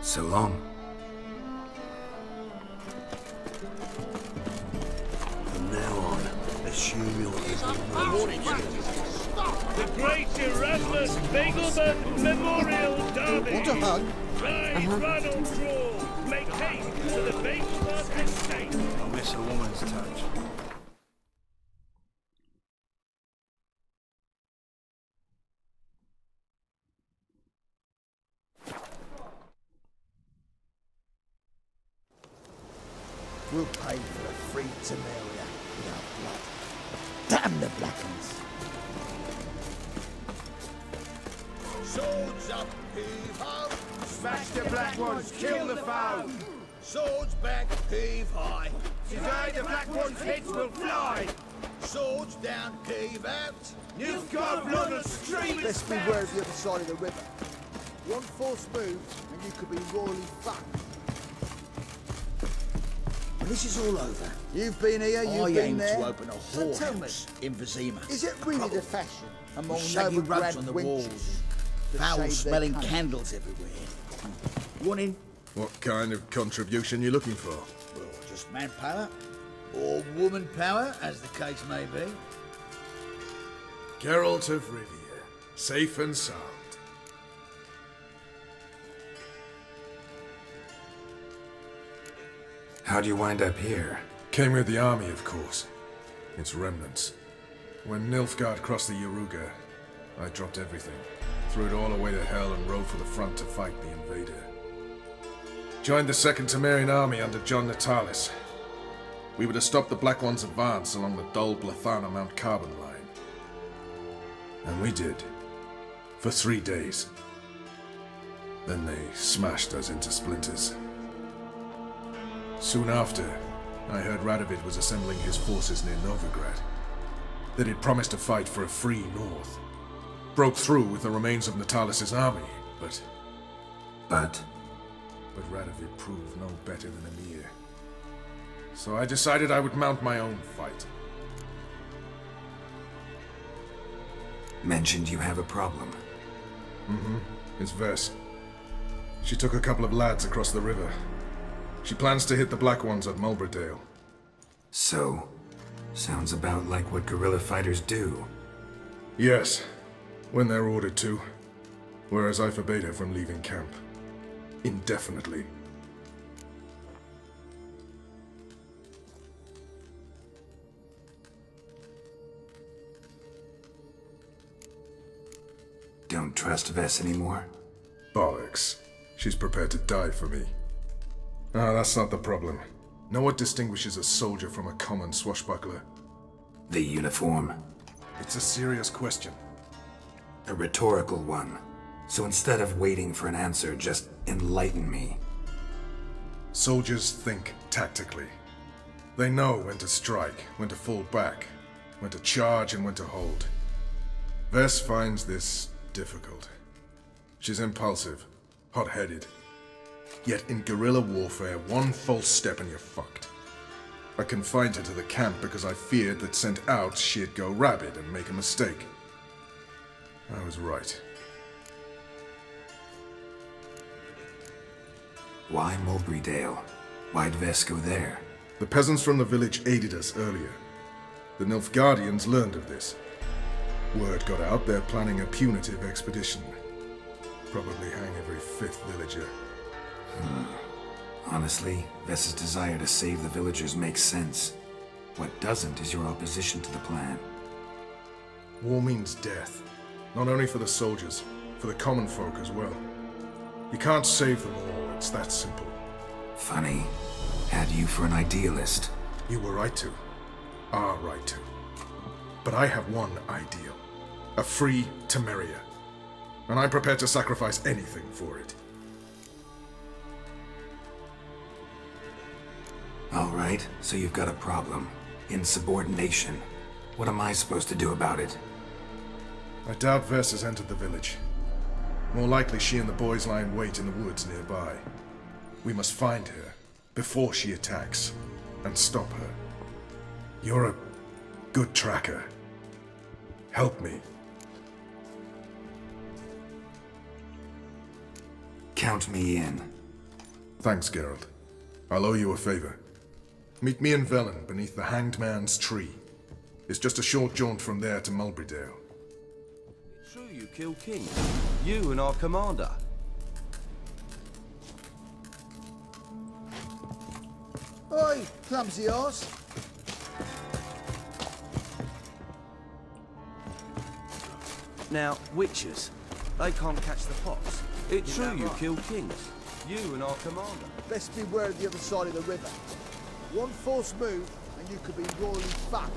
So long. From now on, assume your every move's observed. The Great Erasmus Begelman Memorial Derby. Want a hug? Ride, run or draw. Make haste to the Beachfront Estate. I miss a woman's touch. We'll pay for the free Temeria with our blood. Damn the Black Ones! Swords up, heave-ho! Smash the Black Ones, kill the foe! Swords back, heave high! Today the Black Ones' heads will fly! Swords down, heave out! You've got blood and streaming. Let's beware of the other side of the river. One false move, and you could be royally fucked. When this is all over, You've been here, you've I been aim there. to open a So tell me, whorehouse in Vizima. is it really the fashion among With shaggy rugs Novigrad on the wenches walls, to shave their foul-smelling cunning? candles everywhere. One in, What kind of contribution you looking for? well, just manpower, or woman power, as the case may be. Geralt of Rivia, safe and sound. How'd you wind up here? Came with the army, of course. Its remnants. When Nilfgaard crossed the Yaruga, I dropped everything, threw it all away to hell and rode for the front to fight the invader. Joined the Second Temerian army under John Natalis. We were to stop the Black One's advance along the Dol Blathana Mount Carbon line. And we did. For 3 days. Then they smashed us into splinters. Soon after, I heard Radovid was assembling his forces near Novigrad. That he'd promised to fight for a free North. Broke through with the remains of Natalis' army, but Radovid proved no better than Emir. So I decided I would mount my own fight. Mentioned you have a problem. Mm-hmm. It's Vess. She took a couple of lads across the river. She plans to hit the Black Ones at Mulberdale. So, sounds about like what guerrilla fighters do. Yes, when they're ordered to. Whereas I forbade her from leaving camp. Indefinitely. don't trust Vess anymore? Bollocks. She's prepared to die for me. Ah, that's not the problem. Know what distinguishes a soldier from a common swashbuckler? The uniform. It's a serious question. A rhetorical one. So instead of waiting for an answer, just enlighten me. Soldiers think tactically. They know when to strike, when to fall back, when to charge and when to hold. Vess finds this difficult. She's impulsive, hot-headed. Yet in guerrilla warfare, one false step and you're fucked. I confined her to the camp because I feared that sent out she'd go rabid and make a mistake. I was right. Why Mulberrydale? Why'd Vess go there? The peasants from the village aided us earlier. The Nilfgaardians learned of this. Word got out they're planning a punitive expedition. Probably hang every fifth villager. Honestly, Vess's desire to save the villagers makes sense. What doesn't is your opposition to the plan. War means death. Not only for the soldiers, for the common folk as well. You can't save them all, it's that simple. Funny. Had you for an idealist. You were right to. Are right to. But I have one ideal. A free Temeria. And I'm prepared to sacrifice anything for it. Alright, so you've got a problem. Insubordination. What am I supposed to do about it? I doubt Vess has entered the village. More likely she and the boys lie in wait in the woods nearby. We must find her before she attacks and stop her. You're a good tracker. Help me. Count me in. Thanks, Geralt. I'll owe you a favor. Meet me in Velen beneath the Hanged Man's tree. It's just a short jaunt from there to Mulberrydale. It's true you killed King. You and our commander. Oi, clumsy horse. Now, witches, they can't catch the pox. It's true you killed kings. You and our commander. Best beware of the other side of the river. One false move, and you could be royally fucked.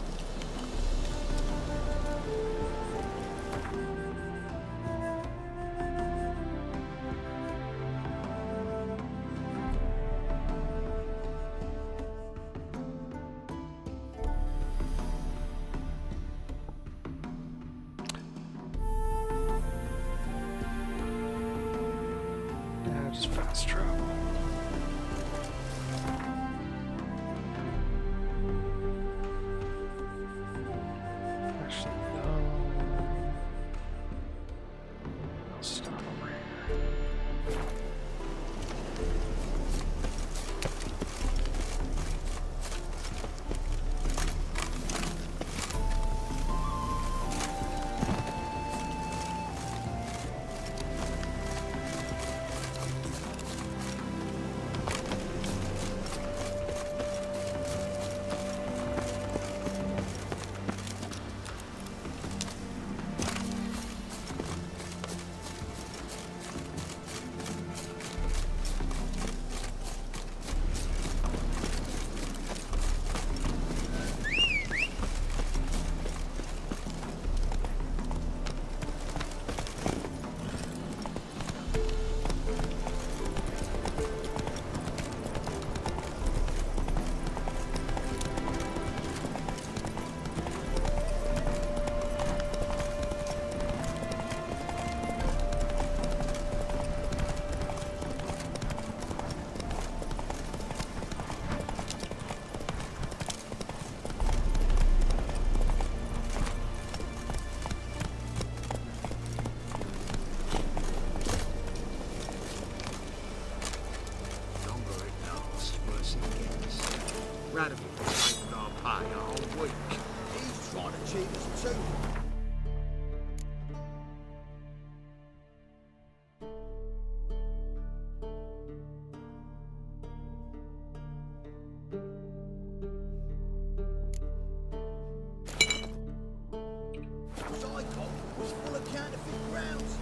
Yeah, just fast travel. Actually, no. I'll start over here. Radovid ain't gonna pay a whole week. He's trying to cheat us too. Psycho was full of counterfeit grounds.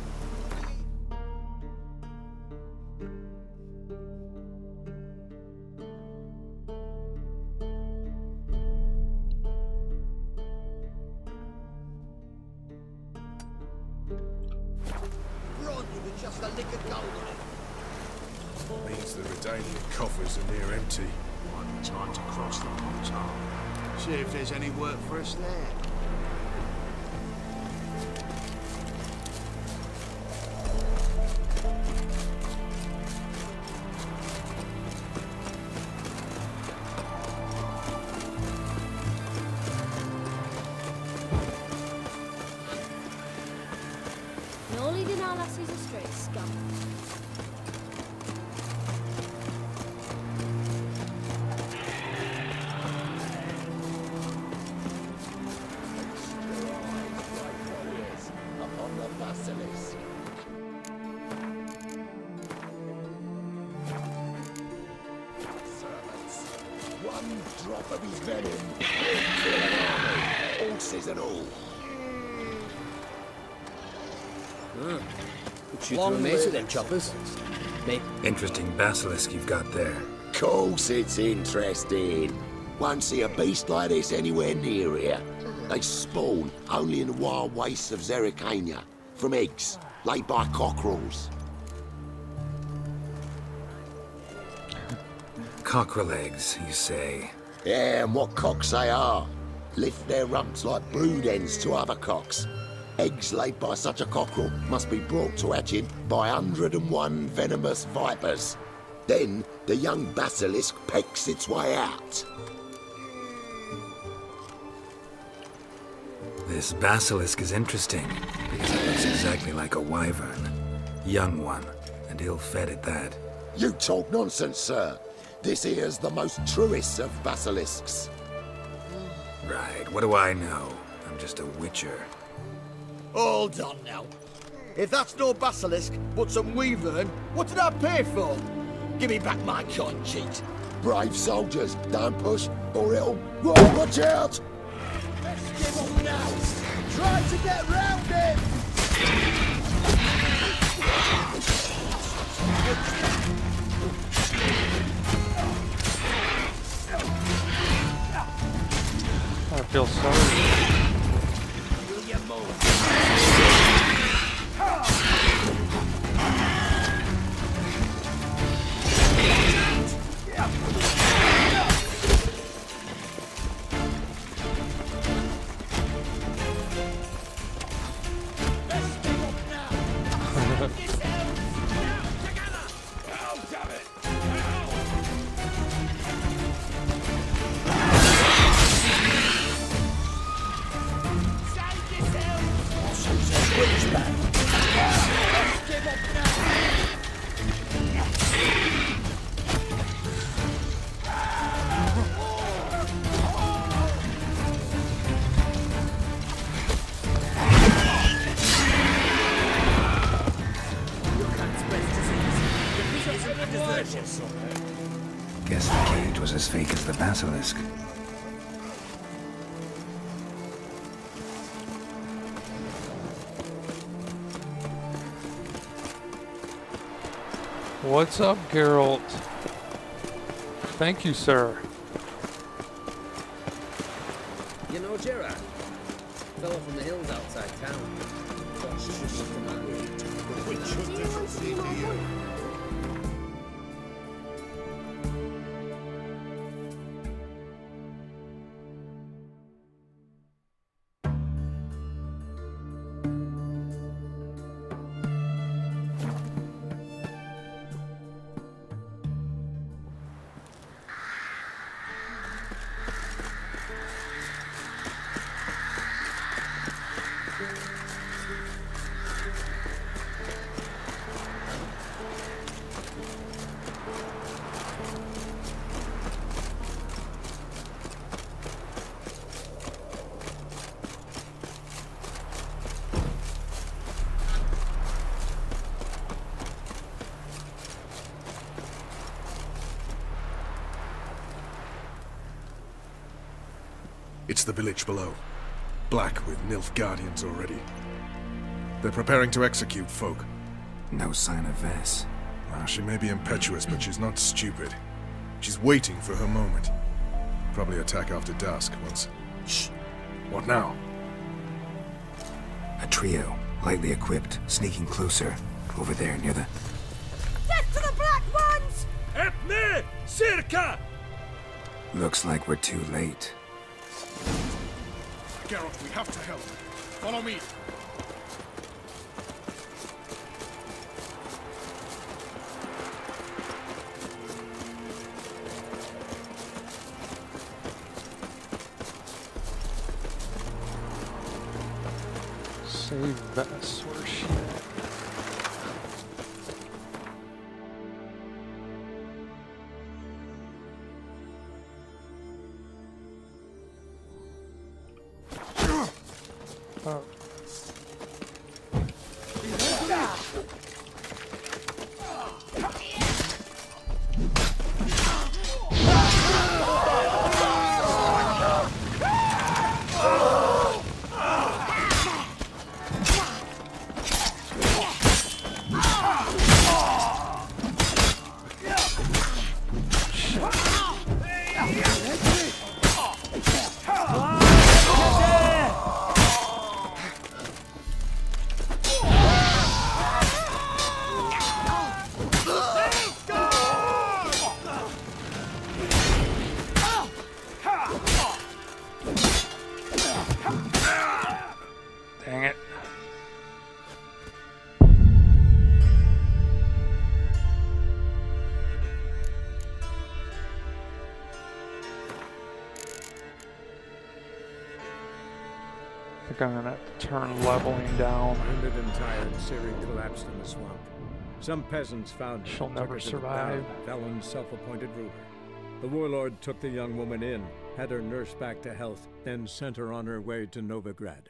the liquid gold on it. Means the Redanian coffers are near empty. Might be time to cross the portal. See if there's any work for us there. You're leading our lassies astray, scum. Upon the basilisk. Servants, one drop of his venom will kill an army, horses and all. Could shoot through a mace with them choppers. Maybe. Interesting basilisk you've got there. Course it's interesting. Won't see a beast like this anywhere near here. They spawn only in the wild wastes of Zerrikania, from eggs laid by cockerels. Cockerel eggs, you say? Yeah, and what cocks they are. Lift their rumps like brood hens to other cocks. Eggs laid by such a cockerel must be brought to hatching by 101 venomous vipers. Then the young basilisk pecks its way out. This basilisk is interesting, because it looks exactly like a wyvern. Young one, and ill-fed at that. You talk nonsense, sir. This here's the most truest of basilisks. Right, what do I know? I'm just a witcher. Hold on now. If that's no basilisk, but some wyvern, what did I pay for? Give me back my coin, cheat. Brave soldiers, don't push, or it'll... Whoa, watch out! Let's give up now. Try to get round him. I feel sorry. Guess the cage was as fake as the basilisk. What's up, Geralt? Thank you, sir. You know Gerard? Fella from the hills outside town. Which doesn't seem to you. It's the village below. Black with Nilfgaardians already. They're preparing to execute folk. No sign of Vess. Well, she may be impetuous, but she's not stupid. She's waiting for her moment. Probably attack after dusk once... Shh! What now? A trio, lightly equipped, sneaking closer. Over there near the... Death to the Black Ones! Help me! Circa! Looks like we're too late. Geralt, we have to help. Follow me. Save Vess. Where's she at? Oh. Dang it. I think I'm gonna have to turn leveling down. Wounded and tired, Ciri collapsed in the swamp. Some peasants found her. She'll took never her to the survive. Baron, Velen's self-appointed ruler. The warlord took the young woman in, had her nursed back to health, then sent her on her way to Novigrad.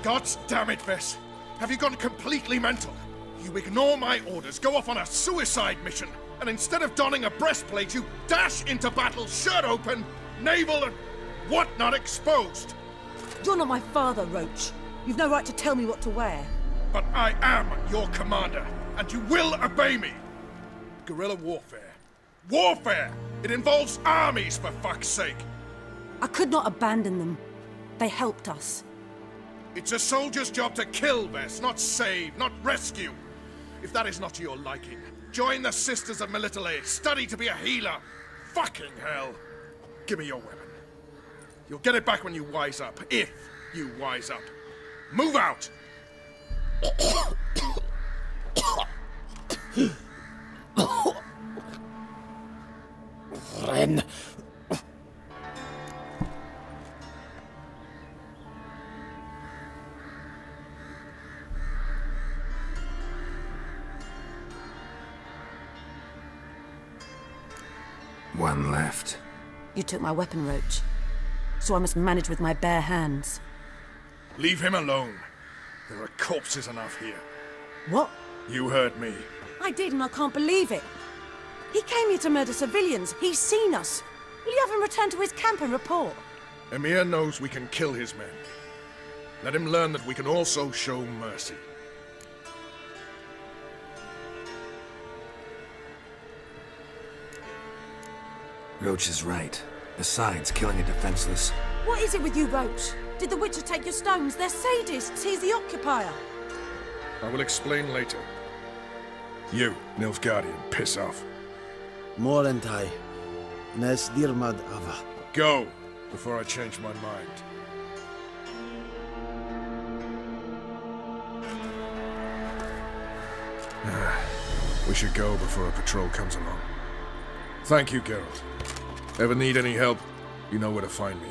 God damn it, Vess! Have you gone completely mental? You ignore my orders, go off on a suicide mission, and instead of donning a breastplate, you dash into battle, shirt open, navel and whatnot exposed! You're not my father, Roach. You've no right to tell me what to wear. But I am your commander, and you will obey me! Guerrilla warfare. Warfare! It involves armies, for fuck's sake! I could not abandon them. They helped us. It's a soldier's job to kill, Vess, not save, not rescue. If that is not to your liking, join the Sisters of Melitele, study to be a healer. Fucking hell. Give me your weapon. You'll get it back when you wise up, if you wise up. Move out! Ren. One left. You took my weapon, Roach. So I must manage with my bare hands. Leave him alone. There are corpses enough here. What? You heard me. I did, and I can't believe it. He came here to murder civilians. He's seen us. Will you have him return to his camp and report? Emir knows we can kill his men. Let him learn that we can also show mercy. Roach is right. Besides, killing a defenseless... What is it with you, Roach? Did the Witcher take your stones? They're sadists. He's the occupier. I will explain later. You, Nilfgaardian, piss off. Morentai. Nes dirmad ava. Go, before I change my mind. We should go before a patrol comes along. Thank you, Geralt. Ever need any help, you know where to find me.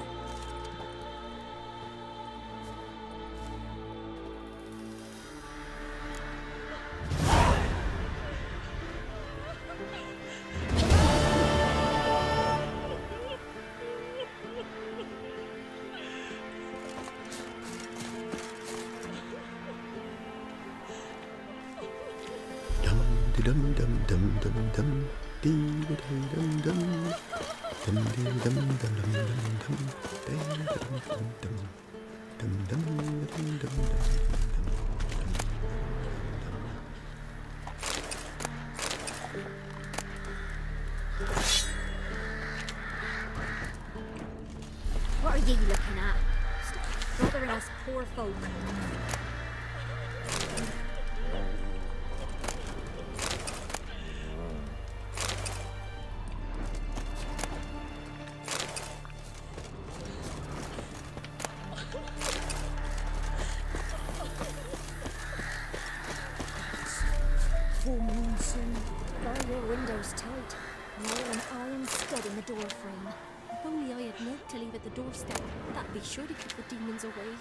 Dum dum dum dum dum dee dum dum dum dum dum dum dum dum dum dum What are you looking at? Stop bothering us poor folk. Full moon soon. Bar your windows tight. Nail an iron stud in the door frame. If only I had milk to leave at the doorstep, that'd be sure to keep the demons away.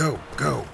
Go, go.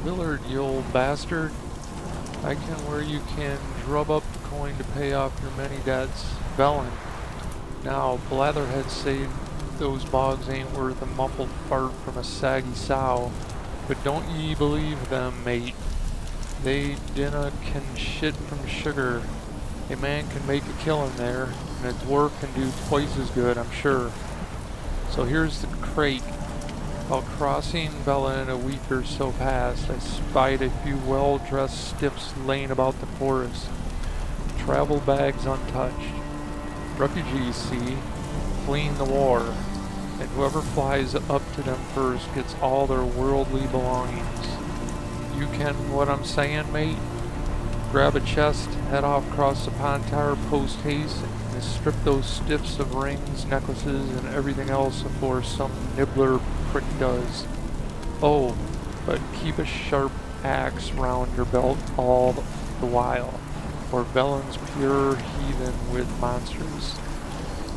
Willard, you old bastard. I can where you can drub up the coin to pay off your many debts. Velen. Now, Blatherhead say those bogs ain't worth a muffled fart from a saggy sow, but don't ye believe them, mate. They dinna can shit from sugar. A man can make a killing there, and a dwarf can do twice as good, I'm sure. So here's the crate. While crossing Velen a week or so past, I spied a few well-dressed stiffs laying about the forest, travel bags untouched. Refugees, see, fleeing the war, and whoever flies up to them first gets all their worldly belongings. You ken what I'm saying, mate? Grab a chest, head off across the pond tower post-haste, and strip those stiffs of rings, necklaces, and everything else before some nibbler prick does. Oh, but keep a sharp axe round your belt all the while, for Velen's pure heathen with monsters.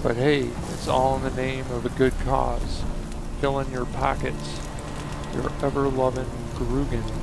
But hey, it's all in the name of a good cause. Fill in your pockets. Your ever-loving Grugan.